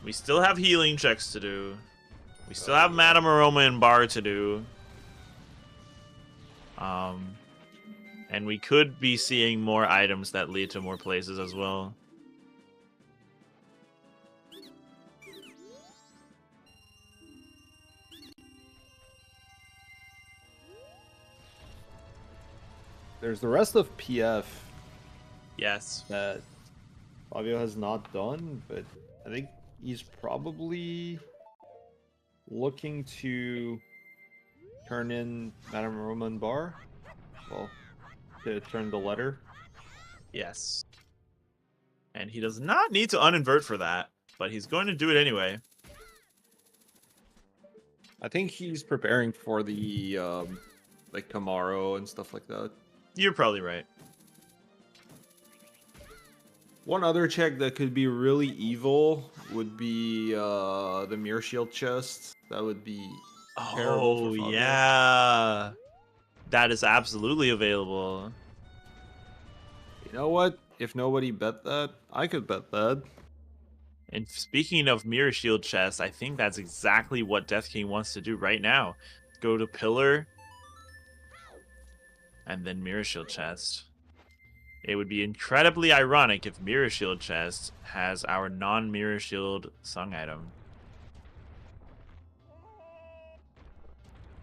We still have healing checks to do. We still have Madame Aroma and Bar to do. And we could be seeing more items that lead to more places as well. There's the rest of PF. Yes. that Fabio has not done, but I think he's probably looking to turn in Madame Roman Bar. Well, to turn the letter. Yes. And he does not need to uninvert for that, but he's going to do it anyway. I think he's preparing for the like Camaro and stuff like that. You're probably right. One other check that could be really evil would be the Mirror Shield chest. That would be terrible for Fabio. Yeah. That is absolutely available. You know what? If nobody bet that, I could bet that. And speaking of Mirror Shield chest, I think that's exactly what Death King wants to do right now. Go to Pillar, and then Mirror Shield chest. It would be incredibly ironic if Mirror Shield chest has our non-Mirror Shield sung item.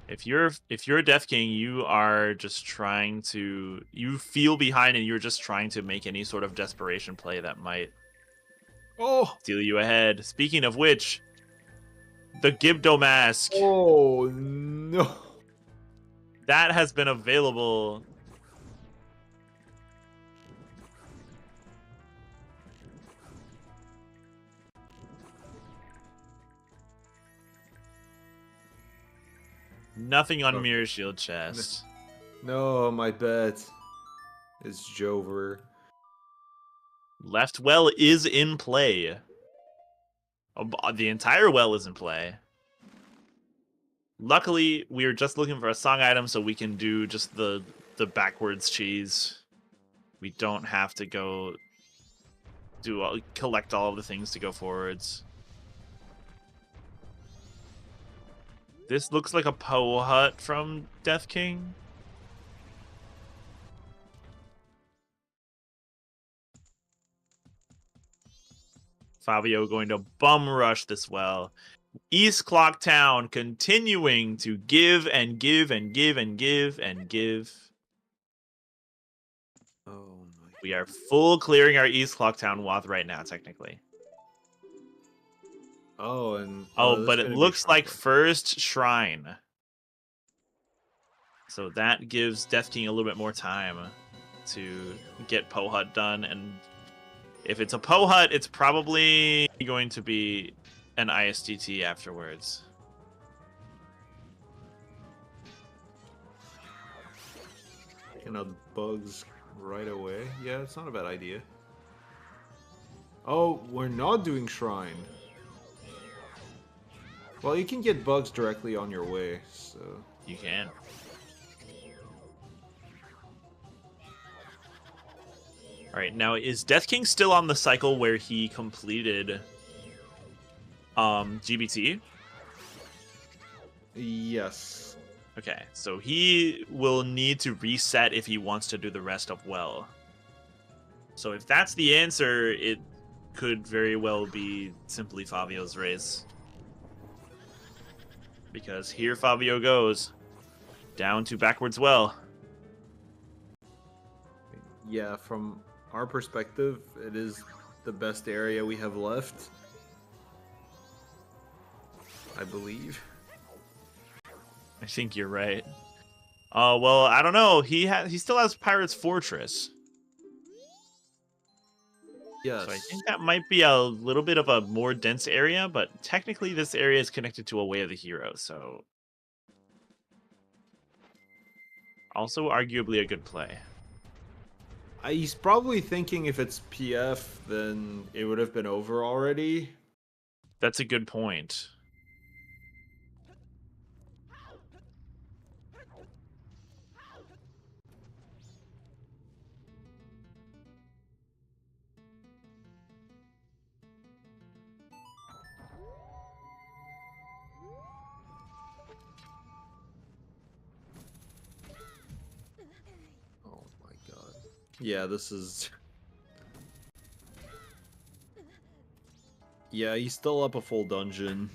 If you're Death King, you are just trying to, you feel behind and you're just trying to make any sort of desperation play that might steal you ahead. Speaking of which, the Gibdo mask. Oh no. That has been available. Nothing on Mirror Shield chest. No, my bet is Jover. Left well is in play. The entire well is in play. Luckily, we were just looking for a song item so we can do just the backwards cheese. We don't have to go collect all of the things to go forwards. This looks like a Poe Hut from Death King. Fabio going to bum rush this well. East Clock Town continuing to give and give and give and give and give. Oh my. We are full clearing our East Clock Town Wath right now, technically. Oh, and but it looks like first Shrine. So that gives Death King a little bit more time to get Poe Hut done. And if it's a Poe Hut, it's probably going to be an ISDT afterwards. Picking up bugs right away. Yeah, it's not a bad idea. Oh, we're not doing Shrine. Well, you can get bugs directly on your way, so... You can. Alright, now is Death King still on the cycle where he completed GBT? Yes. Okay, so he will need to reset if he wants to do the rest of well. So if that's the answer, it could very well be simply Fabio's race. Because here Fabio goes. Down to backwards well. Yeah, from our perspective, it is the best area we have left. I believe. I think you're right. Well, I don't know. He still has Pirate's Fortress. Yes. So I think that might be a little bit of a more dense area, but technically this area is connected to a Way of the Hero, so... Also arguably a good play. He's probably thinking if it's PF, then it would have been over already. That's a good point. Yeah, this is... Yeah, he's still up a full dungeon.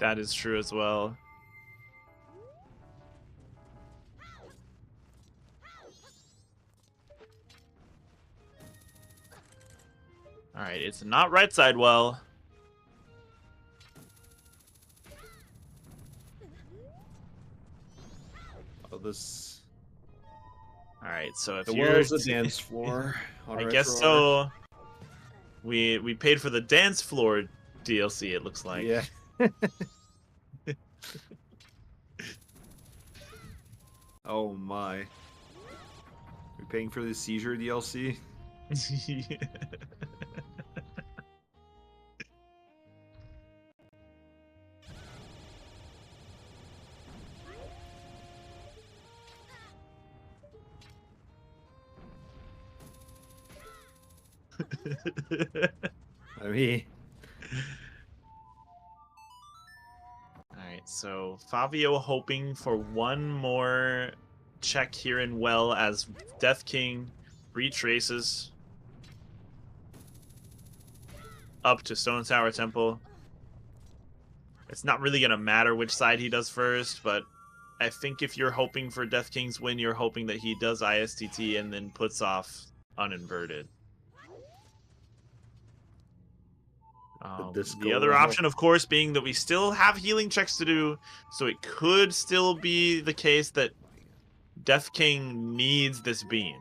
That is true as well. All right, it's not right side well. Oh, this. All right, so if The you're world's a dance floor. I guess so. We paid for the dance floor DLC. It looks like. Yeah. Oh my. We paying for the seizure DLC? I mean, Alright, so Favio hoping for one more check here in well as Death King retraces up to Stone Tower Temple. It's not really going to matter which side he does first, but I think if you're hoping for Death King's win, you're hoping that he does ISTT and then puts off uninverted. The other option, of course, being that we still have healing checks to do, so it could still be the case that Death King needs this bean.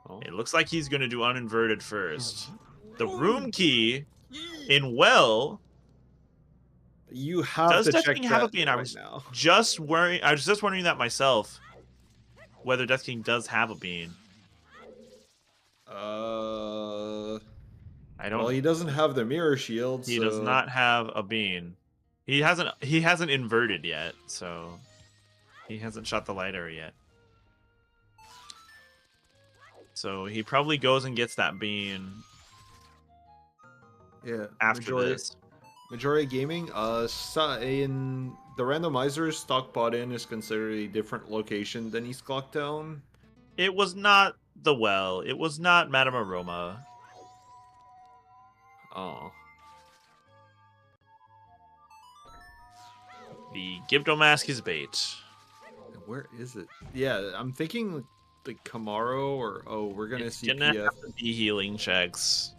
oh. It looks like he's going to do uninverted first. The room key in well. You have does to Death check King have a that bean? right I was now. just worrying. I was just wondering that myself. Whether Death King does have a bean. I don't. Well, he doesn't have the mirror shield. He so... does not have a bean. He hasn't inverted yet, so he hasn't shot the light arrow yet. So he probably goes and gets that bean. Yeah. After this. Majority Gaming. In the randomizer, stock bought in is considered a different location than East Clocktown. It was not the well. It was not Madame Aroma. Oh. The Gibdo mask is bait. Where is it? Yeah, I'm thinking the Camaro or we're gonna see gonna PF. have to be healing checks.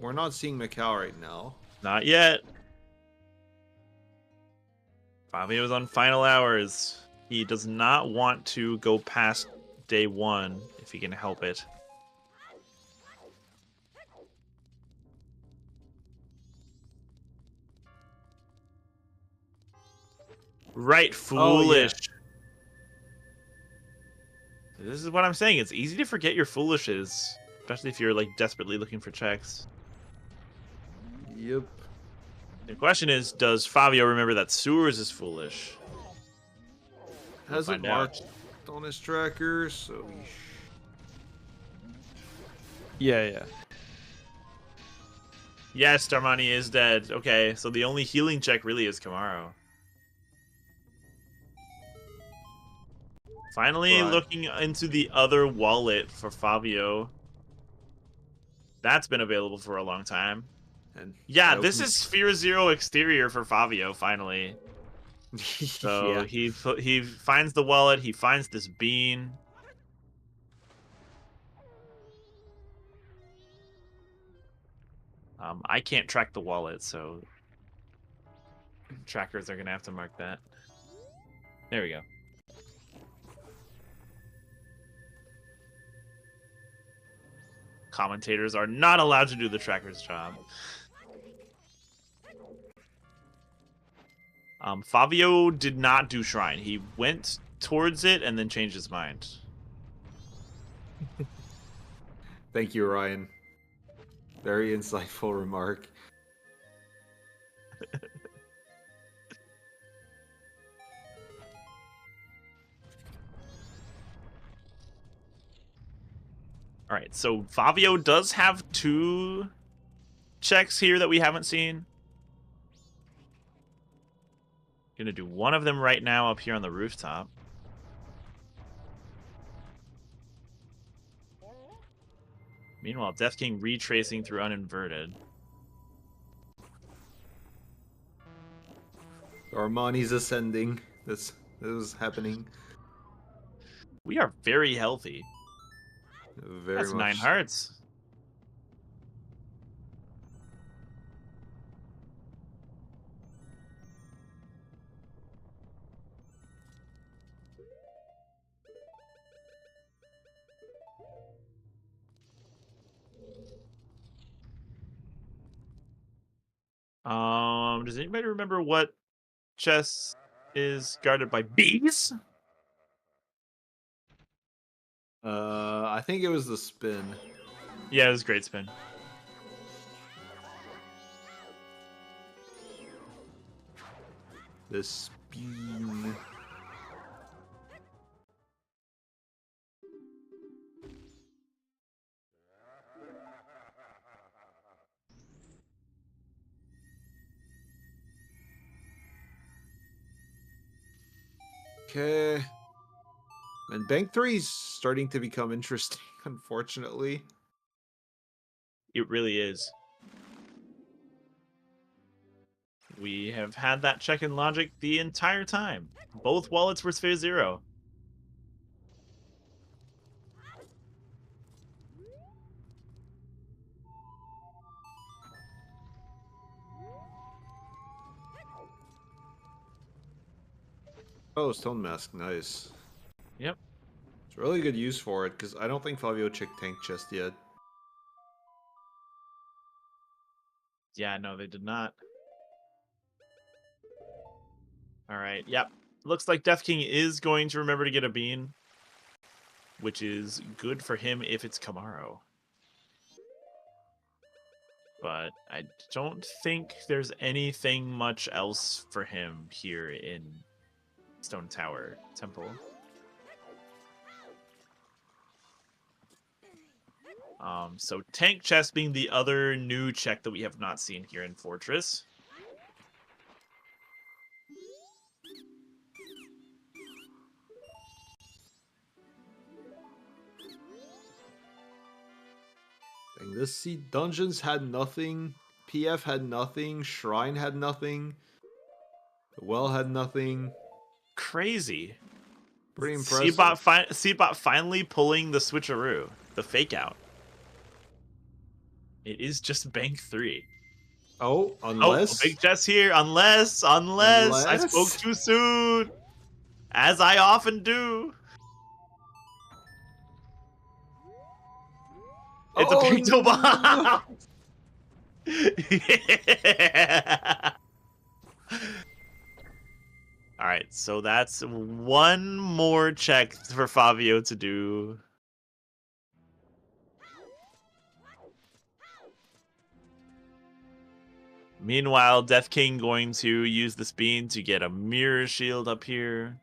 We're not seeing Macau right now. Not yet. Fabio's on final hours. He does not want to go past day 1 if he can help it. Right, foolish. Oh, yeah. This is what I'm saying. It's easy to forget your foolishes, especially if you're like desperately looking for checks. Yep. The question is, does Favio remember that Sewers is foolish? Hasn't marked on his tracker, so Yeah. Yes, Darmani is dead. Okay, so the only healing check really is Camaro. Finally looking into the other wallet for Favio. That's been available for a long time. And yeah, this is Sphere Zero exterior for Favio, finally. So yeah. he finds the wallet, he finds this bean. I can't track the wallet, so trackers are gonna have to mark that. There we go. Commentators are not allowed to do the tracker's job. Favio did not do Shrine. He went towards it and then changed his mind. Thank you, Ryan. Very insightful remark. All right, so Favio does have 2 checks here that we haven't seen. Gonna do one of them right now up here on the rooftop. Meanwhile, Death King retracing through uninverted. Armani's ascending. This is happening. We are very healthy. Very That's much. 9 hearts. Does anybody remember what chest is guarded by bees? I think it was the spin. Yeah, it was great spin. The spin. Okay. And Bank 3 is starting to become interesting, unfortunately. It really is. We have had that check in logic the entire time. Both wallets were sphere 0. Oh, Stone Mask, nice. Yep. It's really good use for it, because I don't think Favio checked Tank Chest yet. Yeah, no, they did not. Alright, yep. Looks like Death King is going to remember to get a bean, which is good for him if it's Kamaro. But I don't think there's anything much else for him here in Stone Tower Temple. So Tank Chest being the other new check that we have not seen here in Fortress. Dang, this see, Dungeons had nothing, PF had nothing, Shrine had nothing, the Well had nothing. Crazy. Pretty impressive. Seabot finally pulling the switcheroo, the fake out. It is just Bank 3. Oh, unless... Oh, big chest here. Unless I spoke too soon. As I often do. It's a picto bomb. Yeah. All right, so that's one more check for Favio to do. Meanwhile, Death King going to use the Speen to get a mirror shield up here.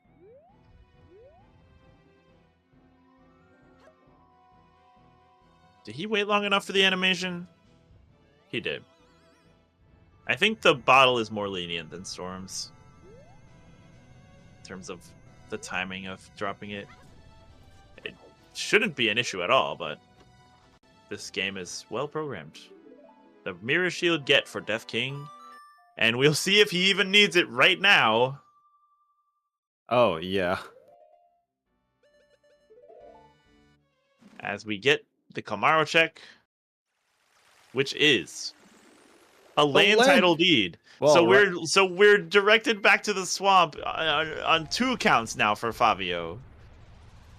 Did he wait long enough for the animation? He did. I think the bottle is more lenient than Storm's in terms of the timing of dropping it. It shouldn't be an issue at all, but this game is well programmed. The mirror shield get for Death King, and we'll see if he even needs it right now. Oh, yeah. As we get the Kamaro check, which is a land title deed. Well, so we're directed back to the swamp on 2 counts now for Favio.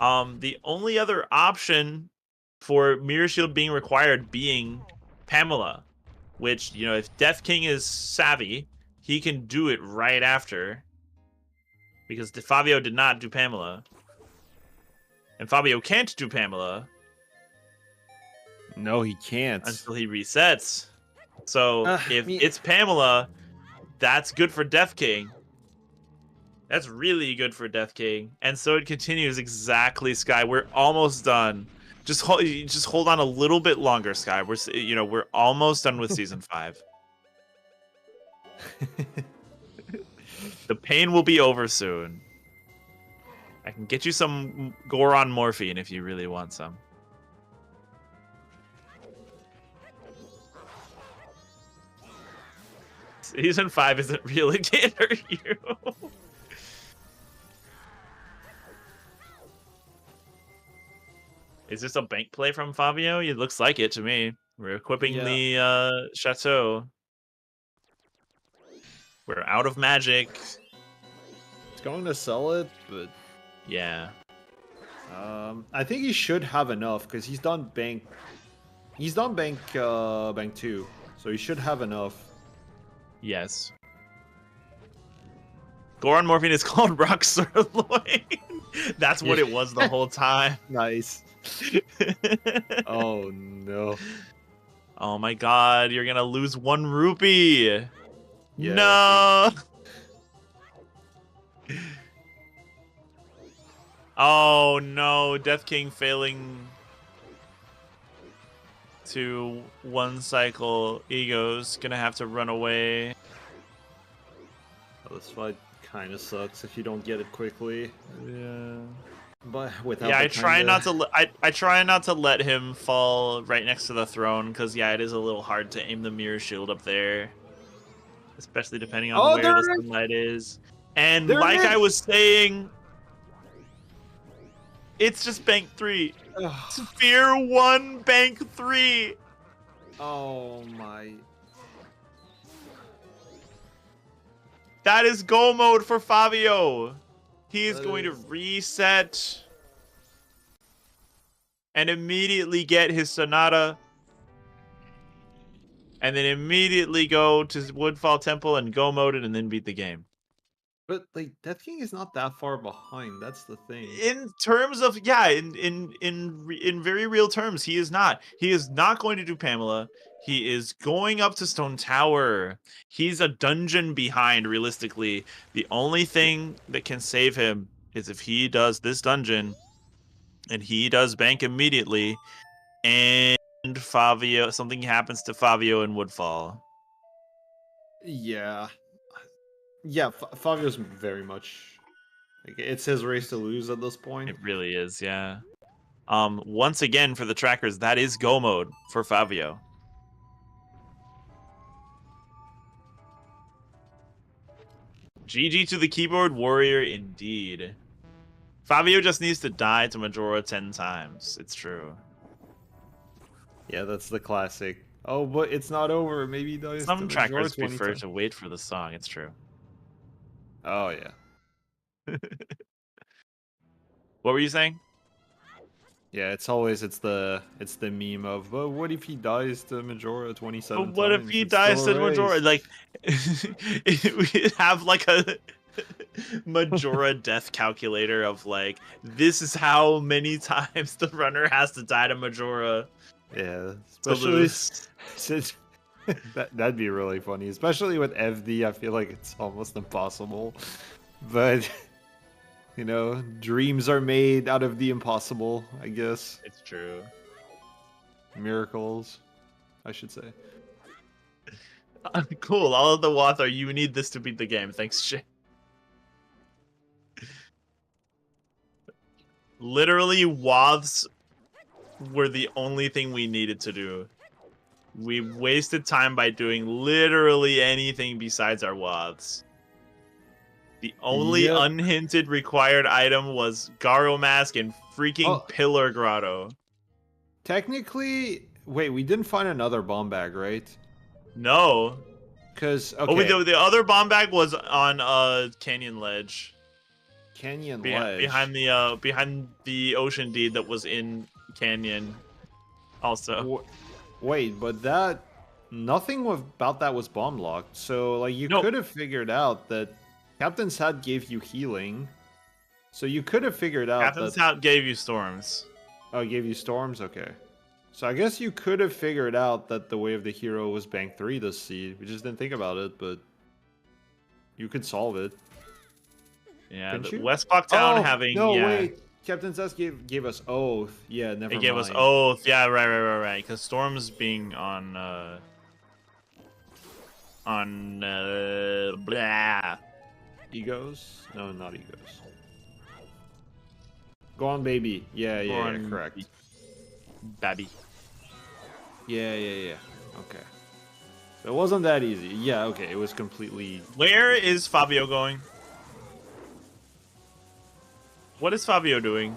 The only other option for Mirror Shield being required being Pamela, which, you know, if Death King is savvy, he can do it right after, because Favio did not do Pamela, and Favio can't do Pamela. No, he can't until he resets. So if it's Pamela, that's good for Death King. That's really good for Death King. And so it continues exactly, Sky. We're almost done. Just hold on a little bit longer, Sky. We're almost done with season 5. The pain will be over soon. I can get you some Goron morphine if you really want some. Season 5 isn't really to hurt you. Is this a bank play from Favio? It looks like it to me. We're equipping the chateau. We're out of magic. It's going to sell it, but yeah. I think he should have enough because he's done bank. He's done bank 2, so he should have enough. Yes. Goron Morphine is called Rock Sirloin. That's what it was the whole time. Nice. Oh no. Oh my god, you're gonna lose 1 rupee. Yeah. No. Oh no, Death King failing to 1 cycle. Ego's gonna have to run away. Oh, this fight kind of sucks if you don't get it quickly. Yeah. But without I try not to. I try not to let him fall right next to the throne because it is a little hard to aim the mirror shield up there, especially depending on where the sunlight is. And like I was saying, it's just bank 3. Sphere 1, bank 3. Oh my. That is go mode for Favio. He is going to reset and immediately get his Sonata. And then immediately go to Woodfall Temple and go mode it and then beat the game. But like Death King is not that far behind. That's the thing. In terms of in very real terms, he is not. He is not going to do Pamela. He is going up to Stone Tower. He's a dungeon behind. Realistically, the only thing that can save him is if he does this dungeon, and he does bank immediately, and Favio something happens to Favio in Woodfall. Yeah. Yeah, Fabio's very much like it's his race to lose at this point. It really is, yeah. Once again for the trackers, that is go mode for Favio. GG to the keyboard warrior indeed. Favio just needs to die to Majora 10 times. It's true. Yeah, that's the classic. Oh, but it's not over. Maybe those some trackers prefer to wait for the song. It's true. Oh yeah. What were you saying? Yeah, it's the meme of, but what if he dies to Majora 27 But what times? if he dies to Majora? Like, we have like a Majora death calculator of like, this is how many times the runner has to die to Majora. Yeah, especially since that'd be really funny, especially with FD. I feel like it's almost impossible, but you know, dreams are made out of the impossible, I guess. It's true. Miracles, I should say. Cool. All of the Wath are, you need this to beat the game. Thanks, Shay. Literally, Waths were the only thing we needed to do. We wasted time by doing literally anything besides our Waths. The only unhinted required item was Garo Mask and freaking Pillar Grotto. Technically, wait, we didn't find another bomb bag, right? No. Because, okay. Oh, the other bomb bag was on Canyon Ledge. Canyon Ledge? Behind the Ocean Deed that was in Canyon also. Wait, but that... Nothing about that was bomb locked, so like you could have figured out that Captain's Hat gave you healing, so you could have figured out Captain's Hat gave you storms. Oh, gave you storms? Okay. So I guess you could have figured out that the Way of the Hero was bank 3 this seed. We just didn't think about it, but you could solve it. Yeah, West Block Town having... No, wait. Captain's Hat gave us Oath. Yeah, never mind. It gave us Oath. Yeah, right. Because storms being on... blah. Egos? No, not Egos. Go on, baby. Yeah, correct. Babby. Yeah. Okay. So it wasn't that easy. Yeah, okay. It was completely... Where is Favio going? What is Favio doing?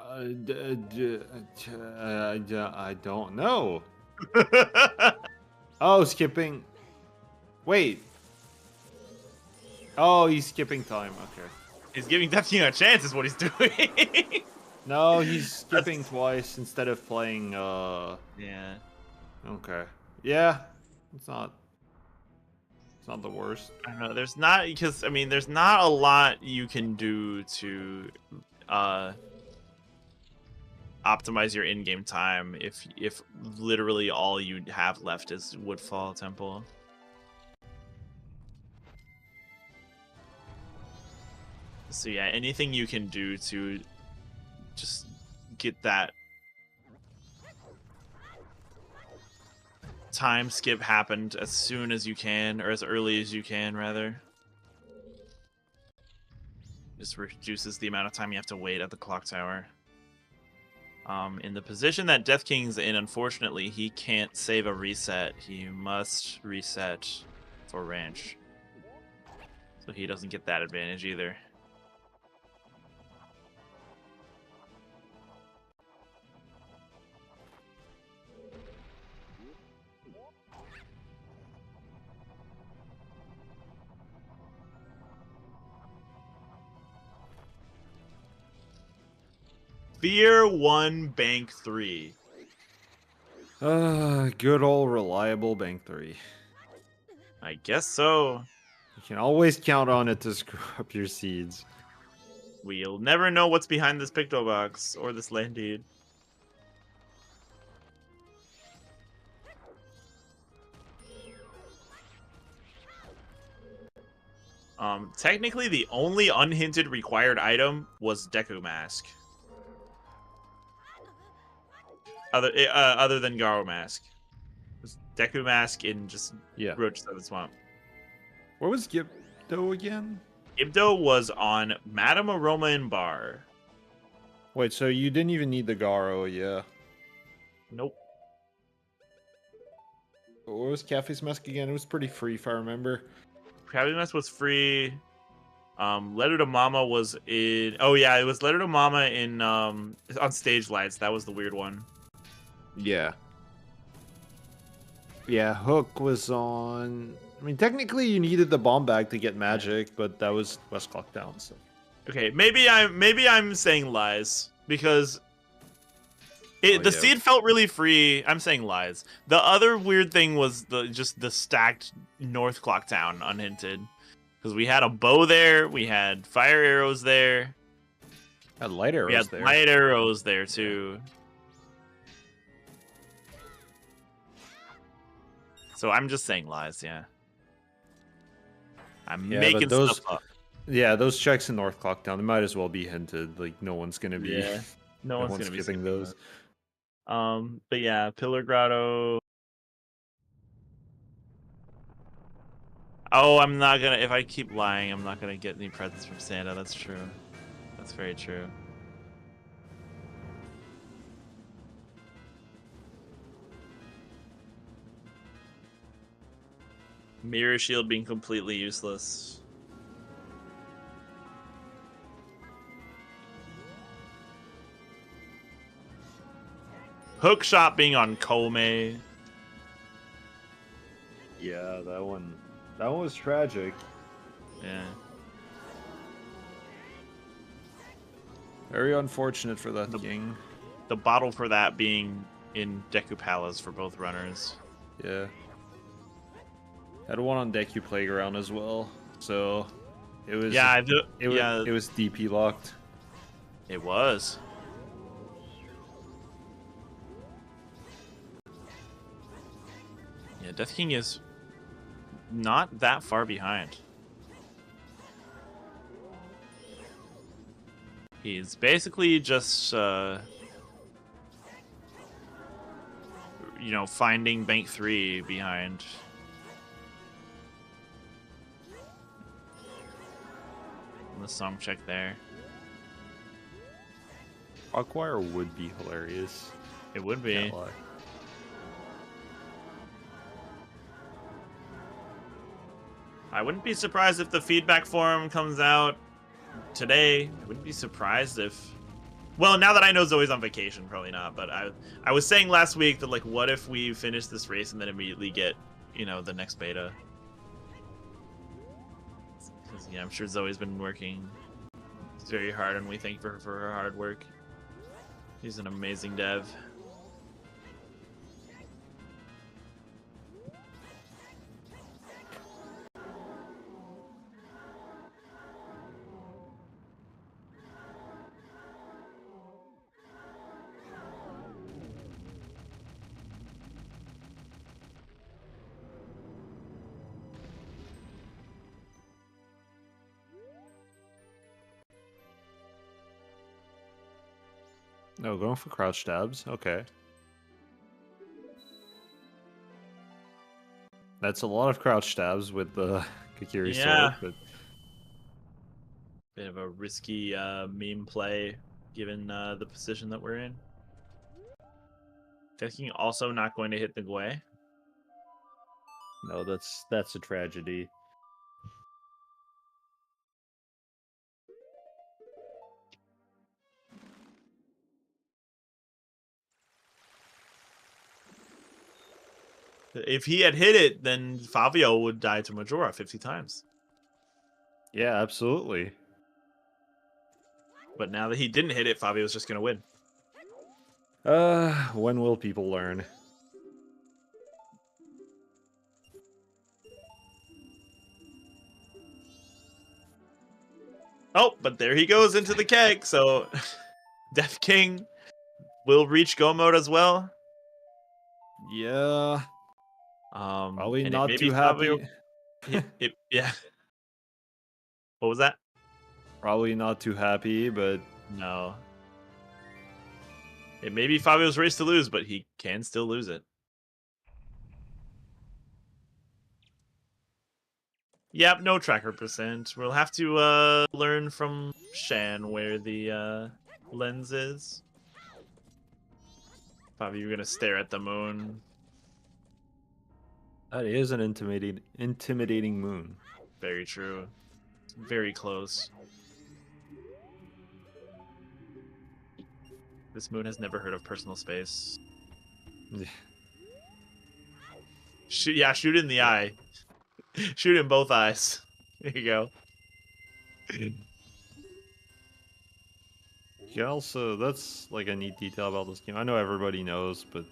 I don't know. Oh, skipping... Wait. Oh, he's skipping time. Okay. He's giving Death King a chance is what he's doing. No, he's skipping twice instead of playing, Yeah. Okay. Yeah. It's not... It's not the worst. I don't know. There's not, because I mean, there's not a lot you can do to optimize your in-game time if literally all you have left is Woodfall Temple. So yeah, anything you can do to just get that time skip happened as soon as you can, or as early as you can, rather. Just reduces the amount of time you have to wait at the clock tower. In the position that Death King's in, unfortunately, he can't save a reset. He must reset for ranch. So he doesn't get that advantage either. Fear 1 Bank 3. Good old reliable Bank 3. I guess so. You can always count on it to screw up your seeds. We'll never know what's behind this Picto box or this land deed. Technically, the only unhinted required item was Deku Mask. Other than Garo Mask. Deku Mask in just Roach 7 Swamp. Where was Gibdo again? Gibdo was on Madame Aroma in Bar. Wait, so you didn't even need the Garo, yeah. Nope. What was Cafe's Mask again? It was pretty free, if I remember. Cafe's Mask was free. Letter to Mama was in... Oh, yeah, it was Letter to Mama in on Stage Lights. That was the weird one. Yeah. Yeah, Hook was on... I mean, technically you needed the bomb bag to get magic, but that was West Clock down, so... Okay, maybe I'm saying lies, because... the seed felt really free. I'm saying lies. The other weird thing was the stacked North Clock Town unhinted. Because we had a bow there, we had fire arrows there. Had light arrows we had there. Light arrows there too. So I'm just saying lies, yeah. I'm making stuff up. Yeah, those checks in North Clock Town, they might as well be hinted. Like, no one's gonna be... Yeah, no one's gonna be skipping those. But yeah, Pillar Grotto. Oh, I'm not gonna... If I keep lying, I'm not gonna get any presents from Santa. That's true. That's very true. Mirror Shield being completely useless. Hook Shot being on Kome. Yeah, that one was tragic. Yeah. Very unfortunate for that king. The bottle for that being in Deku Palace for both runners. Yeah. Had one on Deku Playground as well, so it was. Yeah, it was DP locked. It was. Yeah, Death King is not that far behind. He's basically just, finding Bank 3 behind. The song check there. Hawkwire would be hilarious. It would be. Can't lie. I wouldn't be surprised if the feedback forum comes out today. I wouldn't be surprised if... Well, now that I know Zoe's on vacation, probably not. But I was saying last week that, like, what if we finish this race and then immediately get, the next beta? Because, yeah, I'm sure Zoe's been working very hard, and we thank her for her hard work. She's an amazing dev. No, going for crouch stabs. Okay. That's a lot of crouch stabs with the Kakiri sword, but bit of a risky meme play given the position that we're in. Death King also not going to hit the Gui. No, that's a tragedy. If he had hit it, then Favio would die to Majora 50 times. Yeah, absolutely. But now that he didn't hit it, Favio's just going to win. When will people learn? Oh, but there he goes into the keg, so Death King will reach go mode as well. Yeah. Probably not too happy. Yeah. What was that? Probably not too happy, but No. It may be Fabio's race to lose, but he can still lose it. Yep, no tracker percent. We'll have to learn from Shan where the lens is. Fabio, you're gonna stare at the moon. that is an intimidating moon. Very true. It's very close. This moon has never heard of personal space. Shoot in the eye. Shoot in both eyes. There you go. Yeah, also, that's like a neat detail about this game. I know everybody knows, but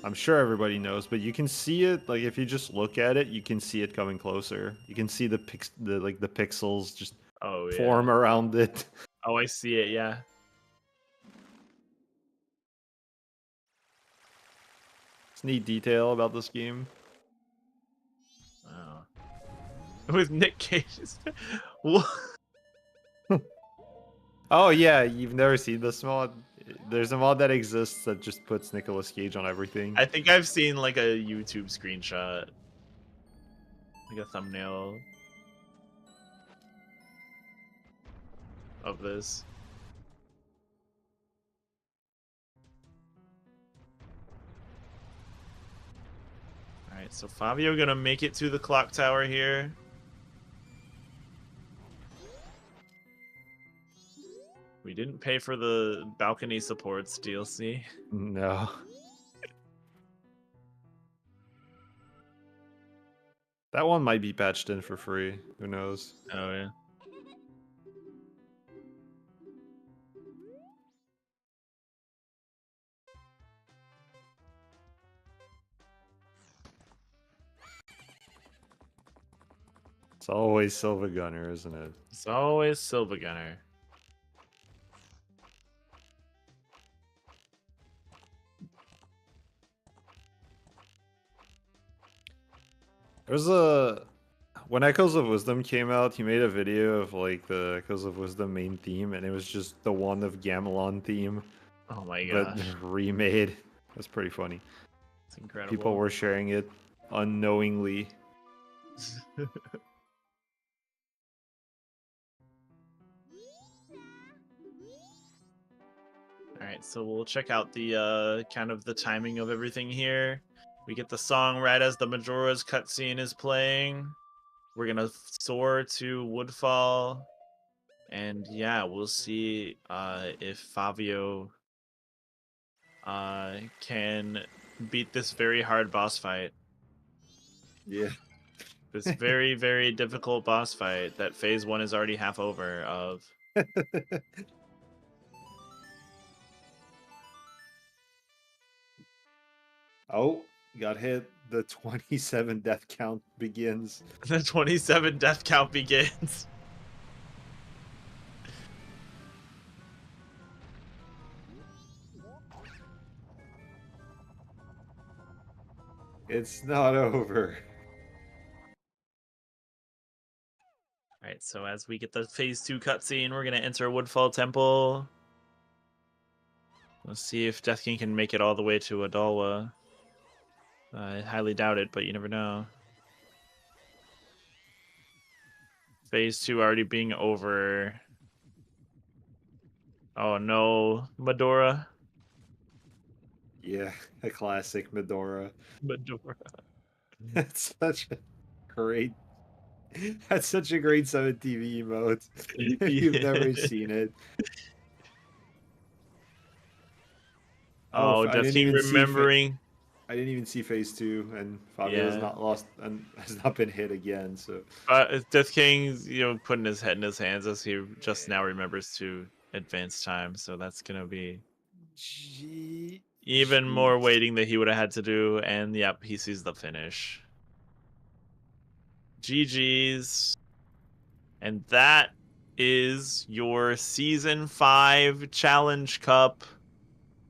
I'm sure everybody knows, but you can see it, like if you just look at it, you can see it coming closer. You can see the pixels just form around it. Oh, I see it, yeah. It's a neat detail about this game. Wow. With Nick Cage. What? Oh yeah, you've never seen this mod? There's a mod that exists that just puts Nicolas Cage on everything. I think I've seen like a YouTube screenshot. Like a thumbnail of this. Alright, so Fabio gonna make it to the clock tower here. We didn't pay for the balcony supports DLC. No. That one might be patched in for free. Who knows? Oh, yeah. It's always Silva Gunner, isn't it? It's always Silva Gunner. There's a... When Echoes of Wisdom came out, he made a video of like the Echoes of Wisdom main theme, and it was just the one of Gamelon theme. Oh my gosh. But remade. That's pretty funny. It's incredible. People were sharing it unknowingly. Alright, so we'll check out the kind of the timing of everything here. We get the song right as the Majora's cutscene is playing. We're gonna soar to Woodfall. And yeah, we'll see if Favio can beat this very hard boss fight. Yeah. This very, very difficult boss fight that phase 1 is already half over of. Oh, got hit. The 27 death count begins. The 27 death count begins. It's not over. Alright, so as we get the phase 2 cutscene, we're gonna enter Woodfall Temple. Let's see if Death King can make it all the way to Adalwa. I highly doubt it, but you never know. Phase 2 already being over. Oh no, Medora. Yeah, a classic Medora. Medora. That's such a great. That's such a great 7 TV emote. If you've never seen it. Oh, I Death didn't King even remembering. I didn't even see phase 2, and Fabio has Yeah. not lost and has not been hit again. So Death King's, putting his head in his hands as he just now remembers to advance time. So that's gonna be even more Jeez. waiting that he would have had to do. And yep, he sees the finish. GG's. And that is your Season 5 Challenge Cup.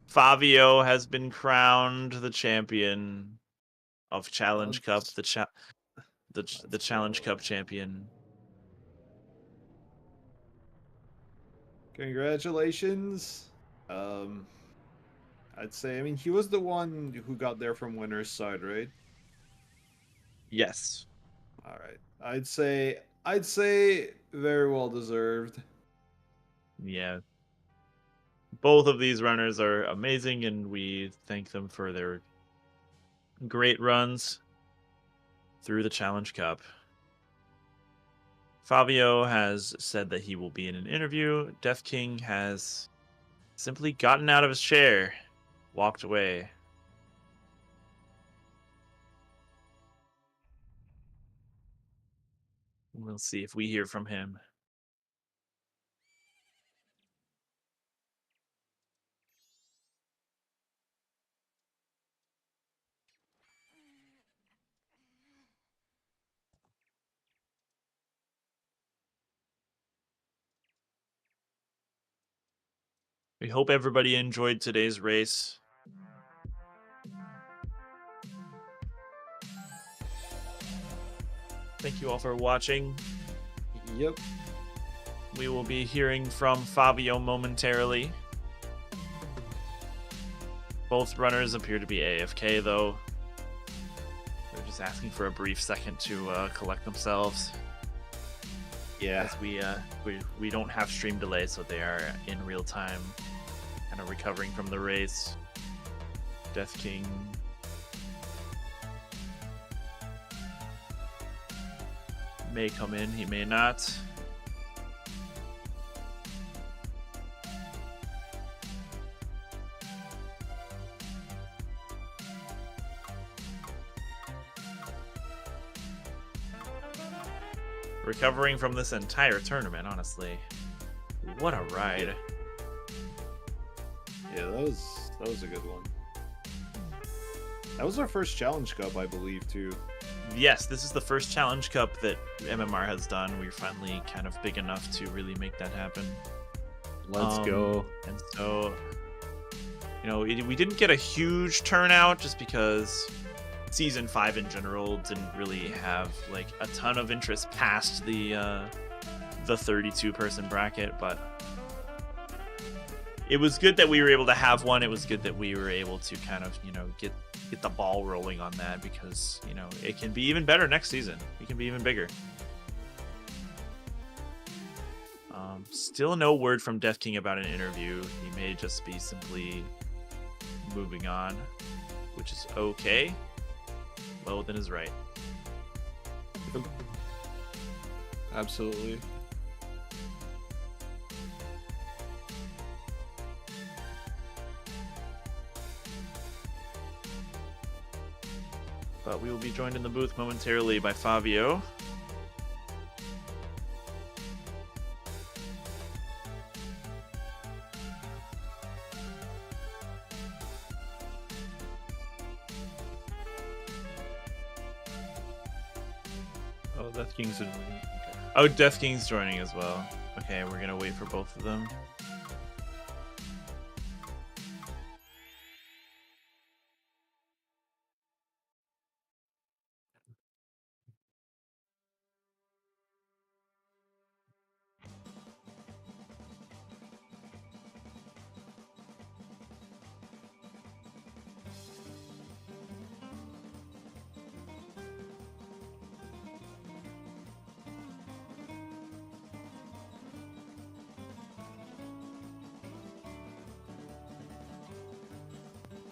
Favio has been crowned the champion of Challenge Cup, the Challenge Cup champion. Congratulations. I'd say, I mean, he was the one who got there from winner's side, right? Yes. All right. I'd say very well deserved. Yeah. Both of these runners are amazing, and we thank them for their great runs through the Challenge Cup. Favio has said that he will be in an interview. Death King has simply gotten out of his chair, walked away. We'll see if we hear from him. We hope everybody enjoyed today's race. Thank you all for watching. Yep. We will be hearing from Fabio momentarily. Both runners appear to be AFK, though. They're just asking for a brief second to collect themselves. Yeah. As we don't have stream delay, so they are in real time, kind of recovering from the race. Death King may come in, he may not. Recovering from this entire tournament, honestly. What a ride. Yeah, that was a good one. That was our first Challenge Cup, I believe, too. Yes, this is the first Challenge Cup that MMR has done. We're finally kind of big enough to really make that happen. Let's go. And so, we didn't get a huge turnout just because Season 5 in general didn't really have like a ton of interest past the 32-person bracket, but it was good that we were able to have one. It was good that we were able to kind of, get the ball rolling on that, because, it can be even better next season. It can be even bigger. Still no word from Death King about an interview. He may just be simply moving on, which is okay. Well within his right. Absolutely. But we will be joined in the booth momentarily by Favio. Oh, Death King's joining. Oh, Death King's joining as well. Okay, we're gonna wait for both of them.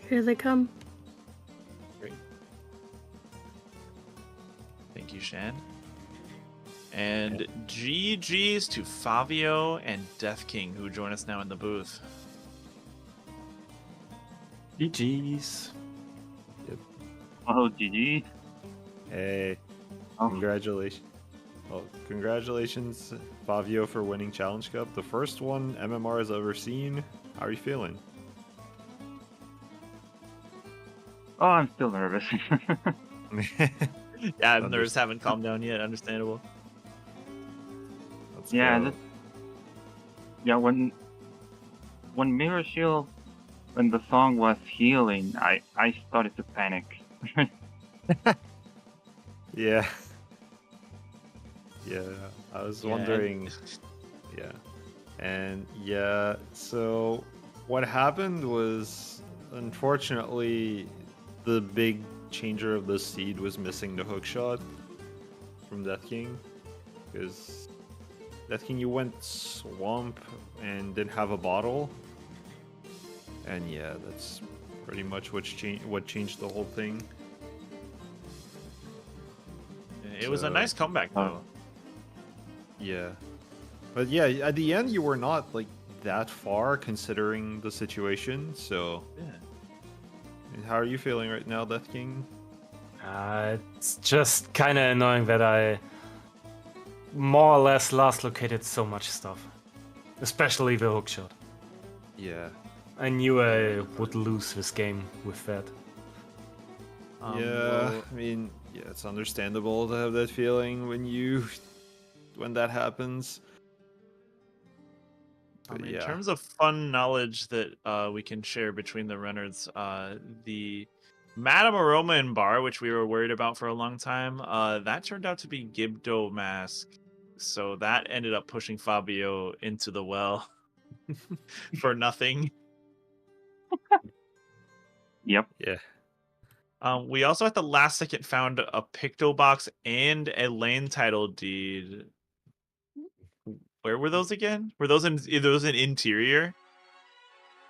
Here they come. Great. Thank you, Shan. And GG's to Favio and Death King, who join us now in the booth. GG's. Oh, GG. Hey, Oh. congratulations. Well, congratulations, Favio, for winning Challenge Cup. The first one MMR has ever seen. How are you feeling? Oh, I'm still nervous. Yeah, nerves haven't calmed down yet. Understandable. Let's Yeah, go. when Mirror Shield, when the song was healing, I started to panic. Yeah. Yeah, I was wondering. Yeah. And yeah, so what happened was, unfortunately, the big changer of the seed was missing the hook shot from Death King. Because Death King, you went swamp and didn't have a bottle. And yeah, that's pretty much what changed the whole thing. It was a nice comeback, though. Yeah. But yeah, at the end, you were not like that far considering the situation. So, Yeah. And how are you feeling right now, Death King? It's just kind of annoying that I more or less last located so much stuff, especially the hookshot. Yeah. I knew I would lose this game with that. Yeah. Well, I mean, yeah, it's understandable to have that feeling when that happens. But in yeah. terms of fun knowledge that we can share between the runners, the Madame Aroma and Bar, which we were worried about for a long time, that turned out to be Gibdo Mask. So that ended up pushing Fabio into the well for nothing. Yep. Yeah. We also at the last second found a Picto Box and a lane title deed. Where were those again? Were those in interior?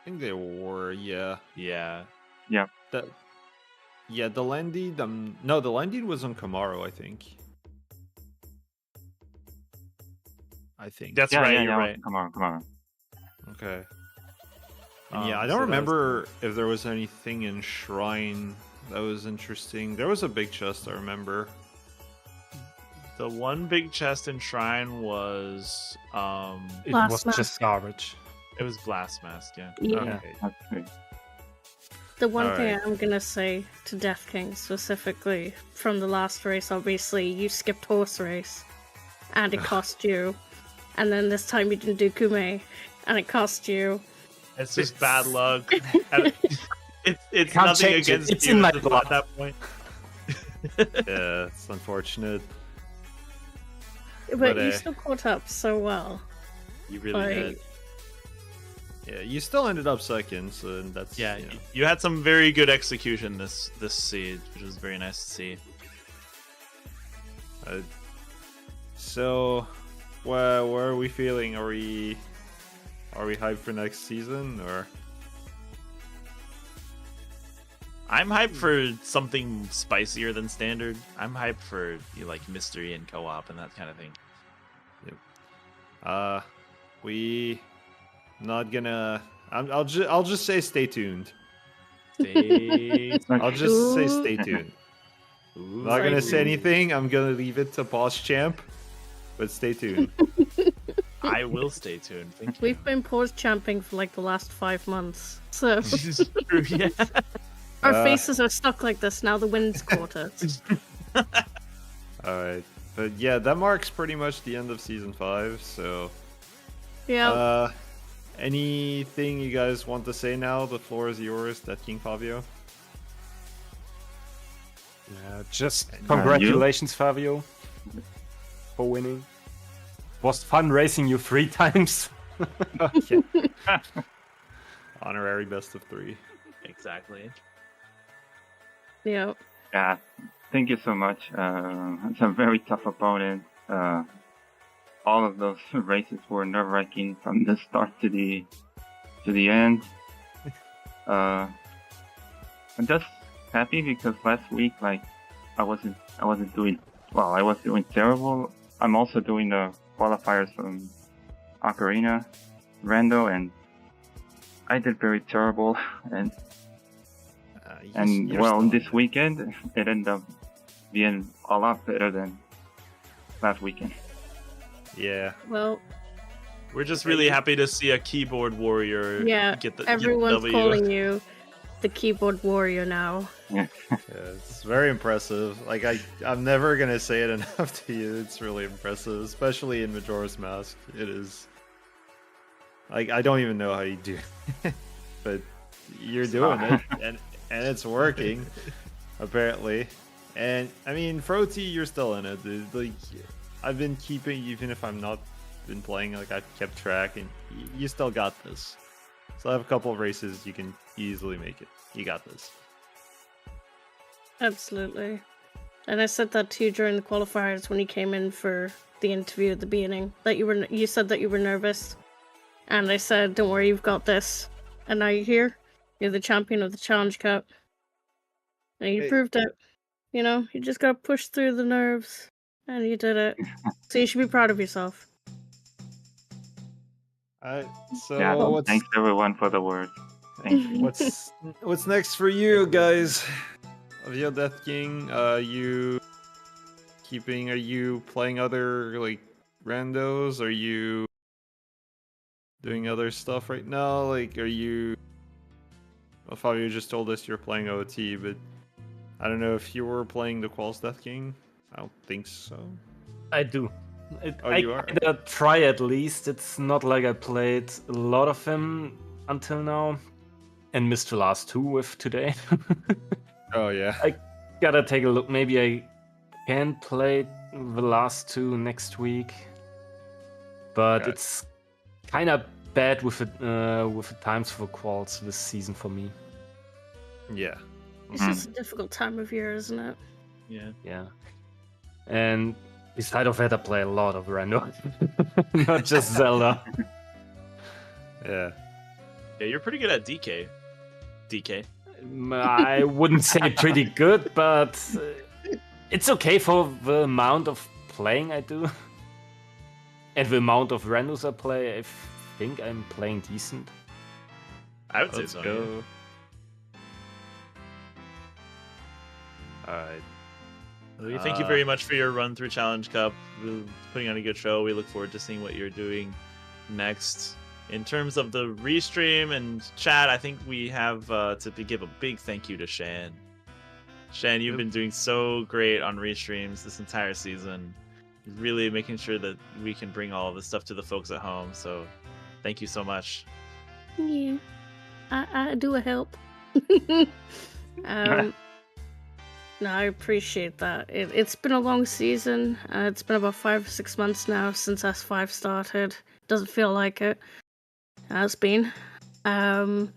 I think they were, yeah. Yeah. The land deed, no, the land deed was on Camaro, I think. That's right, you're right. Come on. Okay. And yeah, I So don't that remember if there was anything in Shrine that was interesting. There was a big chest, I remember. The one big chest in Shrine was It Blast was mask. just garbage. it was Blast Mask, yeah. Yeah. Okay. Okay. The one All thing right. I'm gonna say to Death King specifically from the last race, obviously you skipped horse race, and it cost you, and then this time you didn't do Kume, and it cost you. It's just bad luck. It's Can't nothing change it. against It's you in my at blood. that point. Yeah, it's unfortunate. But But, you still caught up so well. You really Like, did. Yeah, you still ended up second, so that's Yeah, you know. you had some very good execution this seed, which was very nice to see. So, where are we feeling? Are we hyped for next season, or? I'm hyped for something spicier than standard. I'm hyped for like mystery and co-op and that kind of thing. We not gonna. I'll just say stay tuned. I'll just say stay tuned. Ooh. Not gonna say Exciting. anything. I'm gonna leave it to Boss Champ, but stay tuned. I will stay tuned. Thank you. we've been pause champing for like the last 5 months, so This is true, yeah. our Uh, faces are stuck like this now. The wind's caught us. All right, but yeah, that marks pretty much the end of season 5. So, Yeah. anything you guys want to say now? The floor is yours. That King Fabio. Yeah, just congratulations, Fabio, for winning. Was fun racing you 3 times. Okay. Honorary best of 3. Exactly. Yeah. Yeah. Thank you so much. It's a very tough opponent. All of those races were nerve-wracking from the start to the end. I'm just happy because last week, like, I wasn't doing well. I was doing terrible. I'm also doing the qualifiers from Ocarina, Rando, and I did very terrible. And this weekend it ended up being a lot better than last weekend. Yeah. Well, we're just really happy to see a keyboard warrior. Everyone's calling you the keyboard warrior now. Yeah. It's very impressive. Like I'm never gonna say it enough to you. It's really impressive, especially in Majora's Mask. It is. Like I don't even know how you do it, but you're doing it, and it's working, apparently. And I mean, Froti, you're still in it. Like I've been keeping, even if I'm not been playing, like I've kept track, and you still got this. So I have a couple of races you can easily make it. You got this. Absolutely. And I said that to you during the qualifiers when you came in for the interview at the beginning. That you said that you were nervous, and I said, "Don't worry, you've got this." And now you're here. You're the champion of the Challenge Cup, and you proved it. You know, you just got to push through the nerves, and you did it. So you should be proud of yourself. Thanks everyone for the words. Thank you. What's next for you guys? Of your Death King, are you playing other like randos? Are you doing other stuff right now? Like, are you? Well, Fabio just told us you're playing OT, but I don't know if you were playing the Qualls Death King. I don't think so. I do. You are? I try at least. It's not like I played a lot of him until now, and missed the last two with today. Oh yeah. I gotta take a look. Maybe I can play the last two next week, but it's kind of bad with the times for Qualls this season for me. Yeah. It's just a difficult time of year, isn't it? Yeah. And beside of that, I play a lot of random, not just Zelda. Yeah. Yeah, you're pretty good at DK. I wouldn't say pretty good, but it's okay for the amount of playing I do. And the amount of randos I play, I think I'm playing decent. I would say Let's so. go. Alright. Well, thank you very much for your run through Challenge Cup. We're putting on a good show. We look forward to seeing what you're doing next. In terms of the restream and chat, I think we have to give a big thank you to Shan. Shan, you've been doing so great on restreams this entire season. Really making sure that we can bring all of this stuff to the folks at home. So thank you so much. Yeah, I do a help. No, I appreciate that. It's been a long season. It's been about 5 or 6 months now since S5 started. Doesn't feel like it. Has been. And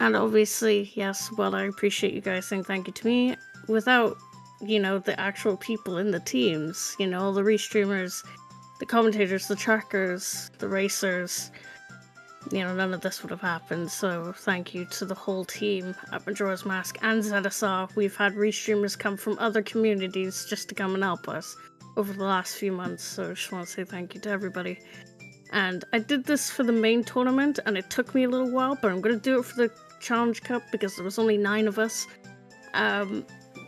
obviously, yes, well, I appreciate you guys saying thank you to me. Without, the actual people in the teams, all the restreamers, the commentators, the trackers, the racers, none of this would have happened. So thank you to the whole team at Majora's Mask and ZSR. We've had restreamers come from other communities just to come and help us over the last few months. So I just want to say thank you to everybody. And I did this for the main tournament, and it took me a little while, but I'm going to do it for the Challenge Cup because there was only 9 of us.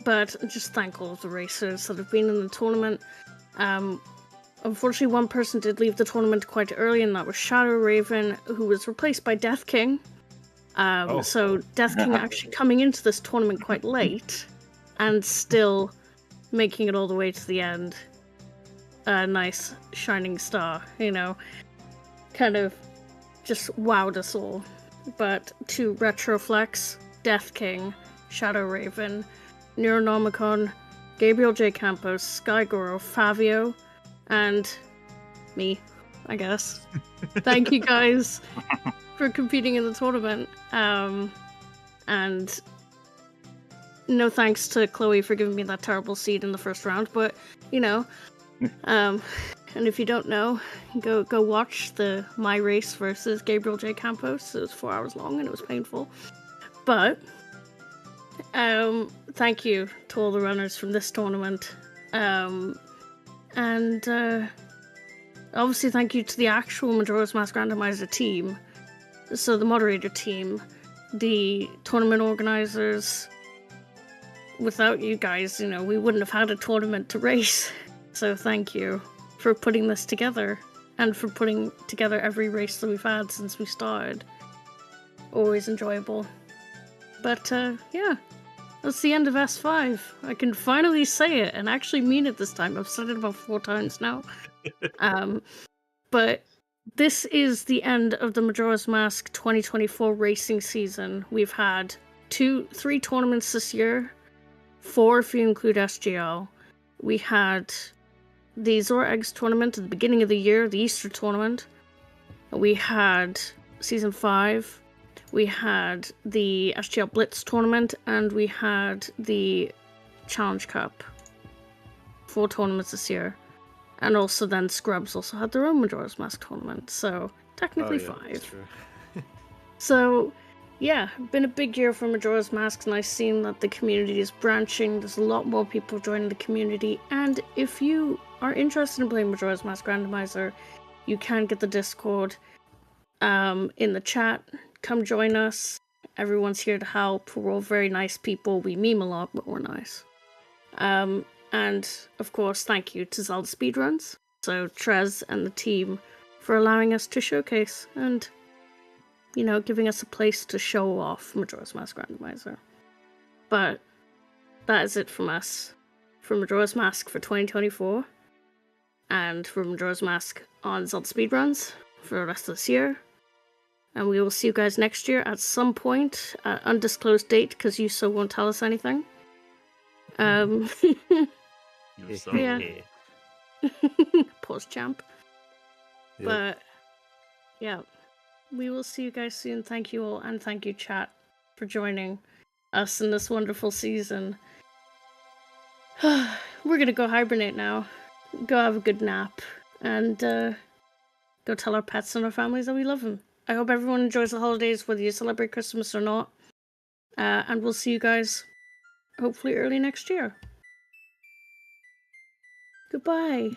But just thank all of the racers that have been in the tournament. Unfortunately, one person did leave the tournament quite early, and that was Shadow Raven, who was replaced by Death King. So Death King actually coming into this tournament quite late, and still making it all the way to the end. A nice shining star, kind of just wowed us all. But to Retroflex, Death King, Shadow Raven, Neuronomicon, Gabriel J. Campos, Skygoro, Favio, and me, I guess. Thank you guys for competing in the tournament. And no thanks to Chloe for giving me that terrible seed in the first round, but and if you don't know, go watch the My Race versus Gabriel J. Campos. It was 4 hours long and it was painful. But Thank you to all the runners from this tournament. And obviously thank you to the actual Majora's Mask Randomizer team. So the moderator team, the tournament organizers. Without you guys, we wouldn't have had a tournament to race. So thank you for putting this together and for putting together every race that we've had since we started. Always enjoyable. But yeah, that's the end of S5. I can finally say it and actually mean it this time. I've said it about 4 times now. But this is the end of the Majora's Mask 2024 racing season. We've had 3 tournaments this year. 4 if you include SGL. We had the Zora Eggs tournament at the beginning of the year, the Easter tournament. We had Season 5. We had the SGL Blitz tournament, and we had the Challenge Cup. 4 tournaments this year. And also then Scrubs also had their own Majora's Mask tournament, so technically 5. So yeah, been a big year for Majora's Mask, and I've seen that the community is branching. There's a lot more people joining the community, and if you are interested in playing Majora's Mask Randomizer, you can get the Discord in the chat. Come join us. Everyone's here to help. We're all very nice people. We meme a lot, but we're nice. And of course, thank you to ZeldaSpeedRuns, so Trez and the team, for allowing us to showcase and giving us a place to show off Majora's Mask Randomizer. But that is it from us for Majora's Mask for 2024, and for Majora's Mask on ZeldaSpeedRuns for the rest of this year. And we will see you guys next year at some point, at undisclosed date, because you so won't tell us anything. Yeah. Pause champ. Yep. But yeah. We will see you guys soon. Thank you all, and thank you, chat, for joining us in this wonderful season. We're gonna go hibernate now. Go have a good nap, and go tell our pets and our families that we love them. I hope everyone enjoys the holidays, whether you celebrate Christmas or not. And we'll see you guys, hopefully, early next year. Goodbye.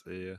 See ya.